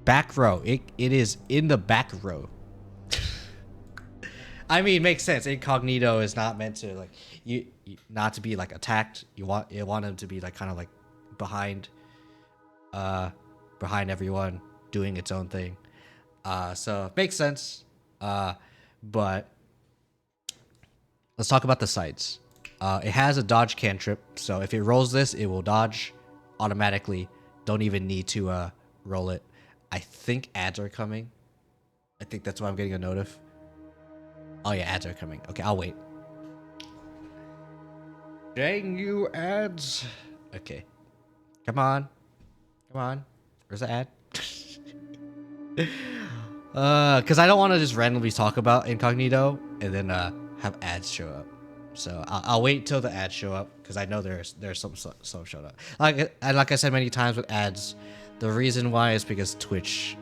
[SPEAKER 1] Back row. It is in the back row. I mean, it makes sense. Incognito is not meant to, like, you not to be like attacked. You want him to be like kind of like behind everyone, doing its own thing. So it makes sense. But let's talk about the sides. It has a dodge cantrip, so if it rolls this, it will dodge automatically. Don't even need to roll it. I think ads are coming. I think that's why I'm getting a notif. Oh yeah, ads are coming. Okay, I'll wait. Dang you, ads. Okay. Come on. Where's the ad? Because I don't want to just randomly talk about incognito and then have ads show up. So I'll wait till the ads show up, because I know there's some showed up. Like I said many times with ads, the reason why is because Twitch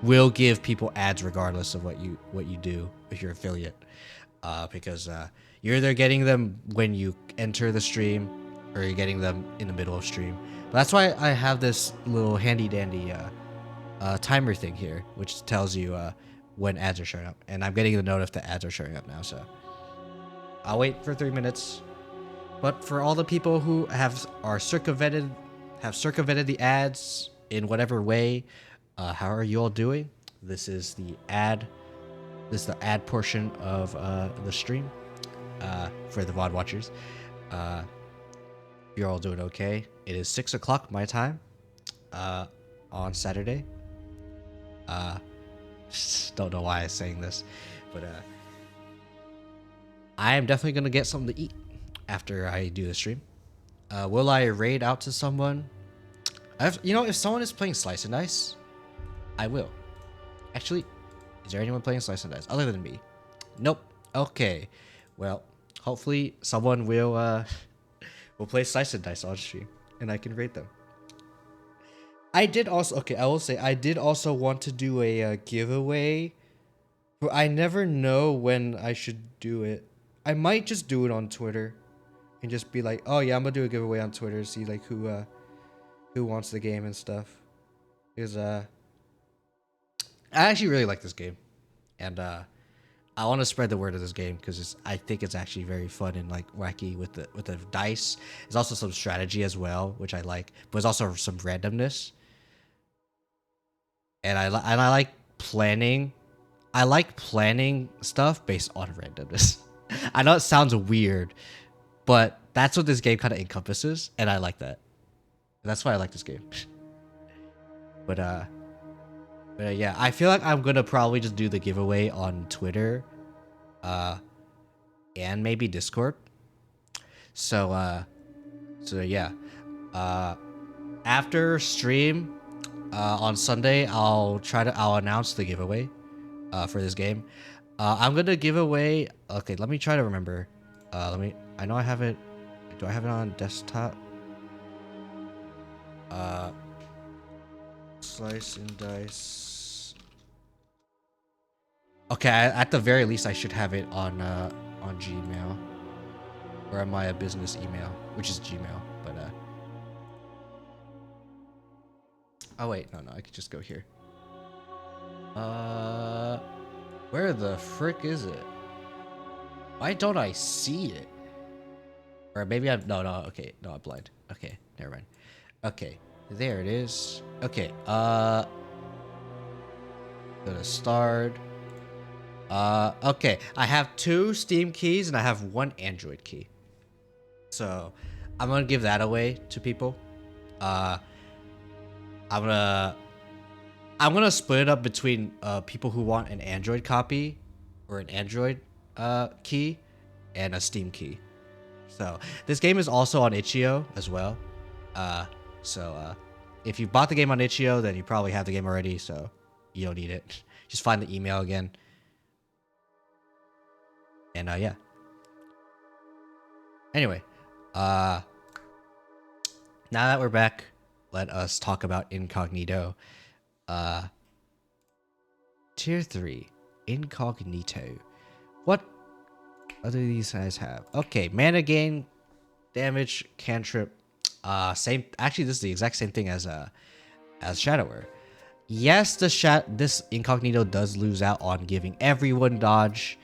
[SPEAKER 1] will give people ads regardless of what you do if you're affiliate, because you're either getting them when you enter the stream or you're getting them in the middle of stream. But that's why I have this little handy dandy timer thing here, which tells you when ads are showing up, and I'm getting the note if the ads are showing up now. So I'll wait for 3 minutes. But for all the people who have circumvented the ads in whatever way, how are you all doing? This is the ad portion of the stream for the VOD watchers. You're all doing okay. It is 6 o'clock my time on Saturday. Don't know why I'm saying this, but I am definitely gonna get something to eat after I do the stream. Will I raid out to someone? You know, if someone is playing Slice and Dice, I will. Actually, is there anyone playing Slice and Dice other than me? Nope. Okay. Well, hopefully someone will play Slice and Dice on stream, and I can rate them. I did also, okay, I will say, I did also want to do a giveaway, but I never know when I should do it. I might just do it on Twitter and just be like, oh yeah, I'm gonna do a giveaway on Twitter, see like who wants the game and stuff. Because I actually really like this game, and I want to spread the word of this game because I think it's actually very fun and like wacky with the dice. There's also some strategy as well, which I like, but there's also some randomness. And I like planning. I like planning stuff based on randomness. I know it sounds weird, but that's what this game kind of encompasses, and I like that. That's why I like this game. But yeah, I feel like I'm gonna probably just do the giveaway on Twitter, and maybe Discord. So yeah, after stream, on Sunday, I'll announce the giveaway, for this game. I'm gonna give away. Okay, let me try to remember. I know I have it. Do I have it on desktop? Slice and Dice. Okay, at the very least, I should have it on Gmail, or on my business email, which is Gmail. But oh wait, no, I could just go here. Where the frick is it? Why don't I see it? Or maybe I'm okay, no, I'm blind. Okay, never mind. Okay, there it is. Okay, go to Start. Okay, I have 2 Steam keys and I have 1 Android key. So, I'm gonna give that away to people. I'm gonna split it up between people who want an Android copy or an Android key and a Steam key. So this game is also on itch.io as well. So if you bought the game on itch.io, then you probably have the game already, so you don't need it. Just find the email again. And yeah. Anyway, now that we're back, let us talk about Incognito. Tier 3, Incognito. What other do these guys have? Okay, mana gain, damage, cantrip. Same. Actually, this is the exact same thing as Shadower. Yes, this Incognito does lose out on giving everyone dodge,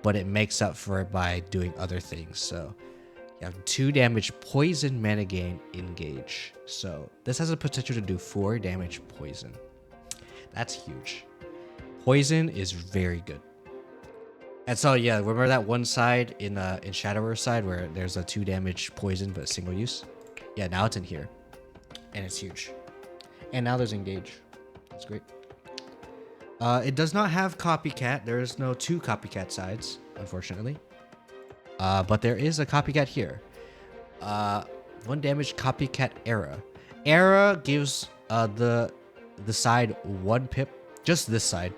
[SPEAKER 1] but it makes up for it by doing other things. So you have 2 damage, poison, mana gain, engage. So this has a potential to do 4 damage poison. That's huge. Poison is very good. And so yeah, remember that one side in Shadower side where there's a 2 damage poison but single use? Yeah, now it's in here. And it's huge. And now there's engage. That's great. It does not have copycat. There is no 2 copycat sides, unfortunately. But there is a copycat here. 1 damage copycat era. Era gives the side 1 pip, just this side.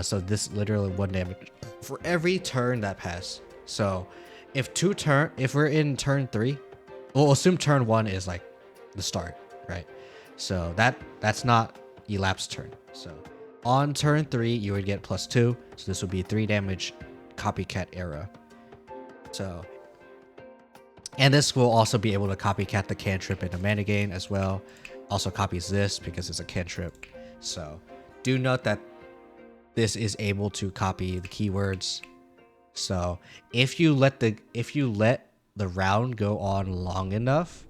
[SPEAKER 1] So this literally 1 damage for every turn that pass. So if we're in turn 3, we'll assume turn 1 is like the start, right? So that's not elapsed turn. So on turn 3 you would get +2. So this would be 3 damage copycat era. So, and this will also be able to copycat the cantrip and the mana gain as well. Also copies this because it's a cantrip. So do note that this is able to copy the keywords. So if you let the round go on long enough,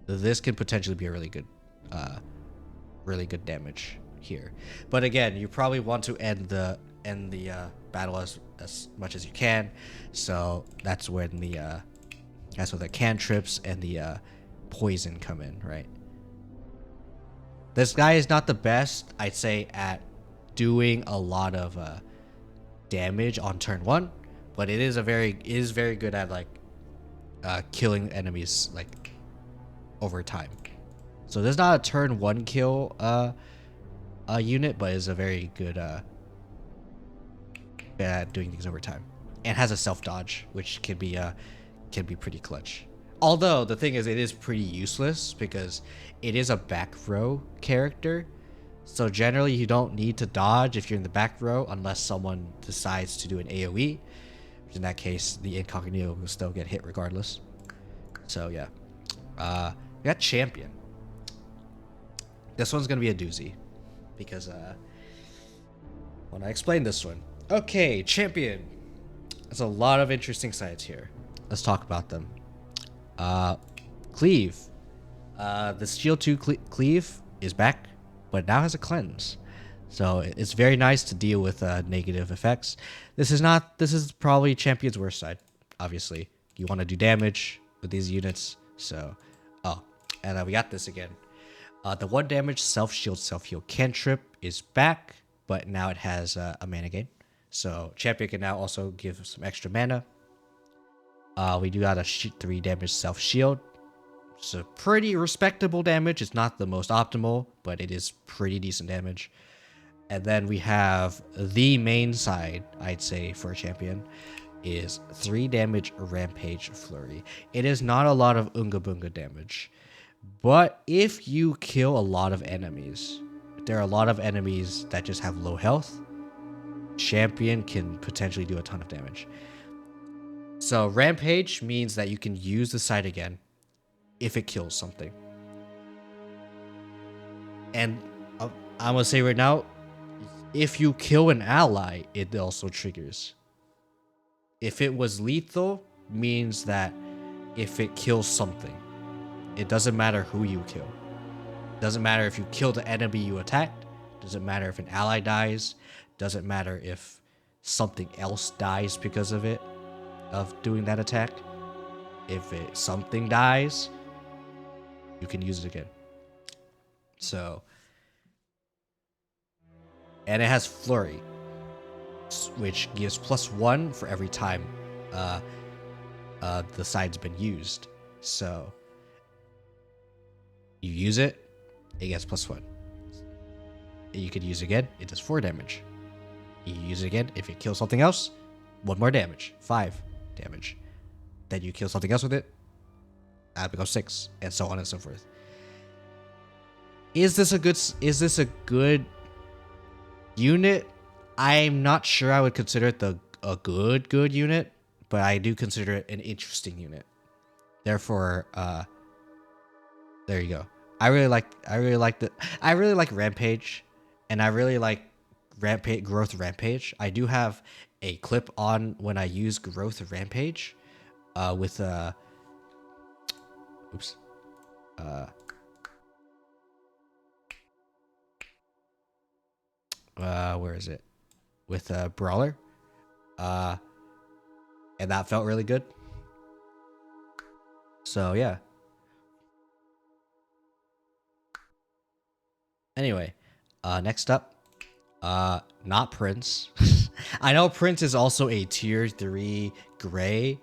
[SPEAKER 1] this can potentially be a really good damage here. But again, you probably want to end the battle as much as you can. So that's when the cantrips and the poison come in, right? This guy is not the best, I'd say, at doing a lot of damage on turn 1, but it is very good at like killing enemies like over time. So there's not a turn 1 kill unit, but is a very good at doing things over time, and has a self dodge, which can be pretty clutch. Although the thing is, it is pretty useless because it is a back row character. So generally, you don't need to dodge if you're in the back row unless someone decides to do an AoE, which in that case, the incognito will still get hit regardless. So yeah, we got champion. This one's gonna be a doozy because when I explain this one. Okay, champion. There's a lot of interesting sides here. Let's talk about them. Cleave. The Shield 2 Cleave is back, but now has a cleanse. So it's very nice to deal with negative effects. This is probably champion's worst side, obviously. You want to do damage with these units. So, and we got this again. The 1 damage self-shield, self-heal cantrip is back, but now it has a mana gain. So champion can now also give some extra mana. We do got a 3 damage self-shield. It's a pretty respectable damage. It's not the most optimal, but it is pretty decent damage. And then we have the main side, I'd say, for a champion, is 3 damage Rampage Flurry. It is not a lot of Unga Bunga damage, but if you kill a lot of enemies, there are a lot of enemies that just have low health, champion can potentially do a ton of damage. So Rampage means that you can use the site again if it kills something. And I'm gonna say right now, if you kill an ally, it also triggers. If it was lethal, means that if it kills something, it doesn't matter who you kill. It doesn't matter if you kill the enemy you attacked. Doesn't matter if an ally dies. Doesn't matter if something else dies because of it, of doing that attack. If something dies, you can use it again. So, and it has Flurry, which gives +1 for every time the side's been used. So, you use it, it gets +1. You could use it again, it does 4 damage. You use it again, if it kills something else, 1 more damage, 5 damage. Then you kill something else with it, it becomes 6, and so on and so forth. Is this a good unit? I'm not sure I would consider it a good unit, but I do consider it an interesting unit. Therefore, there you go. I really like Rampage, and I really like Growth Rampage. I do have a clip on when I use Growth Rampage with where is it? With Brawler. And that felt really good. So yeah. Anyway, next up, not Prince. I know Prince is also a tier 3 gray,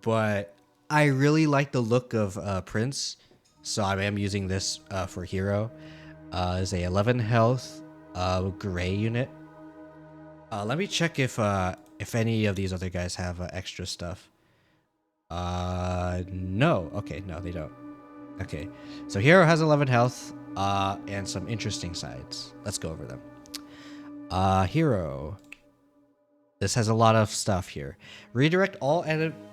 [SPEAKER 1] but I really like the look of Prince, so I am using this for hero. Is a 11 health gray unit. Let me check if any of these other guys have extra stuff. No. Okay, no, they don't. Okay, so hero has 11 health and some interesting sides. Let's go over them. Hero. This has a lot of stuff here. Redirect all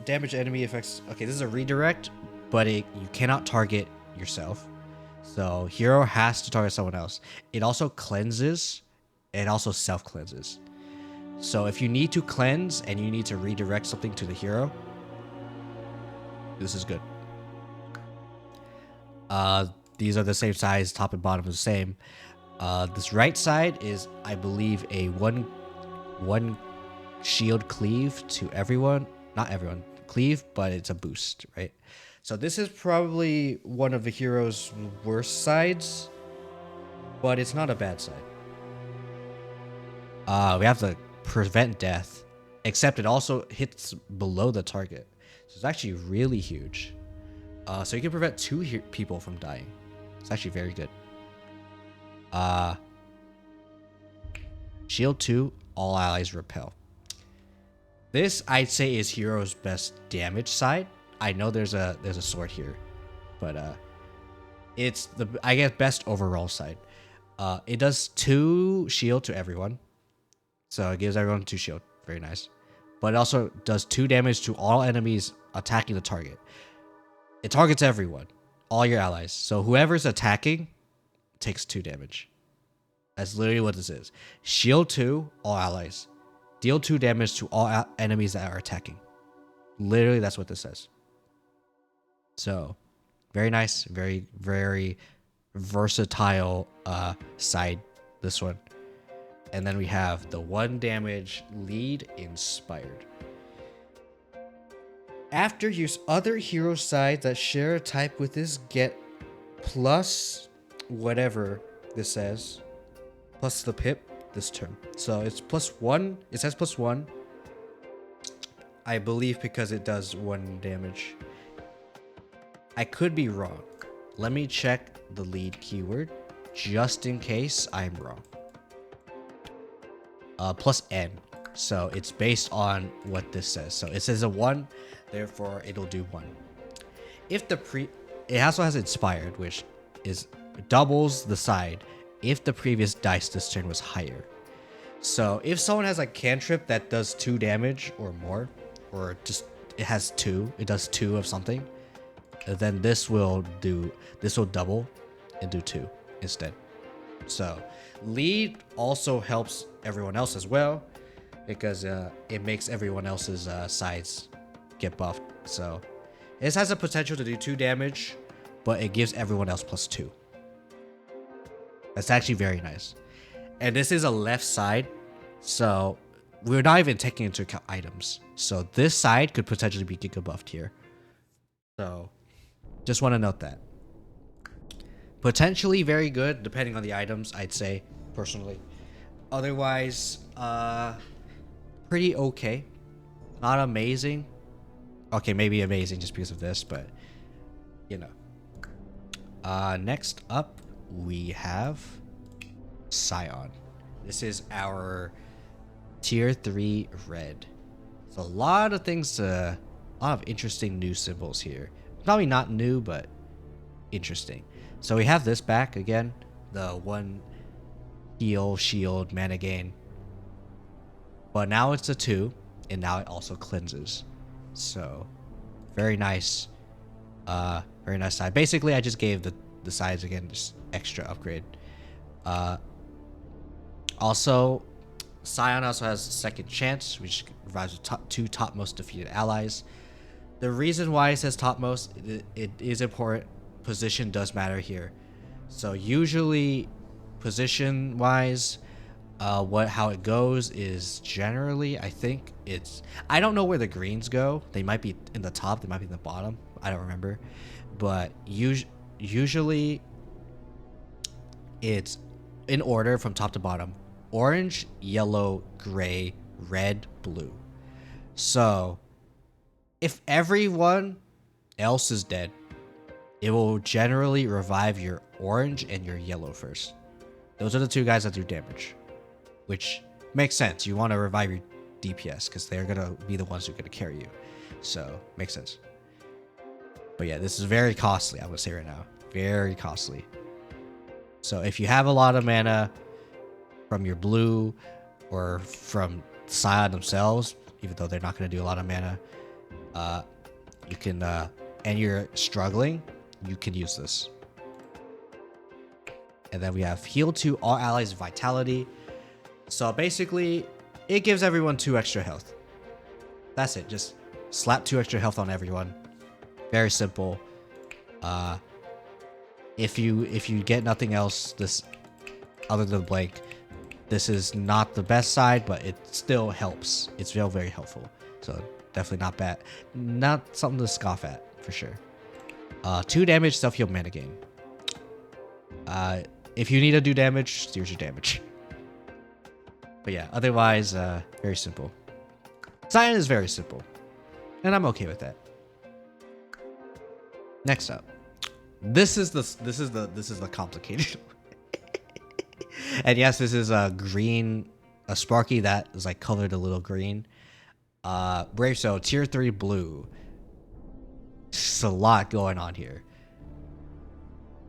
[SPEAKER 1] damage enemy effects. Okay, this is a redirect, but you cannot target yourself. So hero has to target someone else. It also cleanses. It also self-cleanses. So if you need to cleanse and you need to redirect something to the hero, this is good. These are the same size, top and bottom is the same. This right side is, I believe, a one shield cleave to everyone. Not everyone, cleave, but it's a boost, right? So this is probably one of the hero's worst sides, but it's not a bad side. We have to prevent death, except it also hits below the target. So it's actually really huge. So you can prevent two people from dying. It's actually very good. Shield 2, all allies repel. This I'd say is Hero's best damage side. I know there's a sword here, but it's the, I guess, best overall side. It does 2 shield to everyone, so it gives everyone 2 shield. Very nice. But it also does 2 damage to all enemies attacking the target. It targets everyone, all your allies. So whoever's attacking takes 2 damage. That's literally what this is. Shield 2, all allies. Deal 2 damage to all enemies that are attacking. Literally, that's what this says. So, very nice. Very, very versatile side, this one. And then we have the 1 damage lead inspired. After use other hero sides that share a type with this, get plus whatever this says. Plus the pip this turn. So it's +1. It says +1. I believe because it does 1 damage. I could be wrong. Let me check the lead keyword just in case I'm wrong. +N. So it's based on what this says. So it says a 1, therefore it'll do 1. If the it also has inspired, which is doubles the side if the previous dice this turn was higher. So if someone has like cantrip that does 2 damage or more, or just it has 2, it does 2 of something, then this will double and do 2 instead. So lead also helps everyone else as well, because it makes everyone else's sides get buffed. So this has a potential to do 2 damage, but it gives everyone else +2. That's actually very nice. And this is a left side, so we're not even taking into account items. So this side could potentially be giga buffed here. So just want to note that. Potentially very good, depending on the items, I'd say, personally. Otherwise, pretty okay. Not amazing. Okay, maybe amazing just because of this, but you know. Next up, we have Scion. This is our tier 3 red. So a lot of things, a lot of interesting new symbols here. Probably not new, but interesting. So we have this back again, the 1 heal, shield, mana gain. But now it's a 2, and now it also cleanses. So very nice. Very nice side. Basically, I just gave the sides again just extra upgrade. Also, Scion also has second chance, which provides 2 topmost defeated allies. The reason why it says topmost, it is important. Position does matter here. So usually, position wise, how it goes is generally, I think I don't know where the greens go. They might be in the top, they might be in the bottom. I don't remember, but usually it's in order from top to bottom: orange, yellow, gray, red, blue. So if everyone else is dead, it will generally revive your orange and your yellow first. Those are the 2 guys that do damage, which makes sense. You want to revive your DPS because they're going to be the ones who are going to carry you. So makes sense. But yeah, this is very costly, I'm going to say right now. Very costly. So if you have a lot of mana from your blue or from Scion themselves, even though they're not going to do a lot of mana, you can, and you're struggling, you can use this. And then we have heal 2 all allies vitality. So basically, it gives everyone 2 extra health. That's it. Just slap 2 extra health on everyone. Very simple. If you get nothing else, this other than blank, this is not the best side, but it still helps. It's very, very helpful. So definitely not bad. Not something to scoff at for sure. 2 damage, self heal, mana gain. If you need to do damage, here's your damage. But yeah, otherwise, very simple. Scion is very simple, and I'm okay with that. Next up, this is the complicated. And yes, this is a green, a Sparky that is like colored a little green. Brave Soul tier 3 blue. It's a lot going on here,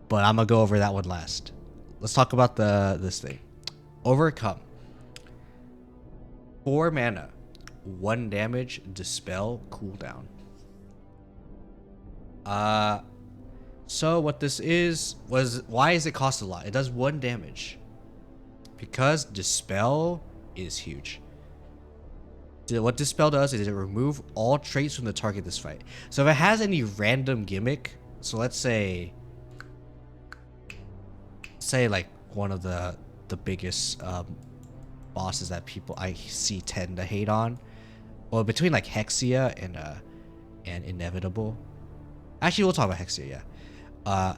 [SPEAKER 1] but I'm gonna go over that one last. Let's talk about this thing. Overcome. 4 mana, 1 damage, dispel, cooldown. So what this why does it cost a lot? It does 1 damage. Because dispel is huge. What dispel does is it remove all traits from the target this fight. So if it has any random gimmick, so let's say like one of the biggest bosses that people I see tend to hate on, well, between like Hexia and Inevitable. Actually, we'll talk about Hexia. Yeah,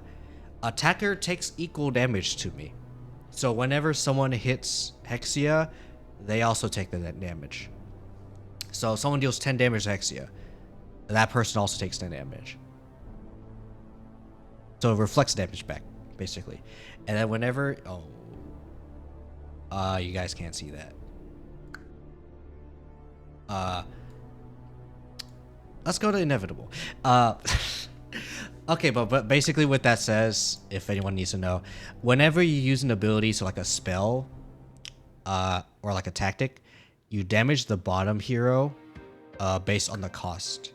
[SPEAKER 1] attacker takes equal damage to me. So whenever someone hits Hexia, they also take the damage. So if someone deals 10 damage to Hexia, that person also takes 10 damage. So it reflects damage back, basically. And then whenever... you guys can't see that. Let's go to Inevitable. Okay, but basically what that says, if anyone needs to know, whenever you use an ability, so like a spell, or like a tactic, you damage the bottom hero, based on the cost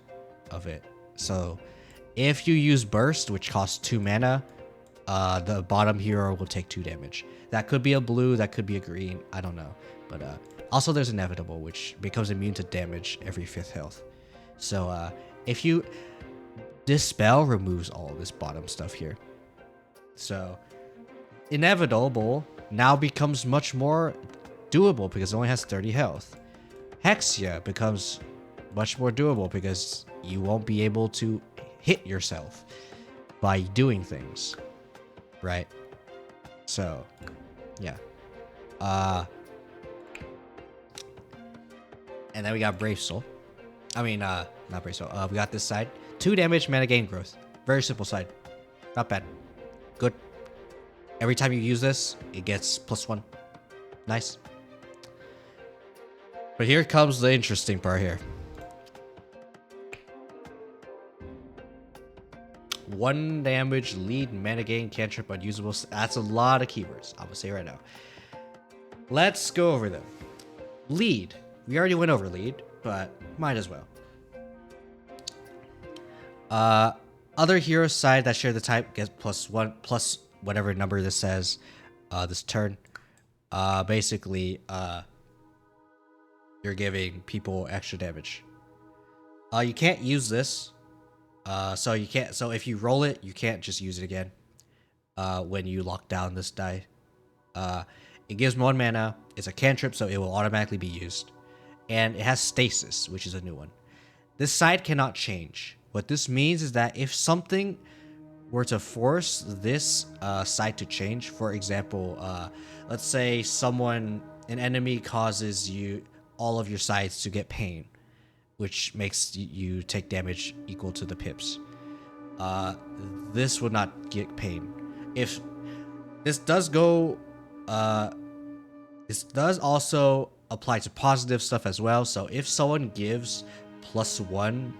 [SPEAKER 1] of it. So, if you use Burst, which costs 2 mana, the bottom hero will take 2 damage. That could be a blue, that could be a green, I don't know. But also there's Inevitable, which becomes immune to damage every 5th health. So, if you... Dispel removes all this bottom stuff here. So, Inevitable now becomes much more doable because it only has 30 health. Hexia becomes much more doable because you won't be able to hit yourself by doing things. Right? So, yeah. And then we got Brave Soul. I mean, not Brave Soul. We got this side. 2 damage, mana gain growth. Very simple side. Not bad. Good. Every time you use this, it gets +1. Nice. But here comes the interesting part here. 1 damage, lead, mana gain, cantrip, unusable. That's a lot of keywords. I'm gonna say right now. Let's go over them. Lead. We already went over lead, but might as well. Other heroes side that share the type gets +1 plus whatever number this says this turn. Basically, you're giving people extra damage. You can't use this. So you can't. So if you roll it, you can't just use it again. When you lock down this die, it gives 1 mana. It's a cantrip, so it will automatically be used, and it has stasis, which is a new one. This side cannot change. What this means is that if something were to force this side to change, for example, let's say an enemy causes all of your sides to get pain, which makes you take damage equal to the pips. This would not get pain. If this does go, this does also apply to positive stuff as well. So if someone gives +1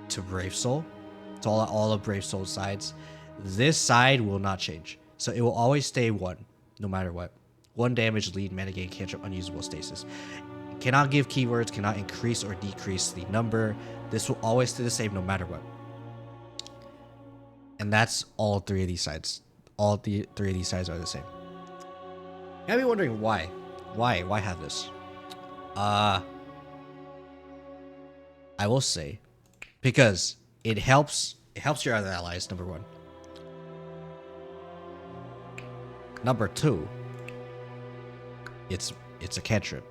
[SPEAKER 1] to Brave Soul, to all of Brave Soul sides, this side will not change. So it will always stay 1, no matter what. 1 damage, lead, mana gain, cantrip, unusable stasis. Cannot give keywords, cannot increase or decrease the number. This will always stay the same no matter what. And that's all 3 of these sides. All 3 of these sides are the same. You might be wondering why. Why have this? I will say, because it helps your other allies, number 1. Number 2, it's a cantrip.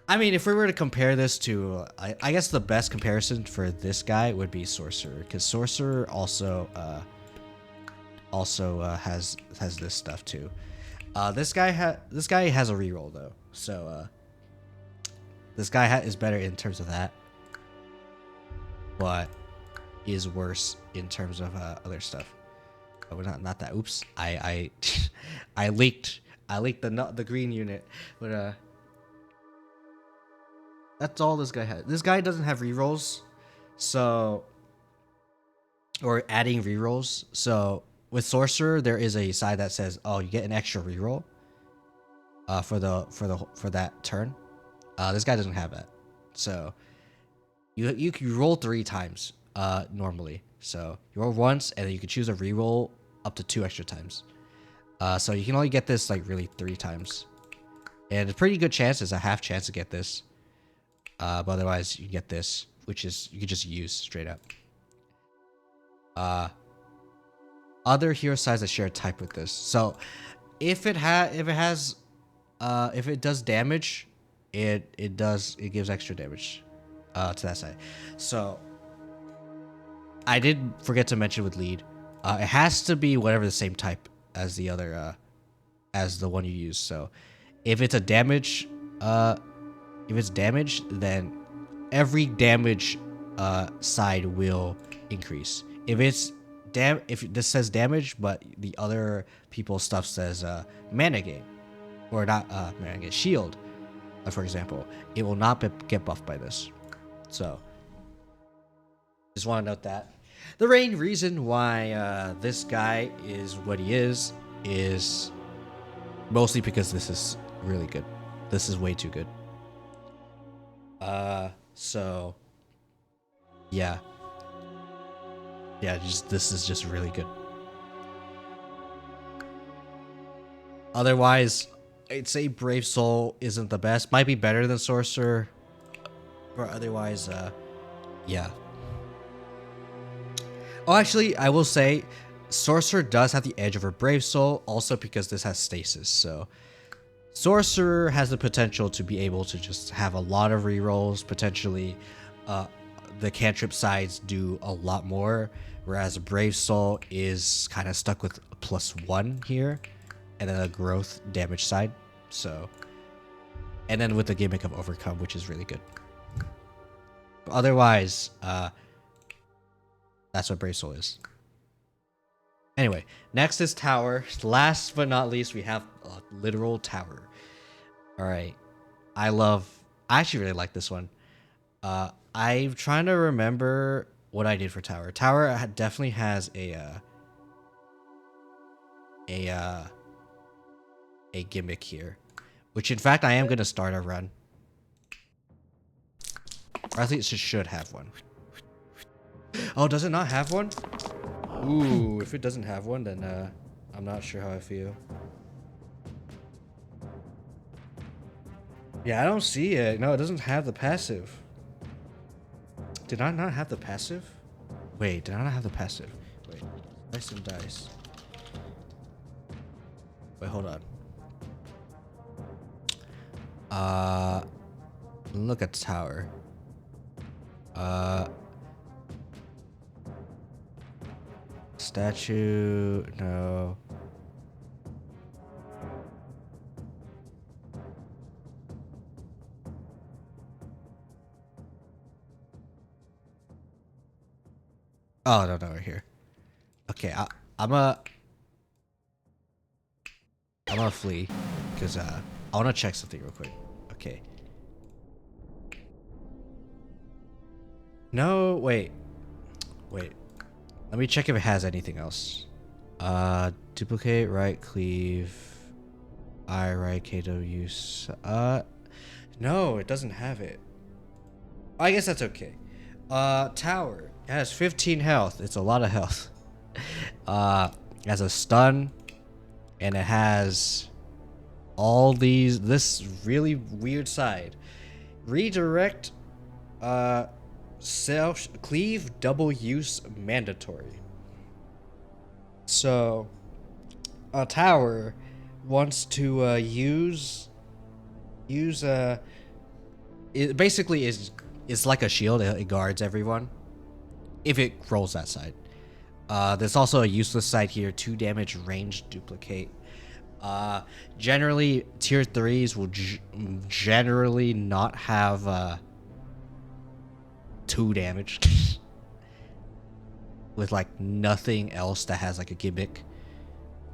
[SPEAKER 1] I mean, if we were to compare this to, I guess the best comparison for this guy would be Sorcerer, because Sorcerer also has this stuff too. This guy has a reroll though, so this guy is better in terms of that. But is worse in terms of other stuff. Oh, not that. Oops, I I leaked the green unit, but that's all this guy has. This guy doesn't have rerolls, so or adding rerolls. So with sorcerer, there is a side that says, "Oh, you get an extra reroll for that turn." This guy doesn't have that, so you can roll 3 times normally. So you roll once, and then you can choose a reroll up to 2 extra times. So you can only get this like really 3 times, and a pretty good chance is a half chance to get this. But otherwise, you get this, which is you can just use straight up. Other hero sides that share a type with this. So if it does damage, it gives extra damage to that side. So I did forget to mention with lead, it has to be whatever the same type as the other as the one you use. So if it's a damage if it's damage, then every damage side will increase. If it's if this says damage, but the other people's stuff says mana gain, or not mana gain, shield, for example, it will not get buffed by this. So just want to note that. The main reason why this guy is what he is mostly because this is really good. This is way too good. So yeah, this is just really good. Otherwise, I'd say Brave Soul isn't the best. Might be better than Sorcerer, but otherwise, yeah. Oh, actually, I will say Sorcerer does have the edge over Brave Soul, also because this has stasis. So Sorcerer has the potential to be able to just have a lot of rerolls. Potentially, the cantrip sides do a lot more, whereas Brave Soul is kind of stuck with a +1 here, and then a growth damage side. So, and then with the gimmick of Overcome, which is really good. But otherwise, that's what Brave Soul is. Anyway, next is Tower. Last but not least, we have a literal tower. All right, I actually really like this one. I'm trying to remember what I did for Tower. Tower definitely has a gimmick here, which in fact I am gonna start a run. Or at least it should have one. Oh, does it not have one? Ooh, if it doesn't have one, then I'm not sure how I feel. Yeah, I don't see it. No, it doesn't have the passive. Did I not have the passive? Wait, did I not have the passive? Wait, dice and dice. Wait, hold on. Look at Tower. Statue, no. Oh, no, right here. Okay, I'm gonna flee because I want to check something real quick. Okay. No, wait. Let me check if it has anything else. Duplicate, right, cleave, right, KW. No, it doesn't have it. I guess that's okay. Tower. It has 15 health. It's a lot of health. It has a stun, and it has all this really weird side. Redirect, self cleave, double use mandatory. So a tower wants to use it basically is like a shield. It guards everyone if it rolls that side. There's also a useless side here, 2 damage range duplicate. Generally tier 3s will generally not have 2 damage. with like nothing else that has like a gimmick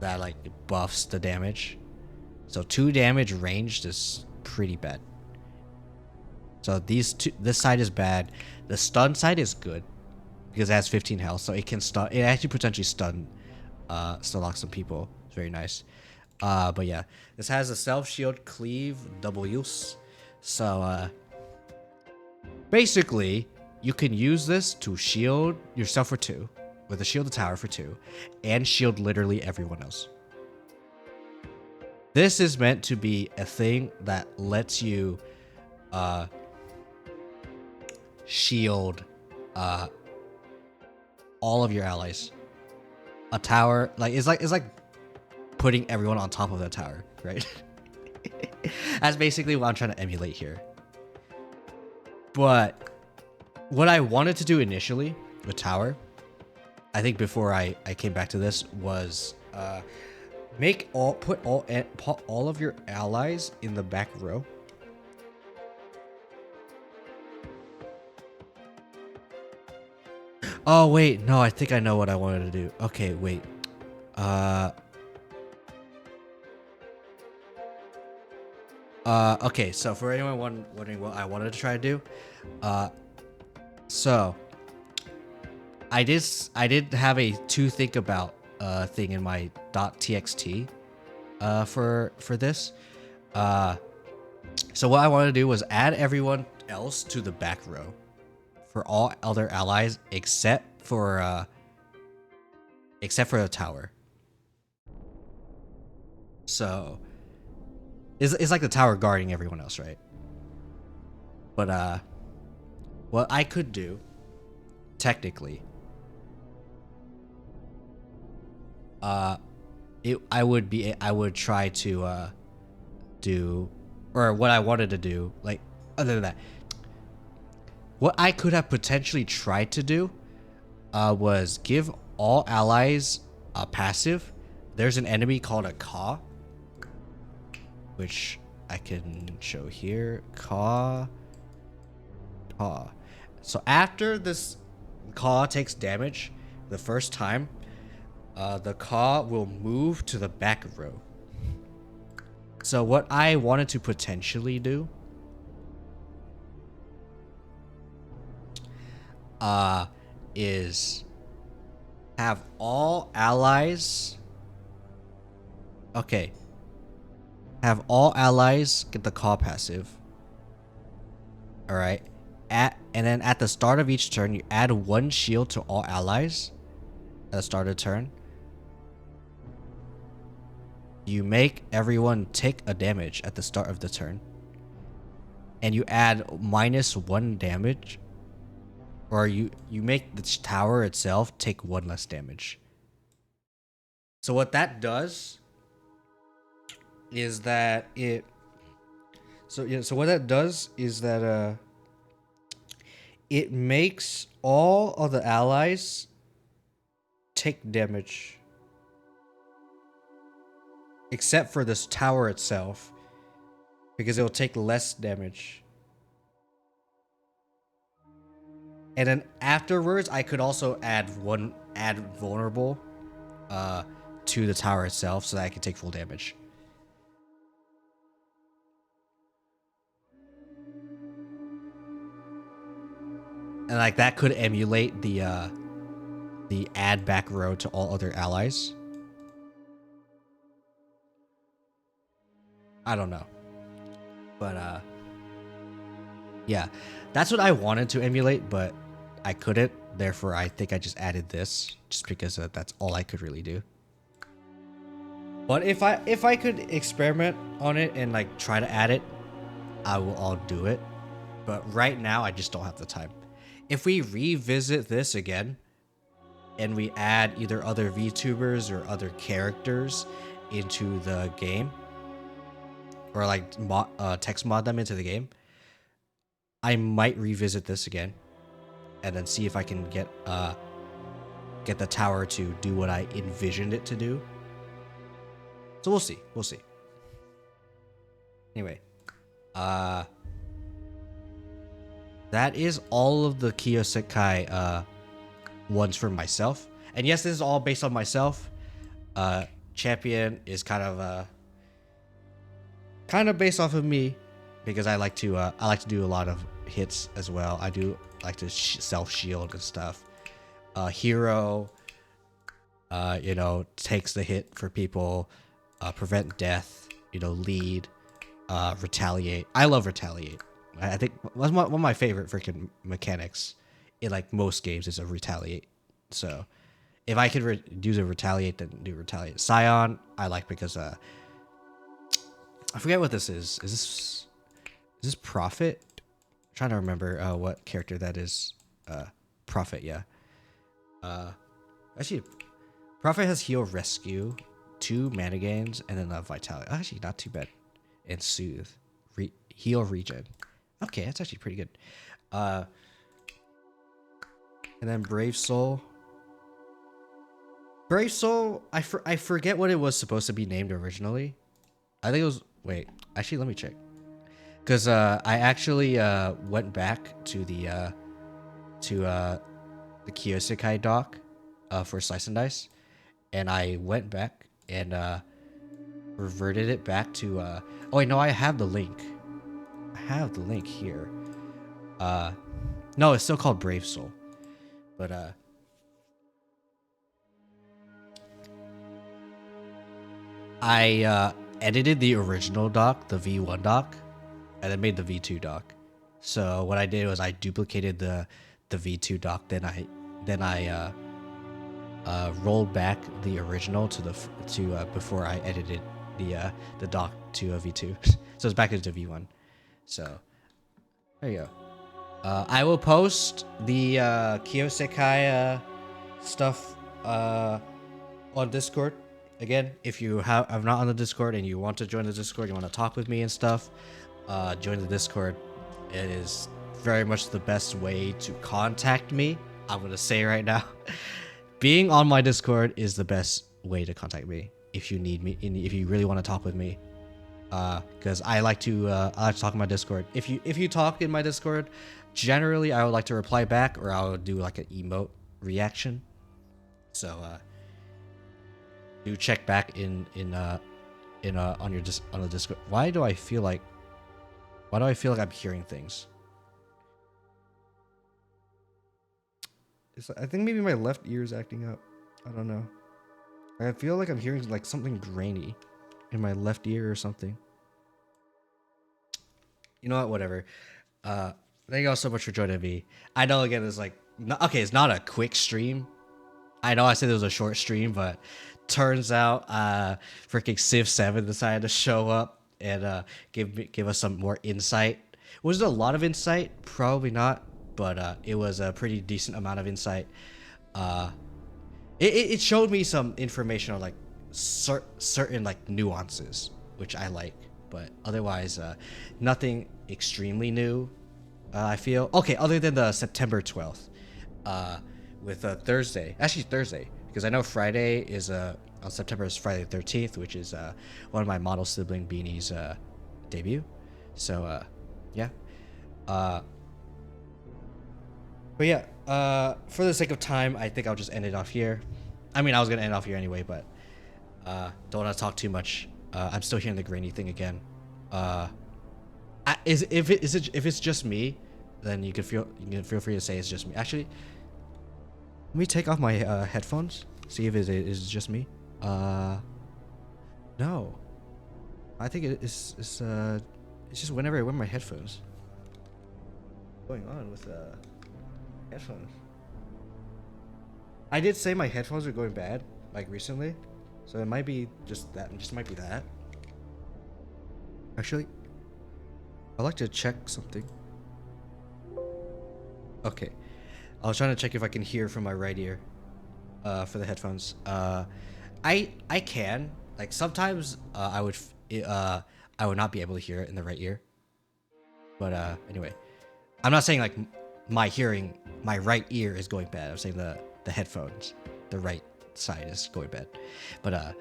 [SPEAKER 1] that like buffs the damage. So 2 damage ranged is pretty bad. So this side is bad. The stun side is good because it has 15 health, so it can stun. It actually potentially stun lock some people. It's very nice. But yeah, this has a self shield, cleave, double use. So basically, you can use this to shield yourself for 2, with a shield the tower for 2, and shield literally everyone else. This is meant to be a thing that lets you shield all of your allies. A tower it's like putting everyone on top of that tower, right? That's basically what I'm trying to emulate here. But what I wanted to do initially with tower, I think before I came back to this, was put all of your allies in the back row. Oh wait, no, I think I know what I wanted to do. Okay, wait. Okay, so for anyone wondering what I wanted to try to do, so I did have a to think about thing in my .txt for this. So what I wanted to do was add everyone else to the back row for all other allies except for the tower. So it's like the tower guarding everyone else, right? But what I could do technically, I would try to do, or what I wanted to do, like other than that, what I could have potentially tried to do was give all allies a passive. There's an enemy called a Ka, which I can show here. Ka. So after this Ka takes damage the first time, the Ka will move to the back row. So what I wanted to potentially do is have all allies. Okay. Have all allies get the Ka passive. Alright. And then at the start of each turn, you add 1 shield to all allies at the start of the turn. You make everyone take a damage at the start of the turn. And you add -1 damage. Or you make the tower itself take 1 less damage. So what that does is that it... So what that does is that it makes all of the allies take damage. Except for this tower itself. Because it will take less damage. And then afterwards, I could also add vulnerable to the tower itself so that I can take full damage. And like that could emulate the add back row to all other allies. I don't know. But yeah. That's what I wanted to emulate, but I couldn't. Therefore, I think I just added this just because that's all I could really do. But if I could experiment on it and like try to add it, I'll do it. But right now, I just don't have the time. If we revisit this again and we add either other VTubers or other characters into the game, or like text mod them into the game, I might revisit this again and then see if I can get the tower to do what I envisioned it to do. So we'll see. We'll see. Anyway, that is all of the Kiyo-Sekai ones for myself. And yes, this is all based on myself. Champion is kind of based off of me, because I like to do a lot of hits as well. I do like to self shield and stuff. Hero, you know, takes the hit for people, prevent death, you know, lead, retaliate. I love retaliate. I think one of my favorite freaking mechanics in like most games is a retaliate. So if I could do the retaliate, then do retaliate. Scion, I like because I forget what this is. Is this Prophet? I'm trying to remember what character that is. Prophet, yeah. Actually, Prophet has heal rescue, 2 mana gains, and then vitality. Actually, not too bad. And soothe, heal regen. Okay, that's actually pretty good. And then Brave Soul. Brave Soul, I forget what it was supposed to be named originally. I think it was, wait, actually let me check. Because I actually went back to the Kiyo-Sekai doc for Slice and Dice, and I went back and reverted it back to oh wait, no, I have the link. I have the link here. No, it's still called Brave Soul. But I edited the original doc, the V1 doc, and then made the V2 doc. So what I did was I duplicated the V2 doc, then I rolled back the original to before I edited the doc to a V2. So it's back into V1. So there you go. I will post the Kiyo-Sekai stuff on Discord. Again, if you are not on the Discord and you want to join the Discord, you want to talk with me and stuff, join the Discord. It is very much the best way to contact me. I'm going to say right now, being on my Discord is the best way to contact me if you need me, if you really want to talk with me. Because I like to talk in my Discord. If you talk in my Discord, generally I would like to reply back, or I would do like an emote reaction. So do check back on the Discord. Why do I feel like I'm hearing things? I think maybe my left ear is acting up. I don't know. I feel like I'm hearing like something grainy in my left ear or something. You know what? Whatever. Thank you all so much for joining me. I know again it's like it's not a quick stream. I know I said it was a short stream, but turns out freaking Civ 7 decided to show up and give us some more insight. Was it a lot of insight? Probably not, but it was a pretty decent amount of insight. It showed me some information on like certain like nuances, which I like, but otherwise nothing extremely new. I feel okay, other than the September 12th with Thursday, because I know Friday is on September is Friday the 13th, which is one of my model sibling Beanie's debut. So yeah. But yeah, for the sake of time, I think I'll just end it off here. I mean, I was gonna end off here anyway, but don't want to talk too much. I'm still hearing the grainy thing again. If it's just me, then you can feel free to say it's just me. Actually, let me take off my headphones. See if it is just me. No, I think it's just whenever I wear my headphones. What's going on with headphones? I did say my headphones are going bad, like recently, so it might be just that. It just might be that. Actually, I'd like to check something. Okay, I was trying to check if I can hear from my right ear, for the headphones. I can, like, sometimes I would not be able to hear it in the right ear. But anyway, I'm not saying like my right ear is going bad. I'm saying the headphones, the right side is going bad. But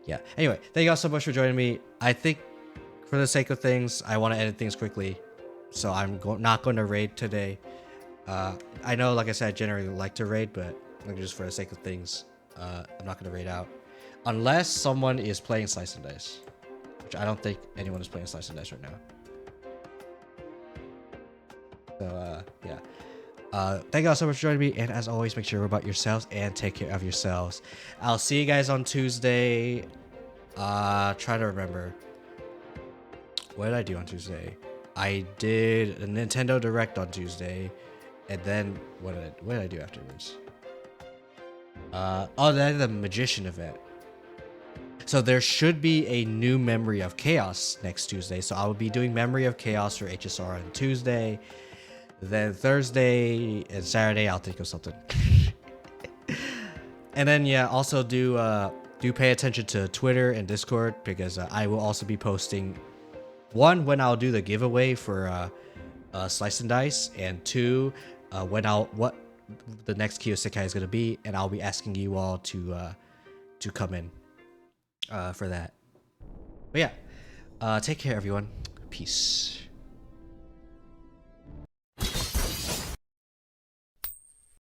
[SPEAKER 1] yeah. Anyway, thank you all so much for joining me. I think for the sake of things, I want to edit things quickly, so I'm not going to raid today. I know, like I said, I generally like to raid, but like just for the sake of things, I'm not gonna rate out unless someone is playing Slice and Dice, which I don't think anyone is playing Slice and Dice right now. So yeah. Thank you all so much for joining me, and as always, make sure you're about yourselves and take care of yourselves. I'll see you guys on Tuesday. Try to remember. What did I do on Tuesday? I did a Nintendo Direct on Tuesday, and then what did I do afterwards? Oh, then the Magician event. So there should be a new Memory of Chaos next Tuesday. So I will be doing Memory of Chaos for HSR on Tuesday. Then Thursday and Saturday, I'll think of something. And then yeah, also do pay attention to Twitter and Discord, because I will also be posting, one, when I'll do the giveaway for Slice and Dice, and two, what the next Kiyo-Sekai is gonna be, and I'll be asking you all to come in for that. But yeah, take care everyone. Peace.